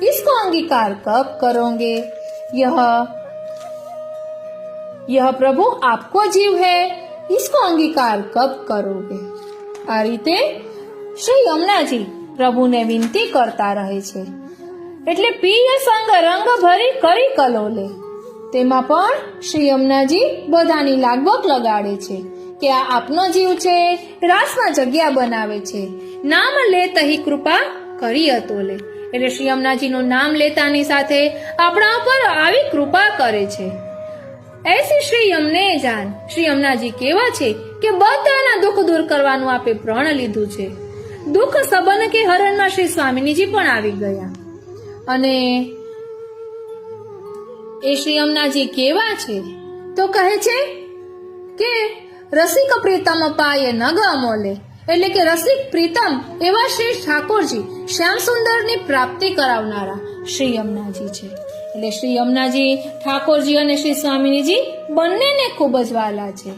इसको अंगीकार कब करोगे? यह प्रभु आपको जीव है, इसको अंगीकार कब करोगे? આ રીતે શ્રી યમુનાજી પ્રભુને વિનંતી કરતા રહે છે. એટલે પિય સંગ રંગ ભરી કરી કલોલે. તેમાં પણ શ્રી યમુનાજી બધાની લાગવક લગાડે છે કે આ આપનો જીવ છે, રાસમાં જગ્યા બનાવે છે. નામ લે તહી કૃપા કરી અતોલે. એટલે શ્રી યમુનાજીનું નામ લેતાની સાથે આપણા ઉપર આવી કૃપા કરે છે. એસી શ્રી યમને જાન. શ્રી યમુનાજી કેવા છે કે બધાના દુઃખ દૂર કરવાનું આપે પ્રણ લીધું છે. દુઃખ સબન કે હરણમાં શ્રી સ્વામીજી પણ આવી ગયા. અને એ શ્રી યમુનાજી કેવા છે તો કહે છે કે રસિક પ્રીતમ પાયે નગ અમોલે, એટલે કે રસિક પ્રીતમ એવા શ્રી ઠાકોરજી શ્યામ સુંદરની પ્રાપ્તિ કરાવનારા શ્રી યમુનાજી છે. એટલે શ્રી યમુનાજી ઠાકોરજી અને શ્રી સ્વામિનીજી બંનેને ખૂબ જ વાલા છે.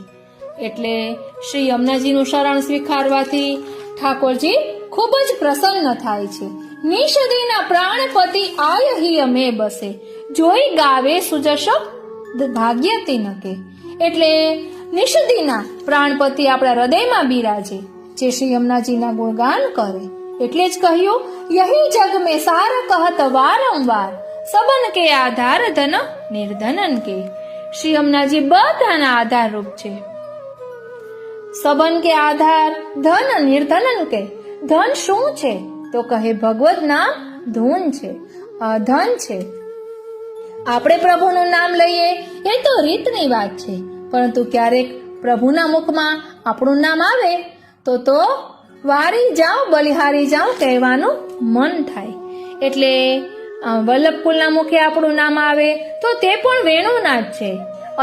એટલે શ્રી યમુનાજીનું શરણ સ્વીકારવાથી ઠાકોરજી ખૂબ જ પ્રસન્ન થાય છે. નિષદીના પ્રાણપતિ આય હિ અમે બસે, જોઈ ગાવે સુજશ ભાગ્યતી નકે. એટલે નિષદીના પ્રાણપતિ આપણા હૃદયમાં બિરાજે, જે શ્રી યમુનાજીના ગુણગાન કરે. એટલે જ કહ્યું, યહી જગ મેં સાર કહત વારંવાર, સબન કે આધાર ધન નિર્ધનન કે. શ્રી યમુનાજી બધાના આધારરૂપ છે. સબન કે આધાર, ધન નિર્ધનન કે. ધન શું છે? તો કહે ભગવત નામ ધૂન છે, ધન છે. આપણે પ્રભુનું નામ લઈએ એ તો રીતની વાત છે, પરંતુ ક્યારેક પ્રભુના મુખમાં આપણું નામ આવે તો વારી જાઉં બલિહારી જાઉં કહેવાનું મન થાય. એટલે વલ્લભકુલના મુખે આપણું નામ આવે તો તે પણ વેણુનાદ છે.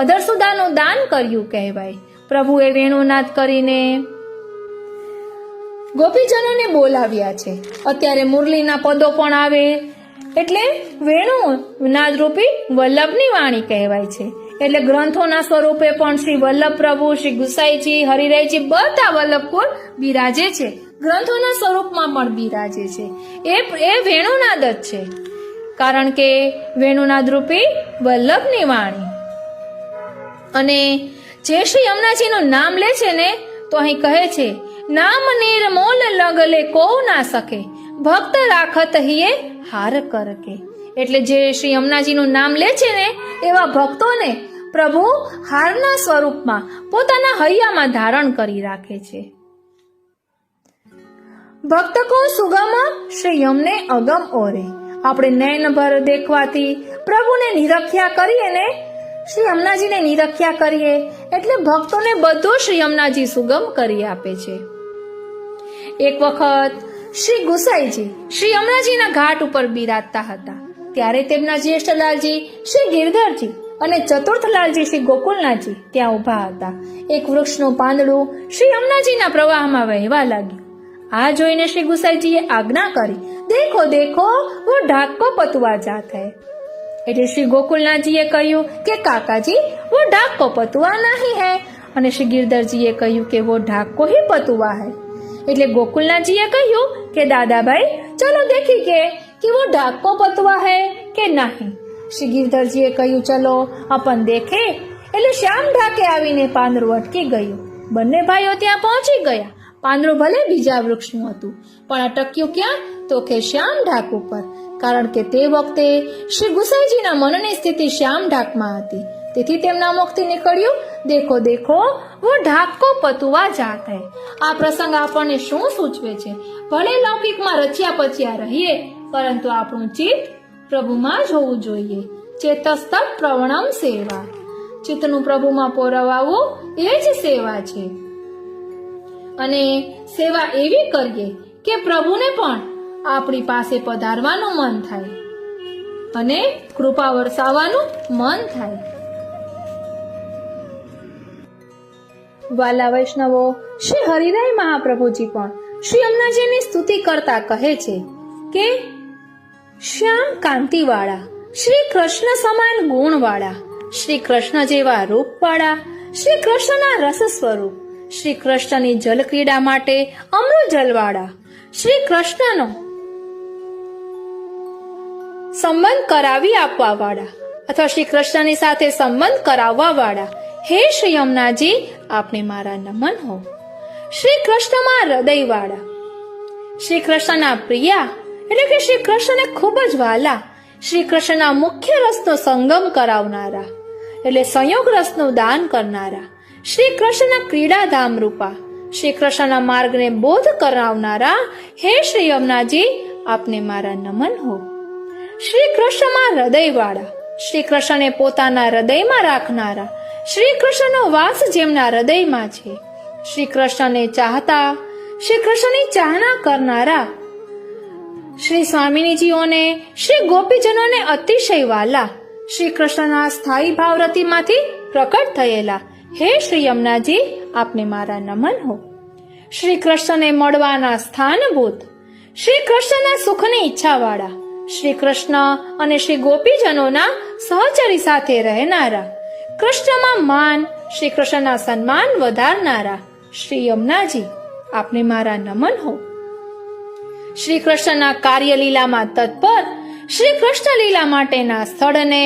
અધરસુદાનું દાન કર્યું કહેવાય. પ્રભુએ વેણુનાદ કરીને ગોપીજનોને બોલાવ્યા છે. અત્યારે મુરલીના પદો પણ આવે એટલે વેણુનાદ રૂપી વલ્લભની વાણી કહેવાય છે. એટલે ગ્રંથોના સ્વરૂપે પણ શ્રી વલ્લભ પ્રભુ, શ્રી ગુસાઈજી, હરિરાયજી બધા વલ્લભકુળ બિરાજે છે. ગ્રંથોના સ્વરૂપમાં પણ બિરાજે છે. એ વેણુનાદ જ છે, કારણ કે વેણુનાદ રૂપી વલ્લભની વાણી. અને જે શ્રી યમુનાજીનું નામ લે છે ને, તો અહીં કહે છે, નામ નિર્મોલ લગલે કો ના સકે, ભક્ત રાખત હિએ હાર કર કે. એટલે જે શ્રી યમુનાજીનું નામ લે છે ને, એવા ભક્તોને પ્રભુ હારના સ્વરૂપમાં પોતાના હૈયામાં ધારણ કરી રાખે છે. ભક્ત કો સુગમ શ્રી યમને અગમ ઓરે. આપણે નયનભર દેખવાથી પ્રભુને નિરખ્યા કરીએ ને, શ્રી યમુનાજીને નિરખ્યા કરીએ એટલે ભક્તોને બધું શ્રી યમુનાજી સુગમ કરી આપે છે. એક વખત શ્રી ગુસાઈજી શ્રી યમુનાજીના ઘાટ ઉપર બિરાજતા હતા. ત્યારે તેમના જ્યેષ્ઠલાલજી શ્રી ગિરધરજી અને ચતુર્થલાલજી શ્રી ગોકુલનાથજી ત્યાં ઉભા હતા. એક વૃક્ષનું પાંદડું શ્રી યમુનાજીના પ્રવાહમાં વહેવા લાગ્યું. આ જોઈને શ્રી ગુસાઈજીએ આજ્ઞા કરી, દેખો દેખો વો ઢાક કો પતુઆ જાત હૈ. એટલે શ્રી ગોકુલનાથજીએ કહ્યું કે કાકાજી વો ઢાક કો પતુઆ નહીં હૈ, અને શ્રી ગિરધરજીએ કહ્યું કે વો ઢાક કો હી પતુઆ હૈ. એટલે ગોકુલનાથજીએ કહ્યું કે દાદાભાઈ ચલો દેખી કે વો ઢાક કો પતુઆ હૈ કે નહીં. શ્રી ગિરધરજીએ કહ્યું ચલો अपन દેખે. એટલે શ્યામ ઢાકે આવીને પાંદડું અટકી ગયું. બંને ભાઈઓ ત્યાં પહોંચી ગયા. પાંદડું ભલે બીજા વૃક્ષનું હતું, પણ અટક્યું ક્યાં? તો કે શ્યામ ઢાક ઉપર. કારણ કે તે વખતે શ્રી ગુસાઈજીના મનની સ્થિતિ શ્યામ ઢાકમાં હતી. તેથી તેમના મુખથી નીકળ્યું, દેખો દેખો વો ઢાક કો પતુઆ જાત હૈ. આ પ્રસંગ આપણને શું સૂચવે છે? ભલે લૌકિકમાં રચ્યા પચ્યા રહીએ, પરંતુ આપણું ચિત્ત પ્રભુમાં જ હોવું જોઈએ. ચેતસ્તક પ્રવણમ સેવા. ચિત્તનું પ્રભુમાં પોરવાવું એ જ સેવા છે. અને સેવા એવી કરીએ કે પ્રભુને પણ આપણી પાસે પધારવાનું મન થાય અને કૃપા વરસાવવાનું મન થાય. વાલા વૈષ્ણવો, શ્રી હરિરાય મહાપ્રભુજી પણ શ્રી યમુનાજીની સ્તુતિ કરતા કહે છે કે શ્યામ કાંતિવાળા, શ્રી કૃષ્ણ સમાન ગુણવાળા, શ્રી કૃષ્ણ જેવા રૂપવાળા, શ્રી કૃષ્ણના રસ સ્વરૂપ, શ્રી કૃષ્ણની જલ ક્રીડા માટે અમૃત જલવાળા, શ્રી કૃષ્ણનો સંબંધ કરાવી આપવા વાળા અથવા શ્રી કૃષ્ણની સાથે સંબંધ કરાવવા વાળા, હે શ્રી યમુનાજી આપને મારા નમન હો. શ્રી કૃષ્ણમાં હૃદય વાળા, શ્રી કૃષ્ણના પ્રિયા એટલે કે શ્રી કૃષ્ણને ખૂબ જ વાલા, શ્રી કૃષ્ણના મુખ્ય રસનો સંગમ કરાવનારા એટલે સંયોગ રસનું દાન કરનારા, શ્રી કૃષ્ણના ક્રીડાધામ રૂપા, શ્રી કૃષ્ણના માર્ગને બોધ કરાવનારા, હે શ્રી યમુનાજી આપને મારા નમન હો. શ્રી કૃષ્ણમાં હૃદયવાળા, શ્રી કૃષ્ણને પોતાના હૃદયમાં રાખનારા, શ્રી કૃષ્ણનો વાસ જેમના હૃદયમાં છે, શ્રી કૃષ્ણને ચાહતા, શ્રી કૃષ્ણની ચાહના કરનારા, શ્રી સ્વામિનીજીઓને, શ્રી ગોપીજનોને અતિશય વાલા, શ્રી કૃષ્ણના સ્થાયી ભાવરતીમાંથી પ્રકટ થયેલા, હે શ્રી યમુનાજી, આપને મારા નમન હો. શ્રી કૃષ્ણને મળવાના સ્થાનભૂત, શ્રી કૃષ્ણના સુખની ઈચ્છાવાળા, શ્રી કૃષ્ણ અને શ્રી ગોપીજનોના સહચરી સાથે રહેનારા, કૃષ્ણમાં માન, શ્રી કૃષ્ણના સન્માન વધારનારા શ્રી યમુનાજી, આપને મારા નમન હો. શ્રી કૃષ્ણના કાર્યલીલામાં તત્પર, શ્રી કૃષ્ણ લીલા માટેના સ્થળને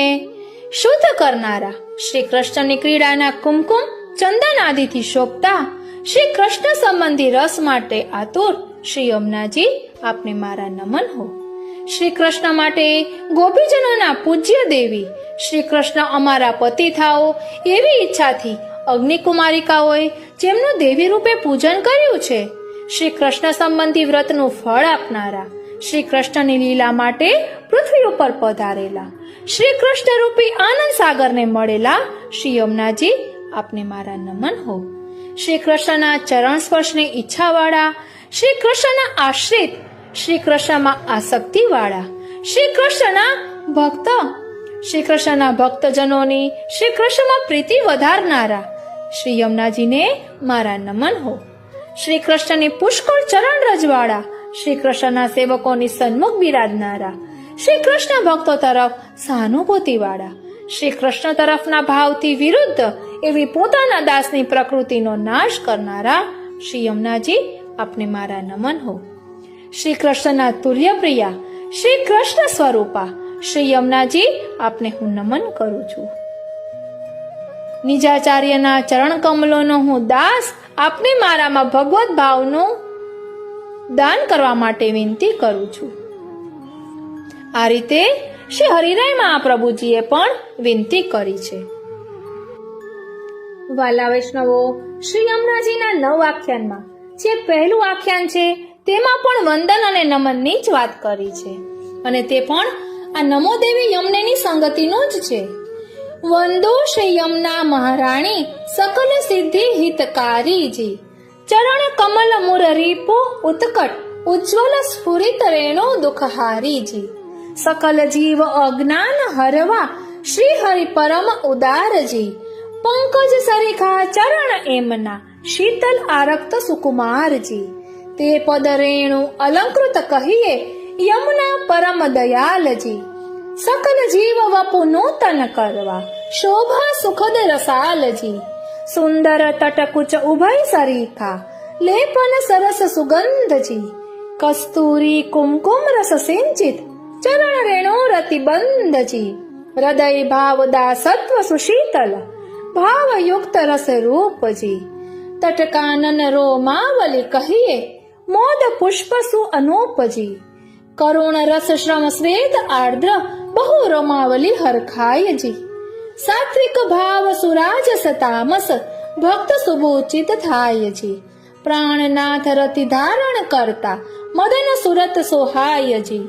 શુદ્ધ કરનારા, શ્રી કૃષ્ણની ક્રીડાના કુમકુમ ચંદન આદિથી શોભતા, શ્રી કૃષ્ણ સંબંધી રસ માટે આતુર શ્રી યમુનાજી, આપને મારા નમન હો. શ્રી કૃષ્ણ માટે ગોપીજનોના પૂજ્ય દેવી, શ્રી કૃષ્ણ અમારા પતિ થાઓ એવી ઈચ્છાથી અગ્નિકુમારિકાઓએ જેમનું દેવી રૂપે પૂજન કર્યું છે, શ્રી કૃષ્ણ સંબંધી વ્રતનું ફળ આપનારા, શ્રી કૃષ્ણની લીલા માટે પૃથ્વી ઉપર પધારેલા, શ્રી કૃષ્ણ રૂપી આનંદ સાગરને મળેલા શ્રી યમુનાજી, આપને મારા નમન હો. શ્રી કૃષ્ણના ચરણ સ્પર્શની ઈચ્છાવાળા, શ્રી કૃષ્ણના આશ્રિત, શ્રી કૃષ્ણમાં આસક્તિવાળા, શ્રી કૃષ્ણના ભક્ત, શ્રી કૃષ્ણના ભક્તજનોની શ્રી કૃષ્ણમાં પ્રીતિ વધારનારા શ્રી યમુનાજીને મારા નમન હો. શ્રી કૃષ્ણની પુષ્કળ ચરણ રજવાળા, શ્રી કૃષ્ણના સેવકોની સન્મુખ બિરાજનારા, શ્રી કૃષ્ણ ભક્તો તરફ સહાનુભૂતિવાળા, શ્રી કૃષ્ણ તરફના ભાવથી વિરુદ્ધ એવી પોતાના દાસની પ્રકૃતિનો નાશ કરનારા શ્રી યમુનાજી, આપને મારા નમન હો. શ્રી કૃષ્ણના તુલ્ય પ્રિયા, શ્રી કૃષ્ણ સ્વરૂપા શ્રી યમુનાજી, આપને હું નમન કરું છું. નિજાચાર્યના ચરણ કમલોનો હું દાસ આપને મારામાં ભગવત ભાવનું દાન કરવા માટે વિનંતી કરું છું. આ રીતે શ્રી હરિરાય મહાપ્રભુજીએ પણ વિનંતી કરી છે. વાલા વૈષ્ણવો, શ્રી યમુનાજીના 9 આખ્યાનમાં જે પહેલું આખ્યાન છે તેમાં પણ વંદન અને નમનની જ વાત કરી છે, અને તે પણ આ નમો દેવી યમુનેની સંગતિનું જ છે. વંદો શ્રી યમુના મહારાણી સકલ સિદ્ધિ હિતકારીજી, ચરણ કમલ મુરરીપો ઉત્કટ ઉજ્જવલ સ્ફુરિત રેણો દુઃખહારીજી, સકલ જીવ અજ્ઞાન હરવા શ્રી હરિ પરમ ઉદારજી, પંકજ સરિખા ચરણ એમના શીતલ આરક્ત સુકુમારજી, તે પદ રેણુ અલંકૃત કહીએ યમુના પરમ દયાલજી, સકલ જીવ વપુ નૂતન કરવા શોભા સુખદ રસાલજી, સુંદર તટકુચ ઉભય સરીખા લેપન સરસ સુગંધજી, કસ્તુરી કુમકુમ રસ સિંચિત ચરણ રેણુ રતિબંધજી, હૃદય ભાવ દાસત્વ સુશીતલ ભાવયુક્ત રસ રૂપજી, તટકાનન રોમાવલી કહીએ મોદ પુષ્પ સુ અનૂપજી, કરુણ રસ શ્રમ સ્વેદ આર્દ્ર બહુ રોમાવલી હરખાયજી, સાત્વિક ભાવ સુરાજસ તામસ ભક્ત સુબોચિત થાયજી, પ્રાણનાથ રતિ ધારણ કરતા મદન સુરત સોહાયજી,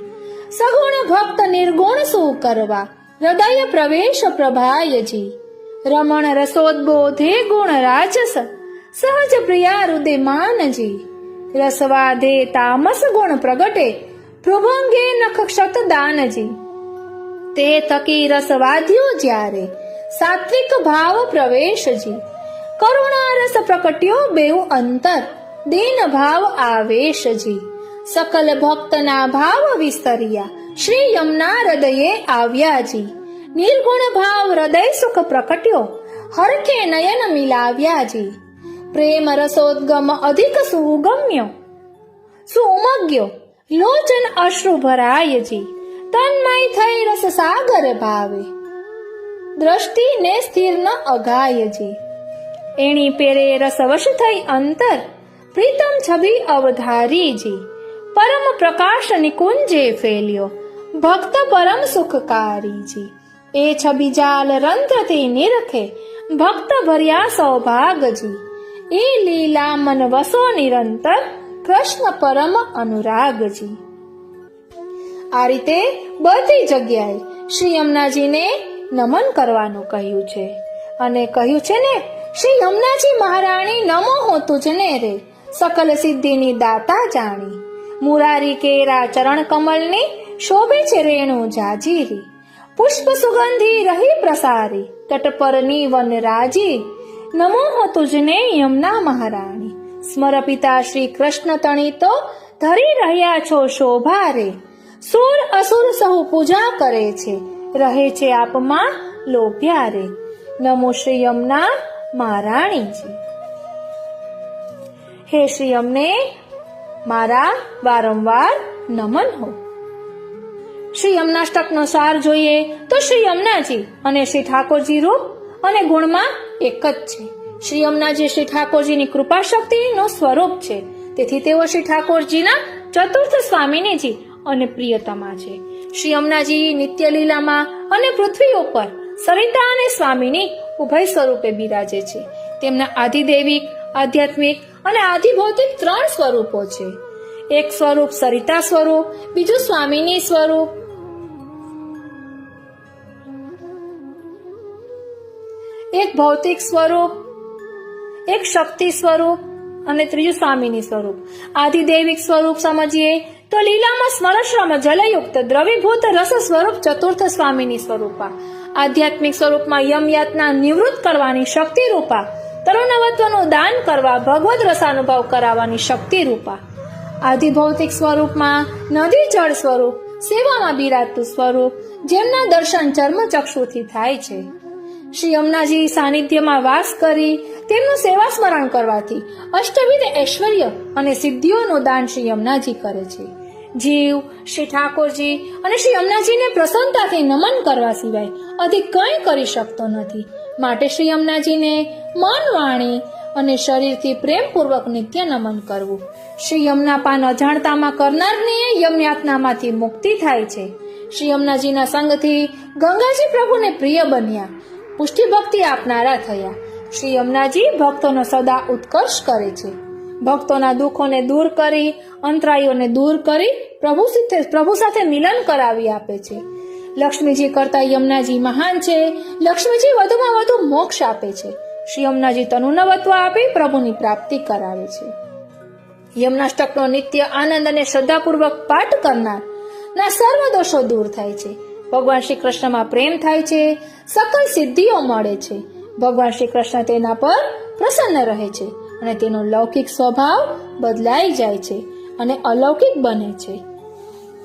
સગુણ ભક્ત નિર્ગુણ સુ કરવા હૃદય પ્રવેશ પ્રભાયજી, રમણ રસોદ્બોધે ગુણ રાજસ સહજ પ્રિયા રુદિમાનજી, રસવાધે તામસ ગુણ પ્રગટે ભૃભંગે નખ ક્ષત દાનજી, તે તકી રસવાધ્યો જ્યારે સાત્વિક ભાવ પ્રવેશજી, કરુણા રસ પ્રકટ્યો બેઉ અંતર દીન ભાવ આવેશજી, સકલ ભક્તના ભાવ વિસ્તર્યા શ્રી યમુના હૃદયે આવ્યાજી, નિર્ગુણ ભાવ હૃદય સુખ પ્રકટ્યો હરખે નયન મિલાવ્યાજી, પ્રેમ રસોદ્ગમ અધિક સુગમ્યો સુમગ્યો લોચન અશ્રુ ભરાયજી, તન્મય થઈ રસ સાગર ભાવે દ્રષ્ટિ ને સ્થિર ન અગાયજી, એણી પેરે રસવશ થઈ અંતર પ્રીતમ છબી અવધારીજી, પરમ પ્રકાશ નિકુંજે ફેલ્યો ભક્ત પરમ સુખકારીજી, એ છબી જાલ રંધ્રથી નિરખે ભક્ત ભર્યા સૌભાગજી, એ લીલા મન વસો નિરંતર કૃષ્ણ પરમ અનુરાગજી. આ રીતે બધી જગ્યાએ શ્રી યમુનાજીને નમન કરવાનું કહ્યું છે, અને કહ્યું છે ને, શ્રી યમુનાજી મહારાણી નમો હો તુજને રે, સકલ સિદ્ધિની દાતા જાણી, મુરારી કેરા ચરણ કમલની શોભે છે રેણુ જાજીરી, પુષ્પ સુગંધી રહી પ્રસારી તટ પરની વનરાજી, નમો હો તુજને યમુના મહારાણી. સ્મર પિતા શ્રી કૃષ્ણ તણી તો ધરી રહ્યા છો શોભા રે. સુર અસુર સહુ પૂજા કરે છે, રહે છે આપમાં લોભ્યા રે. નમો શ્રી યમુના મહારાણીજી. હે શ્રી યમને મારા વારંવાર નમન હો. શ્રી યમનાષ્ટકનો સાર જોઈએ તો શ્રી યમુનાજી અને શ્રી ઠાકોરજી રૂપ અને ગુણમાં એક જ છે. શ્રી યમુનાજી શ્રી ઠાકોરજીની કૃપા શક્તિનું સ્વરૂપ છે, તેથી તેઓ શ્રી ઠાકોરજીના ચતુર્થ સ્વામિનીજી અને પ્રિયતમા છે. શ્રી યમુનાજી નિત્ય લીલામાં અને પૃથ્વી ઉપર સરિતા અને સ્વામિની ઉભય સ્વરૂપે બિરાજે છે. તેમના આધિદૈવિક, આધ્યાત્મિક અને આધિભૌતિક 3 સ્વરૂપો છે. એક સ્વરૂપ સરિતા સ્વરૂપ, બીજું સ્વામિની સ્વરૂપ, એક ભૌતિક સ્વરૂપ, એક શક્તિ સ્વરૂપ અને ત્રીજું સ્વામિની સ્વરૂપ. આધિદૈવિક સ્વરૂપ સમજીએ તો લીલામાં સ્મરશ્રમ જલયુક્ત દ્રવીભૂત રસ સ્વરૂપ ચતુર્થ સ્વામિની સ્વરૂપા. આધ્યાત્મિક સ્વરૂપમાં યમ યાતના નિવૃત્ત કરવાની શક્તિ રૂપા. તરુણવત્વનું દાન કરવા ભગવદ રસાનુભવ કરાવવાની શક્તિ રૂપા. આધિભૌતિક સ્વરૂપમાં નદી જળ સ્વરૂપ, સેવામાં બિરાજતું સ્વરૂપ, જેમના દર્શન ચર્મચક્ષુથી થાય છે. શ્રી યમુનાજી સાનિધ્યમાં વાસ કરી તેમનું સેવા સ્મરણ કરવાથી અષ્ટવિધ ઐશ્વર્ય અને સિદ્ધિઓનું દાન શ્રી યમુનાજી કરે છે. જીવ શ્રી ઠાકોરજી અને શ્રી યમુનાજીને પ્રસન્નતાથી નમન કરવા સિવાય અધિક કંઈ કરી શકતો નથી. માટે શ્રી યમુનાજીને મન, વાણી અને શરીરથી પ્રેમપૂર્વક નિત્ય નમન કરવું. શ્રી યમુના પાન અજાણતામાં કરનારને યમયાતનામાંથી મુક્તિ થાય છે. શ્રી યમુનાજીના સંગથી ગંગાજી પ્રભુને પ્રિય બન્યા, પુષ્ટિ ભક્તિ આપનારા થયા. શ્રી યમુનાજી ભક્તોનો સદા ઉત્કર્ષ કરે છે. ભક્તોના દુઃખોને દૂર કરી, અંતરાયોને દૂર કરી પ્રભુ સાથે મિલન કરાવી આપે છે. લક્ષ્મીજી કરતા યમુનાજી મહાન છે. લક્ષ્મીજી વધુમાં વધુ મોક્ષ આપે છે. શ્રી યમુનાજી તનુનવત્વ આપી પ્રભુની પ્રાપ્તિ કરાવે છે. યમુનાષ્ટકનો નિત્ય આનંદ અને શ્રદ્ધાપૂર્વક પાઠ કરનાર ના સર્વ દોષો દૂર થાય છે. ભગવાન શ્રી કૃષ્ણમાં પ્રેમ થાય છે. સકલ સિદ્ધિઓ મળે છે. ભગવાન શ્રી કૃષ્ણ તેના પર પ્રસન્ન રહે છે અને તેનો લૌકિક સ્વભાવ બદલાઈ જાય છે અને અલૌકિક બને છે.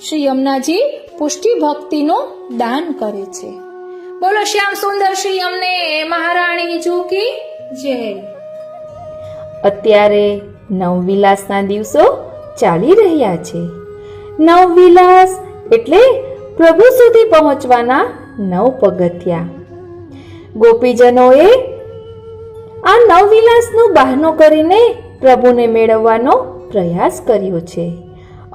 શ્રી યમુનાજી પુષ્ટિ ભક્તિનું દાન કરે છે. બોલો શ્યામ સુંદર શ્રી યમને મહારાણી કી જય. અત્યારે નવવિલાસના દિવસો ચાલી રહ્યા છે. નવવિલાસ એટલે પ્રભુ સુધી પહોંચવાના 9 પગથિયા. ગોપીજનોએ આ નવવિલાસનું બહાનું કરીને પ્રભુને મેળવવાનો પ્રયાસ કર્યો છે.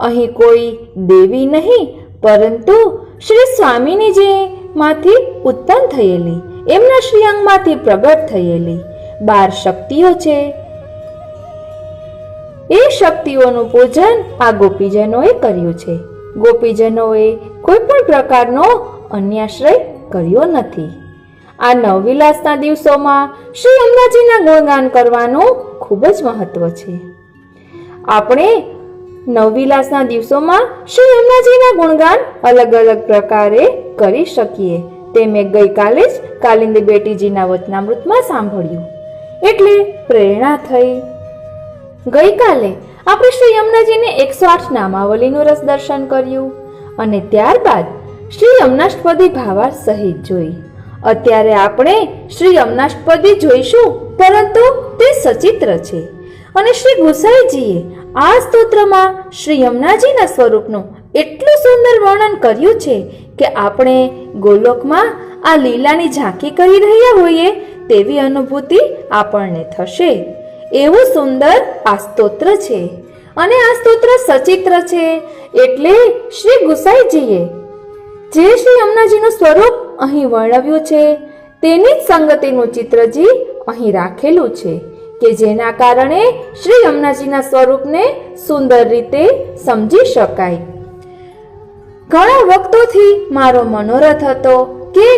અહીં કોઈ દેવી નહીં, પરંતુ શ્રી સ્વામિનીજી માંથી ઉત્પન્ન થયેલી, એમના શ્રી અંગમાંથી પ્રગટ થયેલી 12 શક્તિઓ છે. એ શક્તિઓનું પૂજન આ ગોપીજનોએ કર્યું છે. ગોપીજનોએ કોઈ પણ પ્રકારનો અન્યાશ્રય કર્યો નથી. આ નવવિલાસના દિવસોમાં શ્રી યમુનાજીના ગુણગાન કરવાનું ખૂબ જ મહત્વ છે. આપણે નવવિલાસના દિવસોમાં શ્રી યમુનાજીના ગુણગાન અલગ અલગ પ્રકારે કરી શકીએ. તે મેં ગઈકાલે જ કાલિંદી બેટીજીના વચનામૃતમાં સાંભળ્યું, એટલે પ્રેરણા થઈ. ગઈકાલે આપણે શ્રી યમુનાજીને 108 નામાવલીનું રસ દર્શન કર્યું અને ત્યારબાદ શ્રી યમુનાષ્ટપદી ભાવાર્થ સહિત જોઈ. અત્યારે આપણે શ્રી યમુનાષ્ટપદી જોઈશું, પરંતુ તે સચિત્ર છે અને શ્રી ગુસાઈજીએ આ સ્તોત્રમાં શ્રી યમુનાજીના સ્વરૂપનું એટલું સુંદર વર્ણન કર્યું છે કે આપણે ગોલોકમાં આ લીલાની ઝાંખી કરી રહ્યા હોઈએ તેવી અનુભૂતિ આપણને થશે. એવું સુંદર આ સ્તોત્ર છે અને આ સ્તોત્ર સચિત્ર છે. એટલે શ્રી ગુસાઈજીએ જે શ્રી યમુનાજીનું સ્વરૂપ અહીં વર્ણવ્યું છે તેની જ સંગતિનું ચિત્રજી અહીં રાખેલું છે કે જેના કારણે શ્રી યમુનાજીના સ્વરૂપને સુંદર રીતે સમજી શકાય. ઘણા વખતોથી મારો મનોરથ હતો કે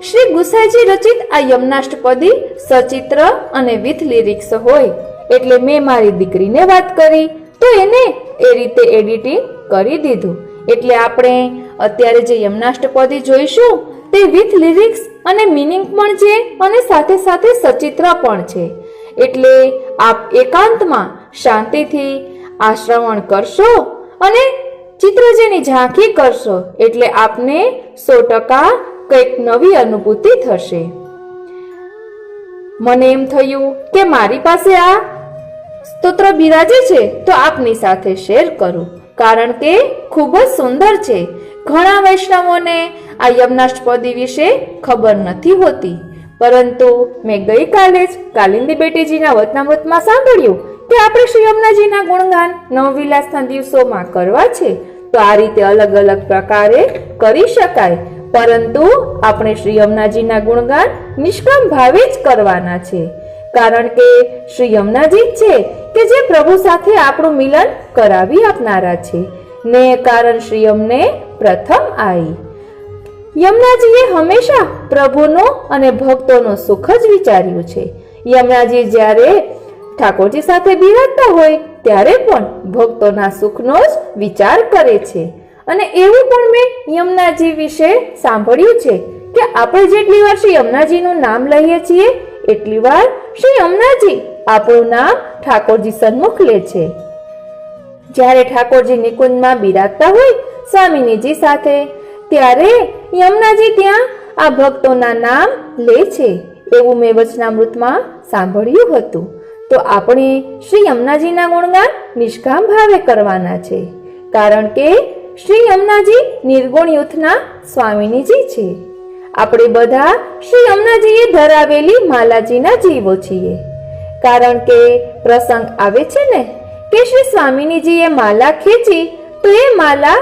શ્રી ગુસાઈજી રચિત આ યમુનાષ્ટપદી સચિત્ર અને વિથ લિરિક્સ હોય, એટલે મેં મારી દીકરીને વાત કરી તો એને એ રીતે એડિટિંગ કરી દીધું. એટલે આપણે અત્યારે જે યમુનાષ્ટપદી જોઈશું તે વિથ લિરિક્સ અને મિનિંગ પણ છે અને સાથે સાથે સચિત્ર પણ છે. એટલે આપ એકાંતમાં શાંતિથી આ શ્રવણ કરશો અને ચિત્રજીની ઝાંખી કરશો એટલે આપને 100% કંઈક નવી અનુભૂતિ થશે. મને એમ થયું કે મારી પાસે આ સ્તોત્ર બિરાજે છે તો આપની સાથે શેર કરું, કારણ કે ખૂબ જ સુંદર છે. ઘણા વૈષ્ણવોને આ યમનાષ્ટપદી વિશે ખબર નથી હોતી, પરંતુ મેં ગઈકાલે જ કાલિંદી બેટીજીના વચનામૃતમાં સાંભળ્યું કે આપણે શ્રી યમુનાજીના ગુણગાન નવવિલાસના દિવસોમાં કરવા છે. તો આ રીતે અલગ અલગ પ્રકારે કરી શકાય, પરંતુ આપણે શ્રી યમુનાજીના ગુણગાન નિષ્કામ ભાવે જ કરવાના છે, કારણ કે શ્રી યમુનાજી જ છે કે જે પ્રભુ સાથે આપણું મિલન કરાવી આપનારા છે. ને કારણ શ્રી યમને પ્રથમ આઈ. યમુનાજીએ હંમેશા પ્રભુનો અને ભક્તોનો સુખ જ વિચાર્યું છે. યમુનાજી જ્યારે ઠાકોરજી સાથે બિરાજતા હોય ત્યારે પણ ભક્તોના સુખનો જ વિચાર કરે છે. અને એવું પણ મેં યમુનાજી વિશે સાંભળ્યું છે કે આપણે જેટલી વાર શ્રી યમુનાજીનું નામ લઈએ છીએ એટલી વાર શ્રી યમુનાજી આપણું નામ ઠાકોરજી સન્મુખ લે છે. જ્યારે ઠાકોરજી નિકુંજમાં બિરાજતા હોય સ્વામિનીજી સાથે, ત્યારે યમુનાજી ત્યાં આ ભક્તોના નામ લે છે, એવું મેં વચનામૃતમાં સાંભળ્યું હતું. તો આપણે શ્રી યમુનાજીના ગુણગાન નિષ્કામ ભાવે કરવાના છે, કારણ કે શ્રી યમુનાજી નિર્ગુણ યુથના સ્વામિનીજી છે. આપણે બધા શ્રી યમુનાજીએ ધરાવેલી માલાજીના જીવો છીએ, કારણ કે પ્રસંગ આવે છે ને કે શ્રી સ્વામિનીજીએ માલા ખેંચી તો એ માલા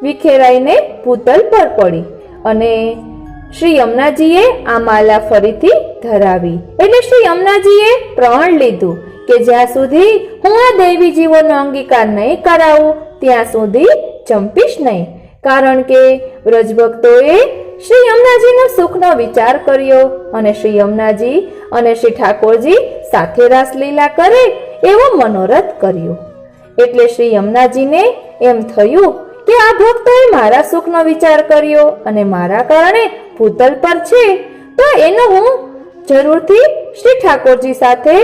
વિખેરાઈને ભૂતલ પર પડી અને શ્રી યમુનાજીએ આ માલા ફરીથી ધરાવી. એટલે શ્રી યમુનાજીએ પ્રણ લીધું કે જ્યાં સુધી હું આ દૈવી જીવોનો અંગીકાર નહીં કરાવું ત્યાં સુધી ચંપીશ નહીં, કારણ કે વ્રજભક્તોએ શ્રી યમુનાજીના સુખનો વિચાર કર્યો અને શ્રી યમુનાજી અને શ્રી ઠાકોરજી સાથે રાસલીલા કરે એવો મનોરથ કર્યો. એટલે શ્રી યમુનાજીને એમ થયું કે આ ભક્તોએ મારા સુખનો વિચાર કર્યો અને મારા કારણે ભૂતલ પર છે, તો એનો હું જરૂરથી શ્રી ઠાકોરજી સાથે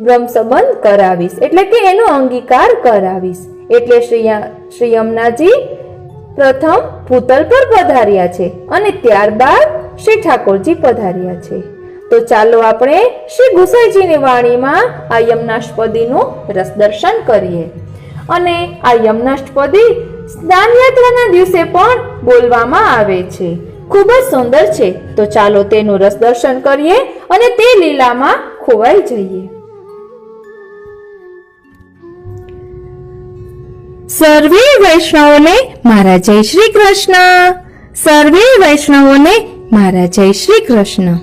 બ્રહ્મ સંબંધ કરાવીશ, એટલે કે એનો અંગીકાર કરાવીશ. એટલે શ્રી યમુનાજી પ્રથમ ભૂતલ પર પધાર્યા છે અને ત્યારબાદ શ્રી ઠાકોરજી પધાર્યા છે. તો ચાલો આપણે શ્રી ગુસાઈજીની વાણીમાં આ યમનાષ્ટપદીનું રસ દર્શન કરીએ. અને આ યમનાષ્ટપદી સ્નાનયાત્રાના દિવસે પણ બોલવામાં આવે છે. ખૂબ જ સુંદર છે. તો ચાલો તેનું રસ દર્શન કરીએ અને તે લીલામાં ખોવાઈ જઈએ. સર્વે વૈષ્ણવોને મારા જય શ્રી કૃષ્ણ. સર્વે વૈષ્ણવોને મારા જય શ્રી કૃષ્ણ.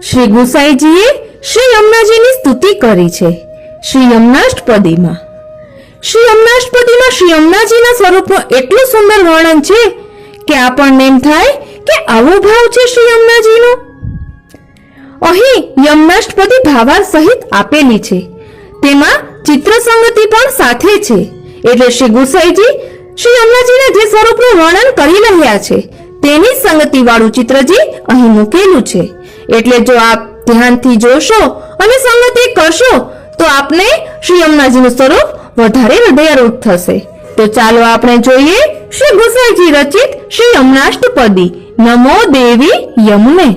શ્રી ગુસાઈજીએ શ્રી યમુનાજીની સ્તુતિ કરી છે શ્રી યમનાષ્ટપદીમાં. શ્રી યમનાષ્ટપદીમાં શ્રી યમુનાજીના સ્વરૂપનું એટલું સુંદર વર્ણન છે કે આપણને એમ થાય કે આવો ભાવ છે શ્રી યમુનાજીનો. અહીં યમનાષ્ટપદી ભાવાર્થ સહિત આપેલી છે, તેમાં ચિત્ર સંગતિ પણ સાથે છે. એટલે શ્રી ગુસાઈજી શ્રી યમુનાજીના જે સ્વરૂપનું વર્ણન કરી રહ્યા છે તેની સંગતિ વાળું ચિત્રજી અહીં મૂકેલું છે. એટલે જો આપ ધ્યાનથી જોશો અને સંગતિ કરશો તો આપને શ્રી યમુનાજીનું સ્વરૂપ વધારે હૃદયરૂપ થશે. તો ચાલો આપણે જોઈએ શ્રી ગુસાઈજી રચિત શ્રી યમનાષ્ટપદી. નમો દેવી યમુને.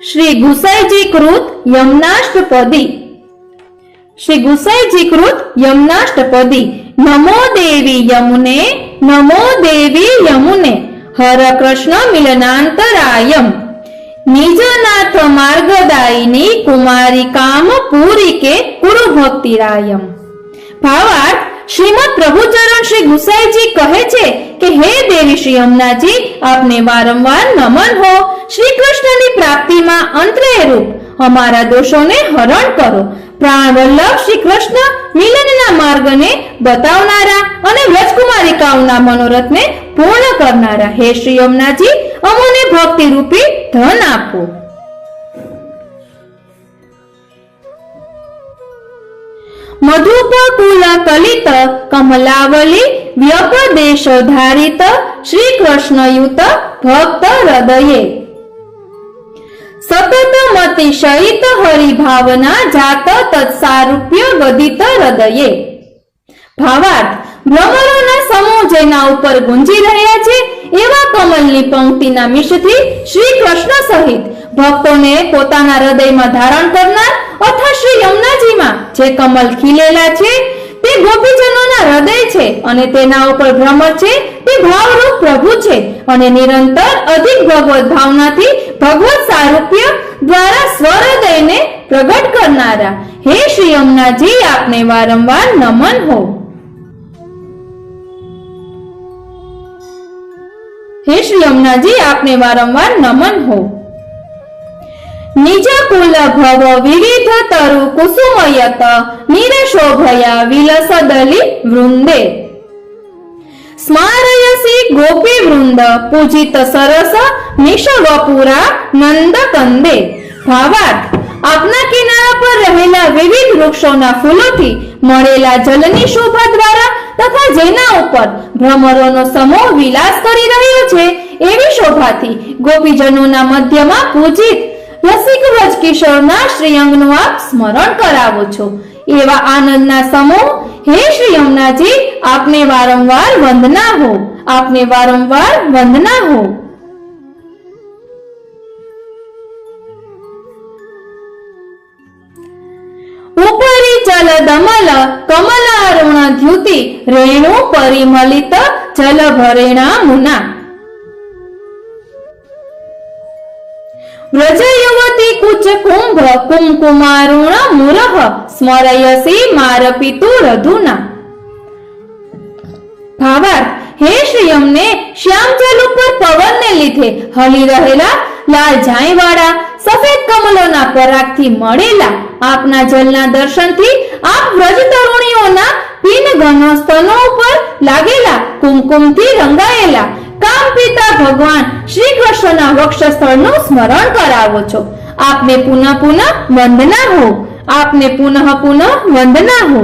શ્રી ગુસાઈજી કૃત યમનાષ્ટપદી. શ્રી ગુસાઈજી કૃત યમનાષ્ટપદી. નમો દેવી યમુને, નમો દેવી યમુને, હર કૃષ્ણ મિલનાંતરાયમ, નિજનાથ માર્ગદાયિની કુમારી કામ પૂરી કે કુરુ ભક્તિરાયમ. ભાવાર્થ, શ્રીમદ પ્રભુચરણ શ્રી ગુસાઈજી કહે છે કે હે દેવી શ્રી યમુનાજી, આપને વારંવાર નમન હો. શ્રી કૃષ્ણની પ્રાપ્તિમાં અંતરે રૂપ અમારા દોષોને હરણ કરો. પ્રાણ વલ્લભ શ્રી કૃષ્ણ મિલનના માર્ગને બતાવનારા અને વ્રજકુમારિકાઓના મનોરથને પૂર્ણ કરનારા હે શ્રી યમુનાજી, અમોને ભક્તિ રૂપી ધન આપો. મધુપકુલ કલિત કમલાવલી વ્યપદેશ ધારિત શ્રી કૃષ્ણયુત ભક્ત હૃદયે સતત મતિ સહિત હરિભાવના જાત તત્સારૂપ્ય ગદિત હૃદયે. ભાવાર્થ: ભ્રમરોના સમૂહ જેના ઉપર ગુંજી રહ્યા છે એવા કમલની પંક્તિના મિશથી શ્રી કૃષ્ણ સહિત ભક્તોને પોતાના હૃદયમાં ધારણ કરનાર અથવા શ્રી યમુનાજીમાં જે કમલ ખીલેલા છે તે ગોપીજનોના હૃદય છે અને તેના ઉપર ભ્રમર છે તે ભાવરૂપ પ્રભુ છે અને નિરંતર અધિક ભગવત ભાવનાથી ભગવત સારૂપ્ય દ્વારા સ્વહૃદયને પ્રગટ કરનારા હે શ્રી યમુનાજી, આપને વારંવાર નમન હો. હે શ્રી યમુનાજી, આપને વારંવાર નમન હો. નિજ કુલ ભવ વિવિધ તરુ કુસુમયત નિરશોભયા વિલસદલી વૃંદે સ્મારયસી ગોપી વૃંદ પૂજિત સરસ નિશગપુરા નંદ કંદે. ભાવાર્થ: આપના કિનારા પર રહેલા વિવિધ વૃક્ષોના ફૂલોથી મળેલા જલની શોભા દ્વારા તથા જેના ઉપર ભ્રમરોનો સમૂહ વિલાસ કરી રહ્યો છે એવી શોભાથી ગોપીજનોના મધ્યમાં પૂજિત રસિક વ્રજ કિશોરના શ્રીઅંગનું આપ સ્મરણ કરાવો છો એવા આનંદના સમૂહ હે શ્રી યમુનાજી, આપને વારંવાર વંદના હો. આપને વારંવાર વંદના હો. ઉપરી ચલ દમલ કમલારુણ દ્યુતિ રેણુ પરિમલિત જલ ભરેણા મુના. વ્રજ યુવતી કુચ કુંભ કુમકુમારુણ મુરહ સ્મરયસી મારપિતુ રધુના. ભાવાર્થ: હે શ્રી યમને શ્યામ જલ ઉપર પવનને લીધે હલી રહેલા લાલ ઝાંયવાળા સફેદ કમલોના પરાગથી મળેલા આપના જલના દર્શનથી આપ વ્રજ તરુણીઓના પીન ઘન સ્તનો ઉપર લાગેલા કુમકુમથી રંગાયેલા કામ પિતા ભગવાન શ્રી કૃષ્ણના વક્ષસ્થળનું સ્મરણ કરાવો છો. આપને પુનઃ પુનઃ વંદના હો. આપને પુનઃ પુનઃ વંદના હો.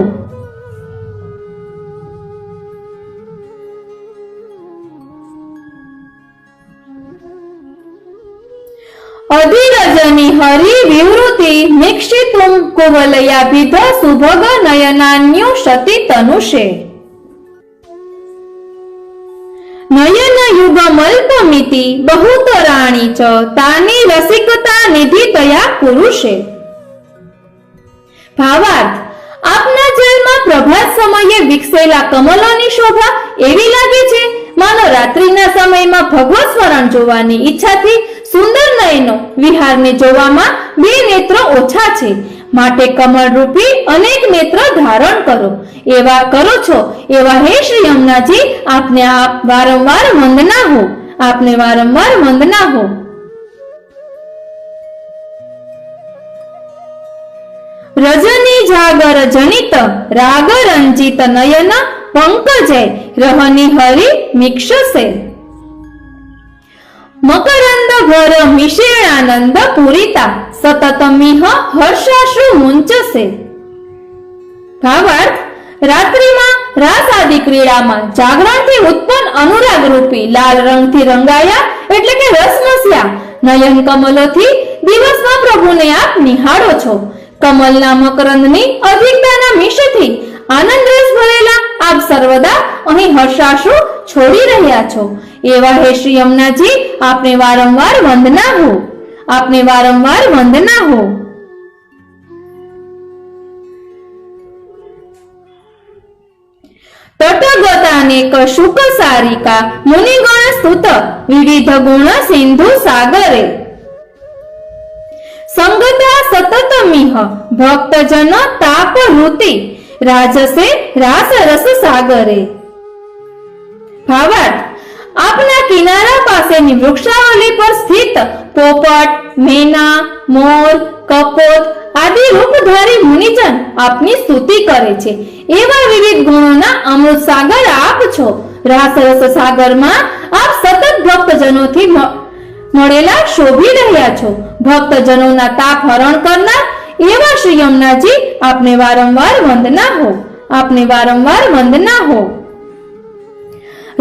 અધિરજની હરિ વિવૃતિ નિક્ષિતુમ કુવલયાભિધ સુભગ નયનાન્યુ શતિ તનુષે નયન યુગમલ્પમિતિ બહુતરાણી ચ તાની રસિકતા નિધિતયા પુરુષે. ભાવાર્થ: આપના જલમાં પ્રભાત સમયે વિકસેલા કમલોની શોભા એવી લાગે છે માનો રાત્રિના સમયમાં ભગવત સ્મરણ જોવાની ઈચ્છાથી સુંદર નયનો વિહારને જોવામાં બે નેત્રો ઓછા છે, માટે કમળ રૂપી અનેક નેત્ર ધારણ કરો છો એવા હે શ્રી યમુનાજી, આપને આપ વારંવાર વંદના હો. આપને વારંવાર વંદના હો. રજની જાગર જનિત રાગ રંજિત નયન પંકજય રહની હરિ મિક્ષસે મકરંદ ભર મિશેણાનંદ પૂરિતા સતત મિહ હર્ષાશ્રુ મુંચસે. ભાવાર્થ: રાત્રિમાં રાસ આદિ ક્રીડામાં જાગરણથી ઉત્પન્ન અનુરાગ રૂપી લાલ રંગથી રંગાયા એટલે કે રસમસ્યા નયન કમલોથી દિવસમાં પ્રભુને આપ નિહાળો છો. કમલના મકરંદની અધિકતાના મિશથી આનંદ રસ ભરેલા આપ સર્વદા અહીં હર્ષાશ્રુ છોડી રહ્યા છો એવા હે શ્રી યમુનાજી, આપને વારંવાર વંદના હો. આપને વારંવાર વંદના હો. તટગતાનેક શુક સારિકા મુનિગણ સ્તુત વિવિધ ગુણ સિંધુ સાગરે સંગતા સતત મિહ ભક્તજન તાપ ઋતિ રાજસે રાસ રસ સાગરે. ભાવાર્થ: આપના કિનારા પાસેની વૃક્ષાવલી પર સ્થિત પોપટ, મેના, મોર, કપોત આદિ રૂપધારી મુનિજન આપની સ્તુતિ કરે છે એવા વિવિધ ગુણોના અમૃત સાગર આપ છો. રાસ રસ સાગરમાં આપ સતત ભક્તજનોથી મળેલા શોભી રહ્યા છો. ભક્તજનોના તાપ હરણ કરનાર એવા શ્રી યમુનાજી આપને વારંવાર વંદના હો, આપને વારંવાર વંદના હો.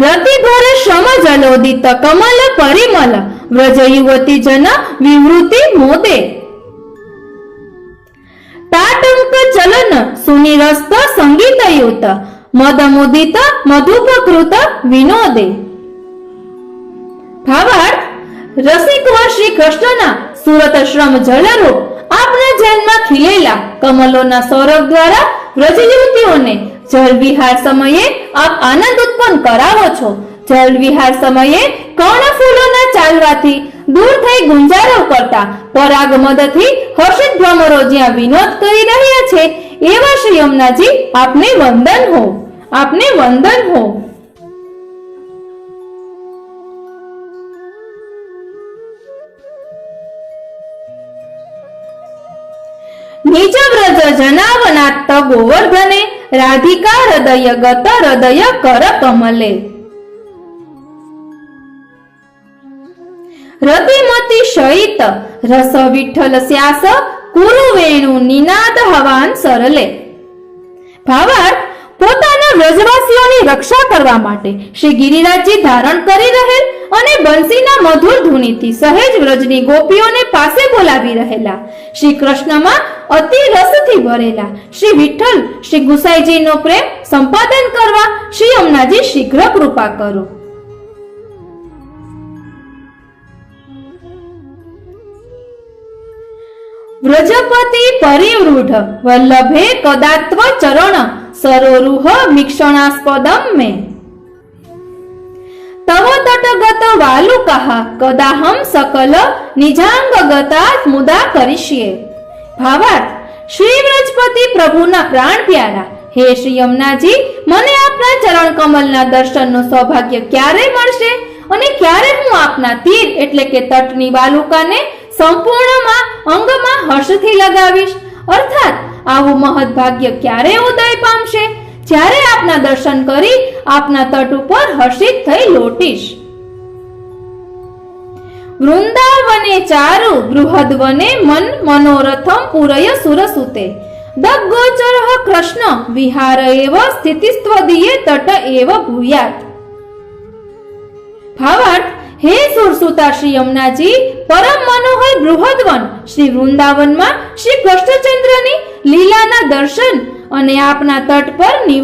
રતિભર શ્રમ જલોદિત કમલ પરિમલ વ્રજ યુવતી જન વિવૃતિ મોદે. તાટંક ચલન સુનિરસ્ત સંગીતયુત મદ મુદિત મધુપકૃત વિનોદે. ભાવાર્થ, રસિકવર શ્રી કૃષ્ણના સુરત શ્રમ જળરૂપ આપના ધ્યાનમાં ખીલેલા કમલોના સૌરભ દ્વારા વ્રજ યુવતીઓને જળ વિહાર સમયે આપ આનંદ ઉત્પન્ન કરાવો છો. જળ વિહાર સમયે કર્ણફૂલોના ચાલવાથી દૂર થઈ ગુંજારવ કરતા પરાગ મદથી હર્ષિત ભ્રમરો જ્યાં વિનોદ કરી રહ્યા છે, એવા શ્રી યમુનાજી આપને વંદન હો, આપને વંદન હો. નિજ વ્રજ જનાવનાત્ત ગોવર્ધને રાધિકા હૃદય ગત હૃદય કર કમલે. રતિમતી શયિત રસ વિઠ્ઠલ સ્યાસ કુરુ વેણુ નિનાદ હવાન સરલે. ભાવાર્થ, પોતાના વ્રજવાસીઓની રક્ષા કરવા માટે શ્રી ગિરિરાજજી ધારણ કરી રહેલ અને બંસીના મધુર ધૂનીથી સહેજ વ્રજની ગોપીઓને પાસે બોલાવી રહેલા શ્રી કૃષ્ણમાં અતિ રસથી ભરેલા શ્રી વિઠ્ઠલ શ્રી ગુસાઈજીનો પ્રેમ સંપાદન કરવા શ્રી યમુનાજી શીઘ્ર કૃપા કરો. વ્રજપતિ પરિવૃઢ વલ્લભે કદાત્વ ચરણ સરોરુહ મિક્ષણાસ્પદમ મે. તવ તટગત વાલુકઃ કદાહમ સકલ નિજાંગ ગતા મુદા કરીષ્યે. ભાવાર્થ, શ્રી વ્રજપતિ પ્રભુના પ્રાણ પ્યારા હે શ્રી યમુનાજી, મને આપના ચરણ કમલના દર્શનનું સૌભાગ્ય ક્યારે મળશે અને ક્યારે હું આપના તીર એટલે કે તટની વાલુકાને સંપૂર્ણમાં અંગમાં હર્ષથી લગાવીશ? અર્થાત આવું મહદ ભાગ્ય ક્યારે ઉદય પામશે? જ્યારે આપના દર્શન કરી આપના તટ ઉપર હર્ષિત થઈ લોટીશ. વૃંદાવને ચારુ બૃહદ્વને મન મનોરથમ પુરય સુરસુતે દગ્ગોચરઃ કૃષ્ણ વિહાર એવ સ્થિતિસ્ત્વદીયે તટ એવ ભૂયાત. ભાવાર્થ, હે સુરસુતા શ્રી યમુનાજી, પરમ મનોહર બૃહદવન શ્રી વૃંદાવનમાં શ્રી કૃષ્ણચંદ્રની લીલાના દર્શન અને આપના તટ પર નિવાસ